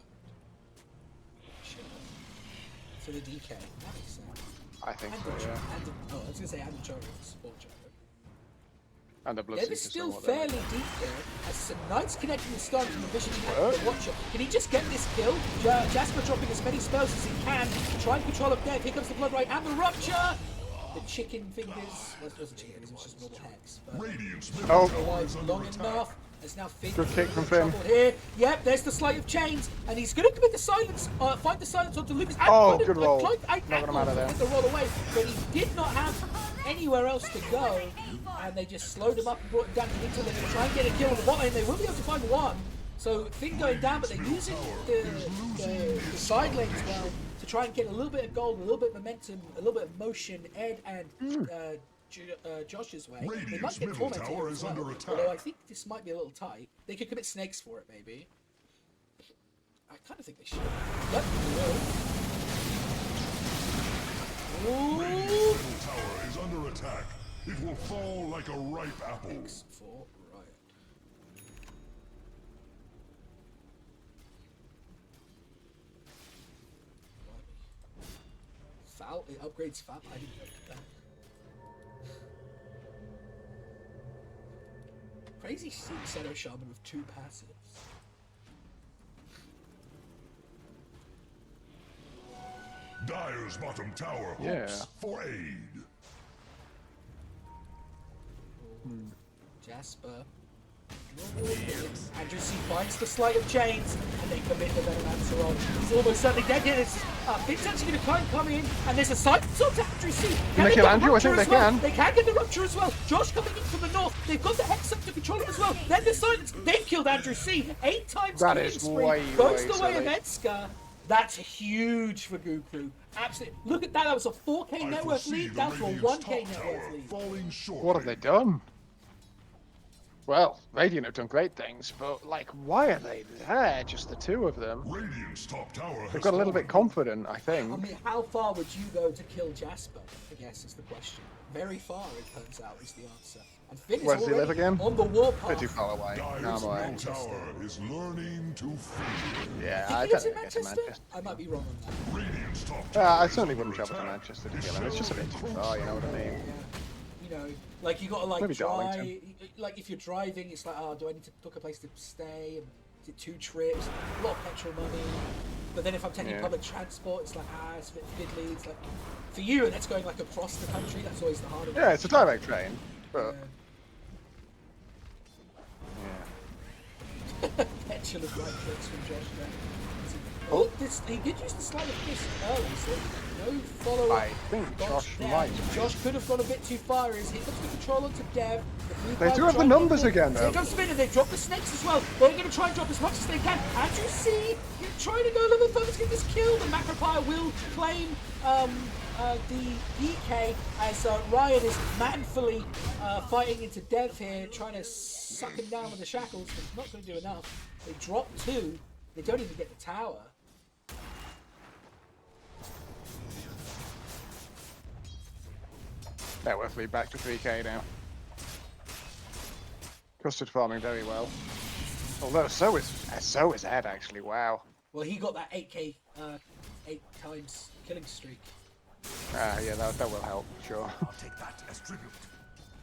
Shit. For the DK. That makes sense.
I think
And
so,
the,
yeah.
and the, oh, I was going to say and the Chariots. Or Chariot.
And the Blood
Dev is
Seeker
still
somewhat,
fairly deep there. As some Knight's connecting the stun from the vision of the Watcher. Can he just get this kill? Jasper dropping as many spells as he can. Try and control up Dev. Here comes the Blood Right and the Rupture. The chicken fingers. Well, it wasn't chicken, it was just normal hex. But
Radiant's
Oh,
otherwise, long enough. There's now Finn.
Good kick from Finn.
Here. Yep, there's the Sleight of Chains. And he's going to commit the silence. Find the silence onto Lucas. And
Oh,
find
good roll. Not
Not
gonna matter there.
Get the roll away. But he did not have anywhere else to go. And they just slowed him up and brought him down to the middle. They're going to try and get a kill on the bot lane. They will be able to find one. So Finn going down, but they're using the side lane as well to try and get a little bit of gold, a little bit of momentum, a little bit of motion. Ed and Josh's way. They might
Radiant's
get
middle
tormented
tower
as
is
well.
under attack.
Although I think this might be a little tight. They could commit snakes for it, maybe. I kind of think they should. Yep, they will. Ooh.
Radiant's middle tower is under attack. It will fall like a ripe apple.
X for Riot. Foul? It upgrades foul? I didn't know that. Crazy Shadow Shaman with 2 passives.
Dire's bottom tower hopes
Yeah.
for aid.
Jasper. Andrew C finds the Sleight of Chains, and they commit the Venomancer on. He's almost certainly dead here. Finn's actually going to try and come in, and there's a silence on to Andrew C.
Can they
get
kill
the
Andrew? I
Rupture
think
as
they
well?
can.
They can get the Rupture as well. Josh coming in from the north. They've got the Hex up to control him as well. Then the silence. They've killed Andrew C. 8 times.
That
killing
is
spree.
way,
Goes
way
the way of
silly.
Edska. That's huge for Goku. Absolutely. Look at that. That was a 4K
I
net worth
foresee
lead
the
down to a
Radiant's
1K
top
net
tower
worth lead.
falling short.
What have they done? Well, Radiant have done great things, but like, why are they there? Just the two of them.
Radiant's top tower
They've
has
got a little bit
fallen.
confident, I
I
think.
mean, how far would you go to kill Jasper? I guess is the question. Very far, it turns out, is the answer. And Finn is
Where does he live
already
again?
on the war
A bit too
path.
far away. No, I'm
Dyer's
away.
middle tower is learning to fear.
Yeah,
I think
I
he
don't
lives in
think I get to
Manchester.
Manchester.
I might be wrong on that.
Radiant's top
Yeah,
tower
I
is
certainly
under
wouldn't travel to
attack.
Manchester to kill him. It's just a bit too far, you know what I mean?
You know, like you gotta like
Maybe Darlington.
like if you're driving, it's like, oh, do I need to book a place to stay? And is it 2 trips? A lot of petrol money. But then if I'm taking
Yeah.
public transport, it's like, it's a bit fiddly. It's like, for you, and that's going like across the country. That's always the harder.
Yeah, it's a direct train, but yeah.
Petulant right clicks from Josh there.
Oh.
He did use the sleight of fist early, so no follow-up.
I think
dodge
Josh
there.
might.
Josh could have gone a bit too far as he puts the control onto Dev.
They do have the numbers again,
So
though.
here comes Spinner, they drop the snakes as well. They're going to try and drop as much as they can. And you see, you're trying to go a little bit further to get this kill. The Macropire will claim the DK as Ryan is manfully fighting into Dev here, trying to suck him down with the shackles, but not going to do enough. They drop 2. They don't even get the tower.
Networth lead back to 3k now. Custard farming very well. Although so is Ed actually, wow.
Well, he got that 8k, 8 times killing streak.
Yeah, that will help, sure.
I'll take that as tribute.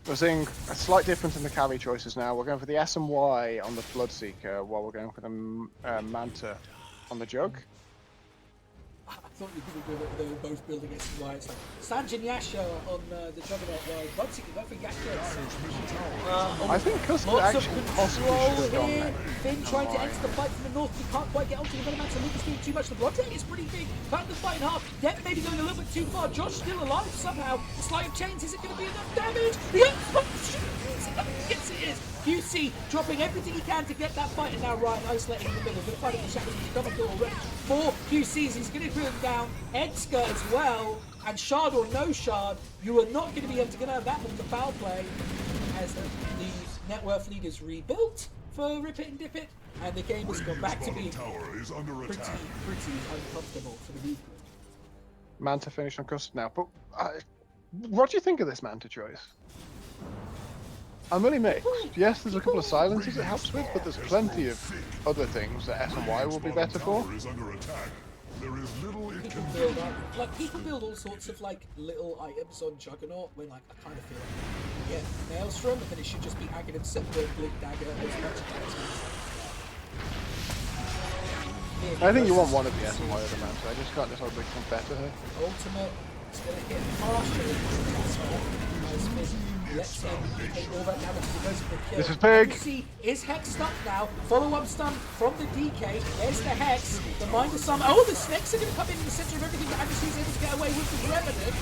We're seeing a slight difference in the carry choices now. We're going for the S and Y on the Floodseeker, while we're going for the Manta on the Jug.
I thought you could do it, they were both building it to why it's like Sanjin Yasha on the Juggernaut while Bugsy could go for Yasha.
I think Custard
Lots of
actually possibly should
control
have gone
here.
there.
Finn trying to enter the fight from the north. He can't quite get onto the Venom so Lucas doing too much. The Broderick is pretty big. Cutting the fight in half. Dev maybe going a little bit too far. Josh still alive somehow. The slide of chains isn't going to be enough damage. Yes, it is. QC dropping everything he can to get that fight, and now Ryan isolating in the middle. Good fight in the shadows. He's double kill already. 4 QCs. He's going to put him down. Edska as well. And shard or no shard, you are not going to be able to get out of that one with the foul play. As the net worth lead is rebuilt for Rip It and Dip It, and the game has gone back to being
Tower is under
pretty
attack.
uncomfortable for the Reaper.
Manta finished on Custard now, but what do you think of this Manta choice? I'm really mixed. Yes, there's a couple of silences it helps with, but there's plenty of other things that S and Y will be better for.
Tower is under attack. There is little it
He
can
can
do.
build up, like he can build all sorts of like little items on Juggernaut when like I kind of feel like Maelstrom, but then it should just be Aghanim Scepter, Blink Dagger, as much as
I think you want one of the S and Y of the Manta. I just can't decide which one's better here.
Ultimate, it's going to hit partially. Nice miss. Lets him take all that damage because of the kill.
This is big.
You see, is Hex stuck now? Follow-up stun from the DK. There's the Hex. The Minder stun. Oh, the Snakes are going to come in the center of everything, but Andrew is able to get away with the Revenant.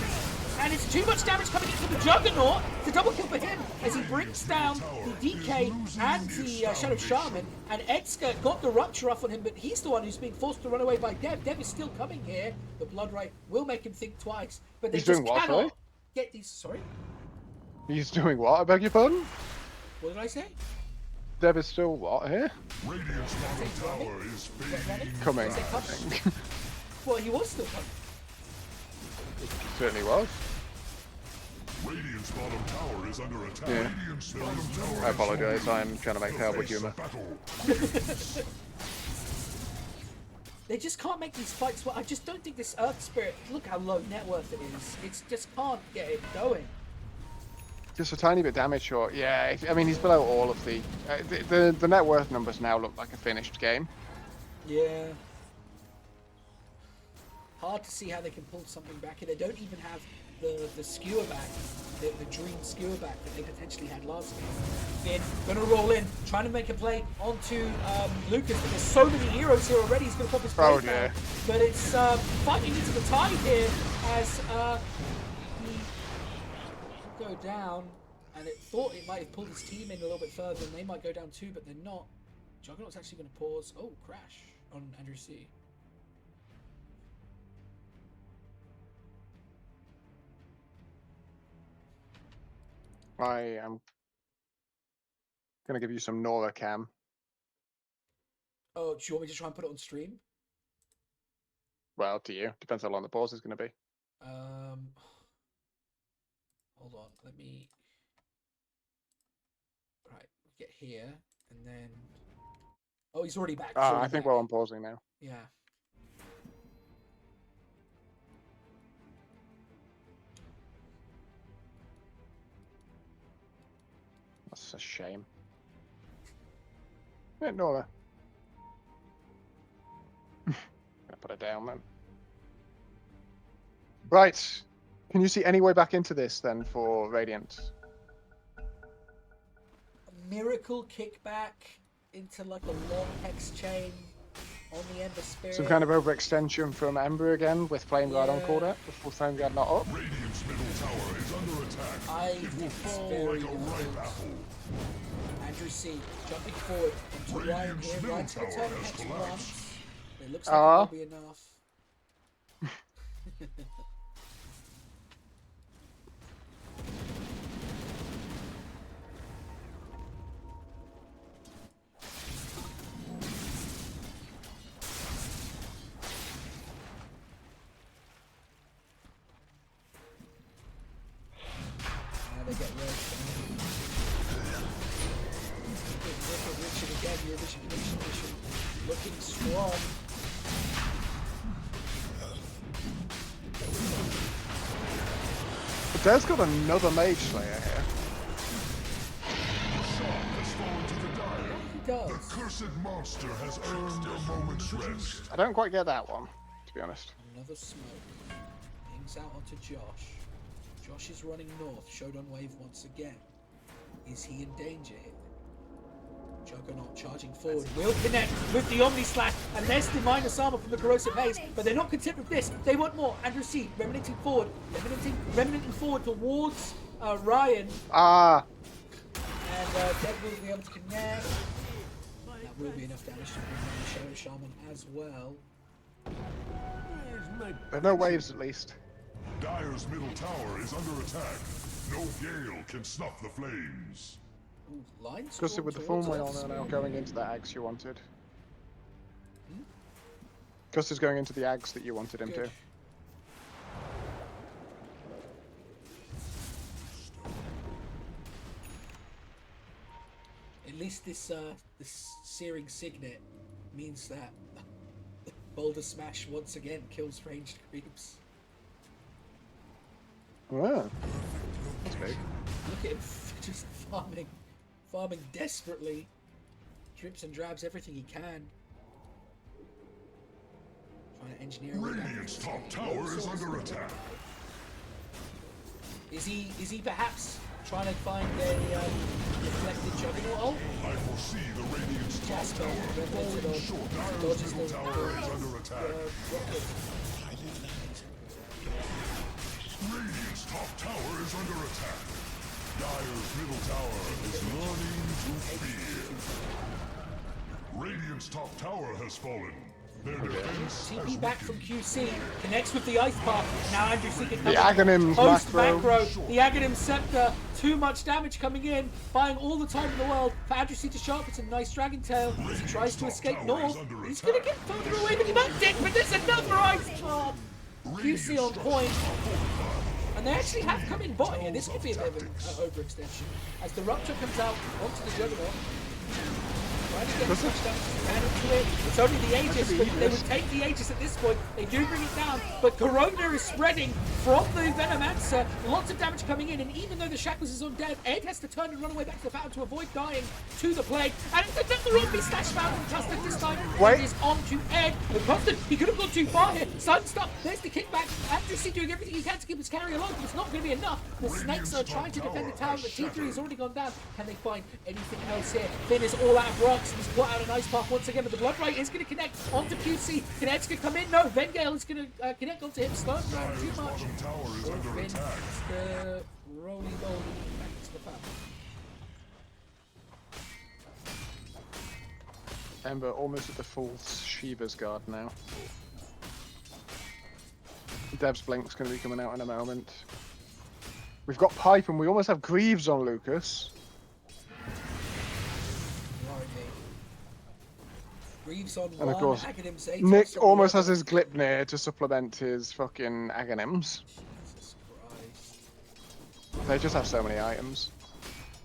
And it's too much damage coming into the Juggernaut. It's a double kill for him as he brings down the DK and the Shadow Shaman. And Edska got the Rupture off on him, but he's the one who's being forced to run away by Dev. Dev is still coming here. The Blood Right will make him think twice. But they
He's
just
doing what,
cannot
sorry?
get these... Sorry?
He's doing what? I beg your pardon?
What did I say?
Dev is still what here?
Radiant's bottom tower is fading.
Coming,
Is
I
it coming?
think.
Well, he was still coming.
Certainly was.
Radiant's bottom tower is under attack.
Yeah.
Radiant's bottom tower
I apologise, I'm trying to make terrible humour.
battle.
They just can't make these fights. Well, I just don't think this Earth Spirit. Look how low net worth it is. It's just can't get it going.
Just a tiny bit damage short. Yeah, I mean he's below all of the net worth numbers now look like a finished game.
Yeah. Hard to see how they can pull something back here. They don't even have the skewer back, the dream skewer back that they potentially had last game. Finn gonna roll in, trying to make a play onto Lucas, but there's so many heroes here already. He's gonna pop his
Oh,
blade
yeah.
down. But it's fighting into the tide here as he go down, and it thought it might have pulled his team in a little bit further, and they might go down too, but they're not. Juggernaut's actually going to pause. Oh, crash on Andrew C.
I am Gonna give you some Nora cam.
Oh, do you want me to try and put it on stream?
Well, up to you. Depends how long the pause is gonna be.
Hold on. Let me. Right, get here, and then. Oh, he's already back.
I think we're unpausing now.
Yeah.
That's a shame. Yeah, Nora. Gonna put it down then. Right. Can you see any way back into this then for Radiant?
A miracle kickback into like a long hex chain on the Ember Spirit.
Some kind of overextension from Ember again with Flame Guard on quarter before Flame Guard not up.
Radiant's middle tower is under attack.
I
It will
think it's
fall
very
like a ripe
difficult.
apple.
Andrew C. jumping forward into Ryan
Radiant's
here.
middle
Ryan's going to turn
tower has
hex
collapsed.
once. It looks like it will be enough. Now they get rushed. Richard again, your Richard looking strong.
There's got another Mage Slayer here.
Shock has fallen to the dire.
He
The
does.
cursed monster has earned a moment's rest.
I don't quite get that one, to be honest.
Another smoke. Pings out onto Josh. Josh is running north. Shodan wave once again. Is he in danger here? Juggernaut charging forward. Will connect with the Omni Slash. And there's the minus armor from the Corrosive Haze. But they're not content with this. They want more. Andrew C. Remnanting forward. Remnanting forward towards Ryan.
Ah!
And Dead will be able to connect. That will be enough damage to bring down the Shadow Shaman as well.
There are no waves at least.
Dire's middle tower is under attack. No gale can snuff the flames.
Ooh, lines
Because
drawn
with the
towards
full
us.
wheel now going into the Ags you wanted. Gus is going into the Ags that you wanted him
Good.
to.
At least this this searing signet means that Boulder Smash once again kills ranged creeps.
Wow. That's big.
Look at him just farming desperately. Drips and drabs everything he can. Trying to engineer. a way back.
Radiant's top tower is under attack.
Is he perhaps trying to find a reflected juggernaut? Oh,
I foresee the Radiant's top
Jasper
tower
revented
falling
on
short.
dodges
Dire's middle
the
tower is under attack.
rocket.
Radiant's top tower is under attack. Dire's middle tower is learning to fear. Radiant's top tower has fallen. Their defense has
TP back from
weakened.
QC, connects with the ice path. Now Andrew C can
The Aghanim's
post
macro.
macro. The Aghanim Scepter, too much damage coming in, buying all the time in the world for Andrew C to sharpen some nice Dragon Tail. As he tries to escape north, he's going to get further away than he might did, but there's another ice path. QC on point. And they actually have come in bot here. This could be a bit of an overextension. As the Rupture comes out onto the Juggernaut. Trying to get as much damage as they can into it. It's only the Aegis, but they would take the Aegis at this point. They do bring it down, but Corona is spreading from the Venomancer. Lots of damage coming in, and even though the Shackles is on dead, Ed has to turn and run away back to the fountain to avoid dying to the Plague. And it's another Omni Slash found from Custard this time.
Wait.
It is on to Ed. But Custard, he could have gone too far here. Sudden stop. There's the kickback. Andrew C doing everything he can to keep his carry alive, but it's not going to be enough. The Snakes are trying to defend the tower, but T3 has already gone down. Can they find anything else here? Finn is all out of rocks. He's put out an ice path once again, but the Blood Right is going to connect onto QC. Can Edska come in? No, Vengale is going to connect onto him. Slow him down too
Dire's
much.
bottom tower is under
Finn,
attack.
the roly boly back to the fountain.
Ember almost at the full Shiva's Guard now. Dev's Blink's going to be coming out in a moment. We've got Pipe and we almost have Greaves on Lucas.
Greaves on
And of
one,
course,
Aghanims 8
Nick
on the
almost has
other.
his Glipnir to supplement his fucking Aghanims.
Jesus Christ.
They just have so many items.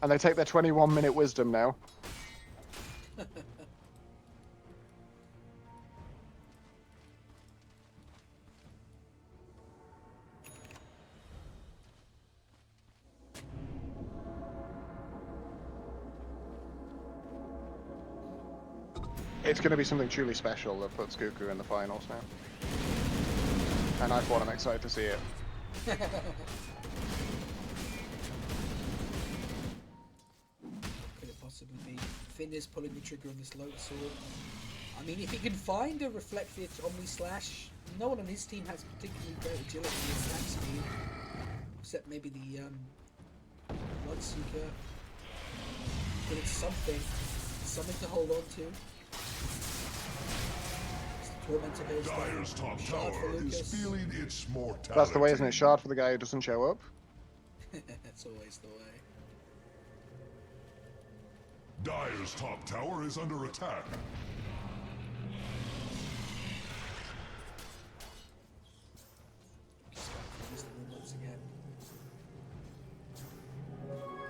And they take their 21-minute wisdom now. It's going to be something truly special that puts Goku in the finals now. And I thought I'm excited to see it.
Could it possibly be? Finn is pulling the trigger on this Lotus Sword. I mean, if he can find a reflected Omni Slash, no one on his team has particularly great agility and attack speed. Except maybe the Bloodseeker. But it's something. Something to hold on to.
Dyer's top tower is feeling its mortality.
That's the way, isn't it? Shard for the guy who doesn't show up.
That's always the way.
Dyer's top tower is under attack.
Once again.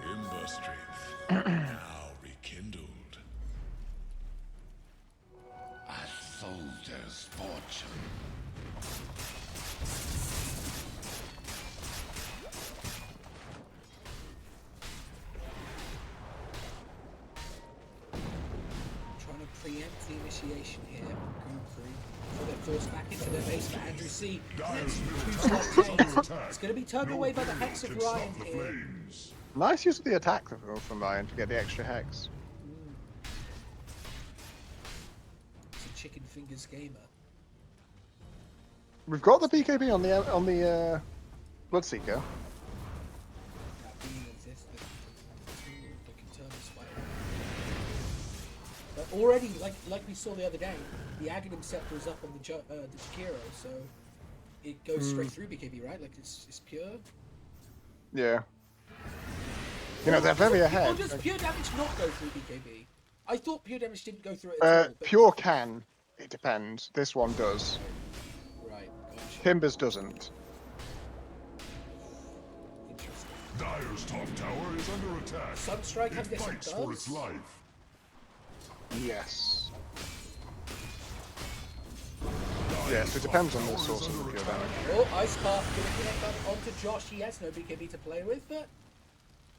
Ember strength now rekindled.
A soldier's fortune.
Trying to preempt the initiation here. Goku. So they're forced back into their base for Andrew C. It's going to be turned away by the Hex of Ryan here.
Nice use of the attack from Ryan to get the extra hex.
It's a chicken fingers gamer.
We've got the BKB on the Bloodseeker.
That being existed. The internal spider. But already, like we saw the other day, the Aghanim Scepter is up on the Jakiro, so it goes straight through BKB, right? Like it's pure.
Yeah. You know, they're very ahead.
Or does pure damage not go through BKB? I thought pure damage didn't go through it at all. But...
Pure can. It depends. This one does.
Right, gotcha.
Timbers doesn't.
Interesting.
Dyer's top tower is under attack.
Sunstrike, I
It
guess it
fights for
does.
its life.
Yes. Yes, it depends on the source of the pure damage.
Oh, Ice Path gonna connect up onto Josh. He has no BKB to play with, but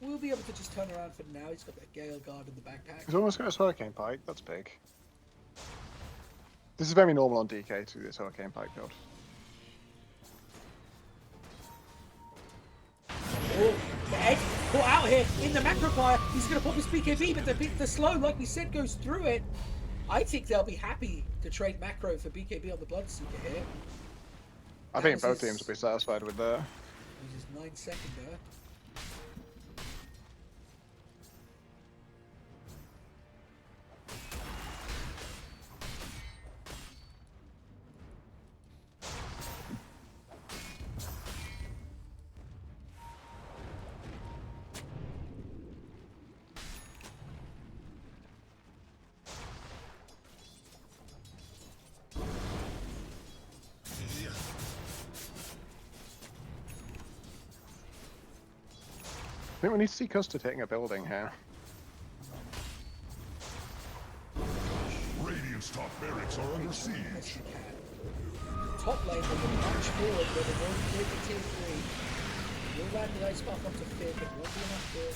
we'll be able to just turn around for now. He's got that Gale Guard in the backpack.
He's almost got his Hurricane Pike. That's big. This is very normal on DK to this Hurricane Pike build.
Oh, the Ed caught out here in the macro fire. He's going to pop his BKB, but the slow, like we said, goes through it. I think they'll be happy to trade macro for BKB on the Bloodseeker here.
I think both teams will be satisfied with that.
This is 9 second there.
I think we need to see Custer taking a building here.
Radiant's top barracks are under siege.
Yes, you can. Top lane will march forward where they've already cleared the tier 3. We'll land the Ice Path onto Finn, but won't be enough to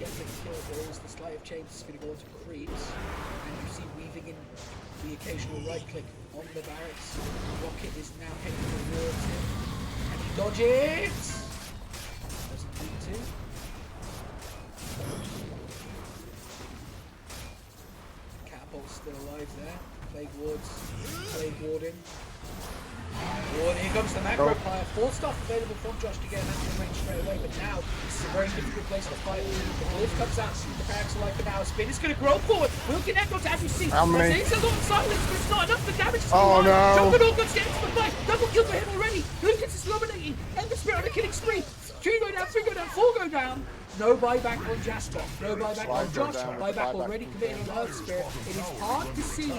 get the kill. There is the Sleight of Chains is going to go onto creeps. And you see weaving in the occasional right click on the barracks. Rocket is now heading towards him. And he dodges! Doesn't need to. Catapult's still alive there. Plague Wards, Plague Warding. Oh, and here comes the macro fire. 4 stuff available from Josh to get an answer range straight away, but now this is a very difficult place to fight. The Glyph comes out, the barracks are like an hour spin. It's going to grow forward. We'll connect onto as you see.
How many?
There's a lot of silence, but it's not enough. The damage is
Oh, no.
Juggernaut gets into the fight. Double kill for him already. Lucas is dominating. Ember Spirit on a killing spree. 2 go down, 3 go down, 4 go down. No buyback on Jasper. No buyback on Josh. Buyback already committed on Earth Spirit. It is hard to see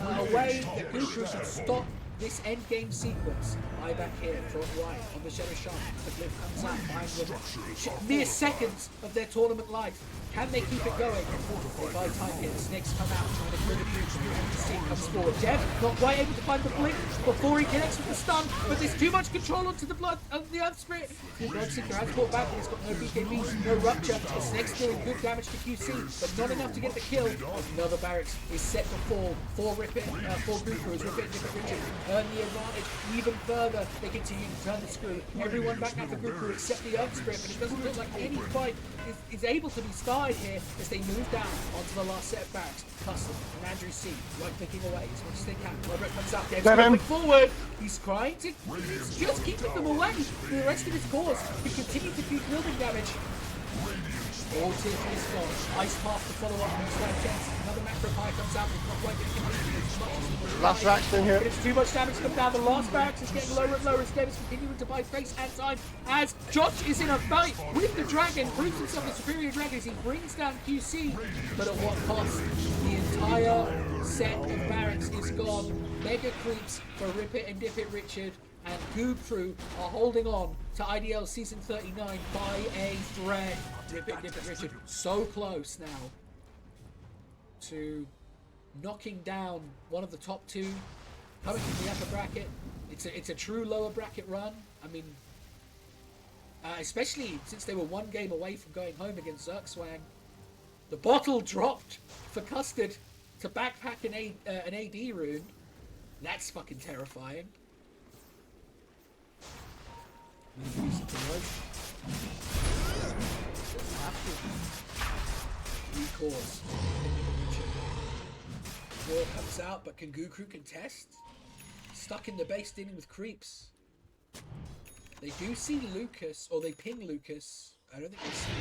a way that Goku should stop this endgame sequence. Eye back here, front right, on the Shadow Shaman. The Glyph comes out behind them. Mere seconds of their tournament life. Can they keep it going? They buy time here. The snakes come out, trying to kill the Goku. And the scene comes forward. Dev not quite able to find the blink before he connects with the stun, but there's too much control onto the blood of the Earth Spirit. The Bloodseeker has fought back, and he's got no BKB, no rupture. The snake's doing good damage to QC, but not enough to get the kill. Another barracks is set to fall for Rip It, for Goku as Rip It and Different Richard earn the advantage even further. They continue to turn the screw. Everyone back now for Goku except the Earth Spirit, but it doesn't look like any fight is able to be started here as they move down onto the last set of barracks. Custom and Andrew C. right clicking away as much as they can. Robert comes out, Dev's going forward. He's trying to just keeping them away. The rest of his cores can continue to do building damage. All tier 3 is gone. Ice Path to follow up on Slam Chance. Another macro pie comes out, but not quite getting completed as much as he would
Last
like.
rack's been hit.
But it's too much damage to come down. The last barracks is getting lower and lower as Dev is continuing to buy space and time as Josh is in a fight with the dragon, proves himself a superior dragon as he brings down QC, but at what cost? The entire set of barracks is gone. Mega creeps for Rip It and Dip It Richard, and Goku are holding on to IDL Season 39 by a thread. Rip It and Dip It Richard so close now to knocking down one of the top two, coming from the upper bracket. It's a true lower bracket run. I mean, especially since they were one game away from going home against Zergswang. The bottle dropped for Custard to backpack an AD rune. That's fucking terrifying. Recourse. War comes out, but can Goku contest? Stuck in the base dealing with creeps. They do see Lucas, or they ping Lucas. I don't think they see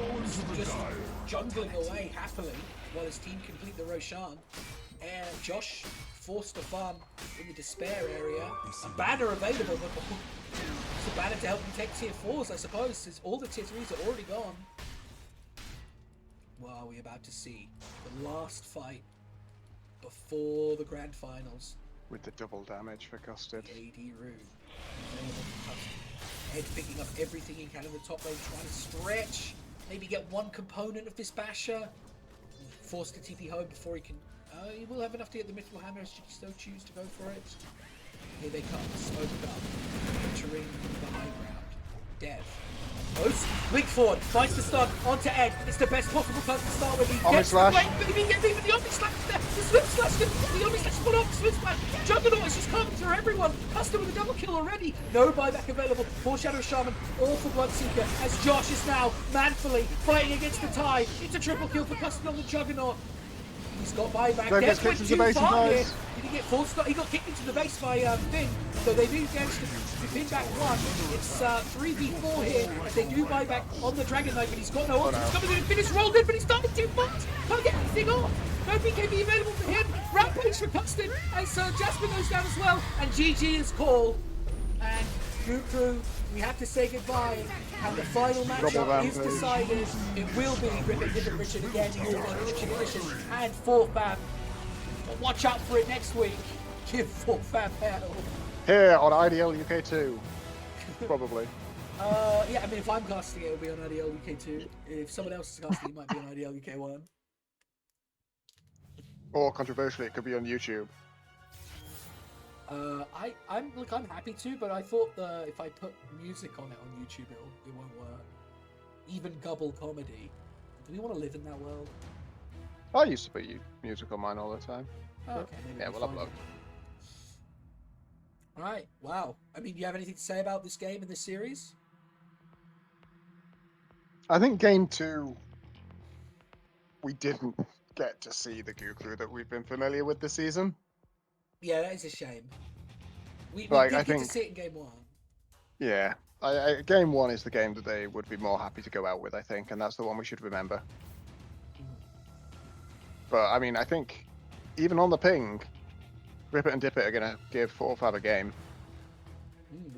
him. Just jungling away happily while his team complete the Roshan. And Josh forced to farm in the despair area. A banner available, but it's a banner to help him take tier 4s, I suppose, since all the tier 3s are already gone. What are we about to see? The last fight before the grand finals.
With the double damage for Custard.
The AD rune. Ed picking up everything he can in the top lane, trying to stretch. Maybe get one component of this basher. Forced to TP home before he can. He will have enough to get the mythical hammer should he still choose to go for it. Here they come, smoke up, entering the high ground. Dev. Close. Link forward, finds the stun onto Ed. It's the best possible time to start with. He gets the blade, but he gets even the Omni Slash there. The Swim Slash, the Omni Slash put off, Swim Slash. Juggernaut is just coming through everyone. Custom with a double kill already. No buyback available for Shadow Shaman or for Bloodseeker as Josh is now manfully fighting against the tide. It's a triple kill for Custom on the Juggernaut. He's got buyback. Dev went too far here. He didn't get full stop. He got kicked into the base by Finn. So they do manage to pin back one. It's 3v4 here. They do buyback on the Dragon Knight, but he's got no options. He's coming in and finish rolled in, but he's starting too much. Can't get anything off. No BKB available for him. Rampage for Custon as Jasper goes down as well. And GG is called. And Goku, we have to say goodbye. And the final matchup is decided. It will be Rip It, Dip It Richard again, Chicken Edition, and 4th Fab. But watch out for it next week. Give 4th Fab hell.
Here on IDL UK 2. Probably.
Yeah, I mean, if I'm casting it, it'll be on IDL UK 2. If someone else is casting it, it might be on IDL UK 1.
Or controversially, it could be on YouTube.
I'm happy to, but I thought if I put music on it on YouTube, it won't work. Even Gubble comedy. Do we want to live in that world?
I used to put music on mine all the time.
Oh, okay, maybe
yeah, we'll upload.
Alright, wow. I mean, do you have anything to say about this game and this series?
I think game 2, we didn't get to see the Goku that we've been familiar with this season.
Yeah, that is a shame. We
Like,
did
I
get
think,
to see it in game 1.
Yeah. Game 1 is the game that they would be more happy to go out with, I think, and that's the one we should remember. But, I mean, I think, even on the ping, Rip It and Dip It are going to give 4th Fab a game.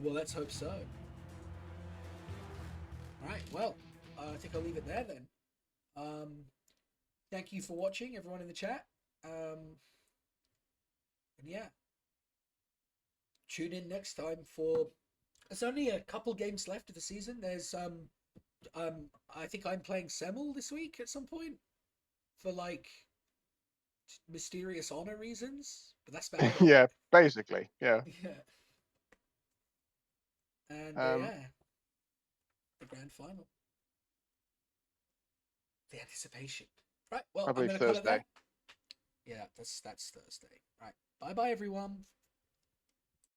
Well, let's hope so. Right, well, I think I'll leave it there then. Thank you for watching, everyone in the chat. And yeah, tune in next time for. There's only a couple games left of the season. There's I think I'm playing Semmel this week at some point for like mysterious honor reasons, but that's about it.
Yeah, basically, yeah.
Yeah. And yeah, the grand final. The anticipation. Right. Well,
I
I'm
believe
gonna cut it there.
Thursday.
Yeah, that's Thursday. Right. Bye bye everyone.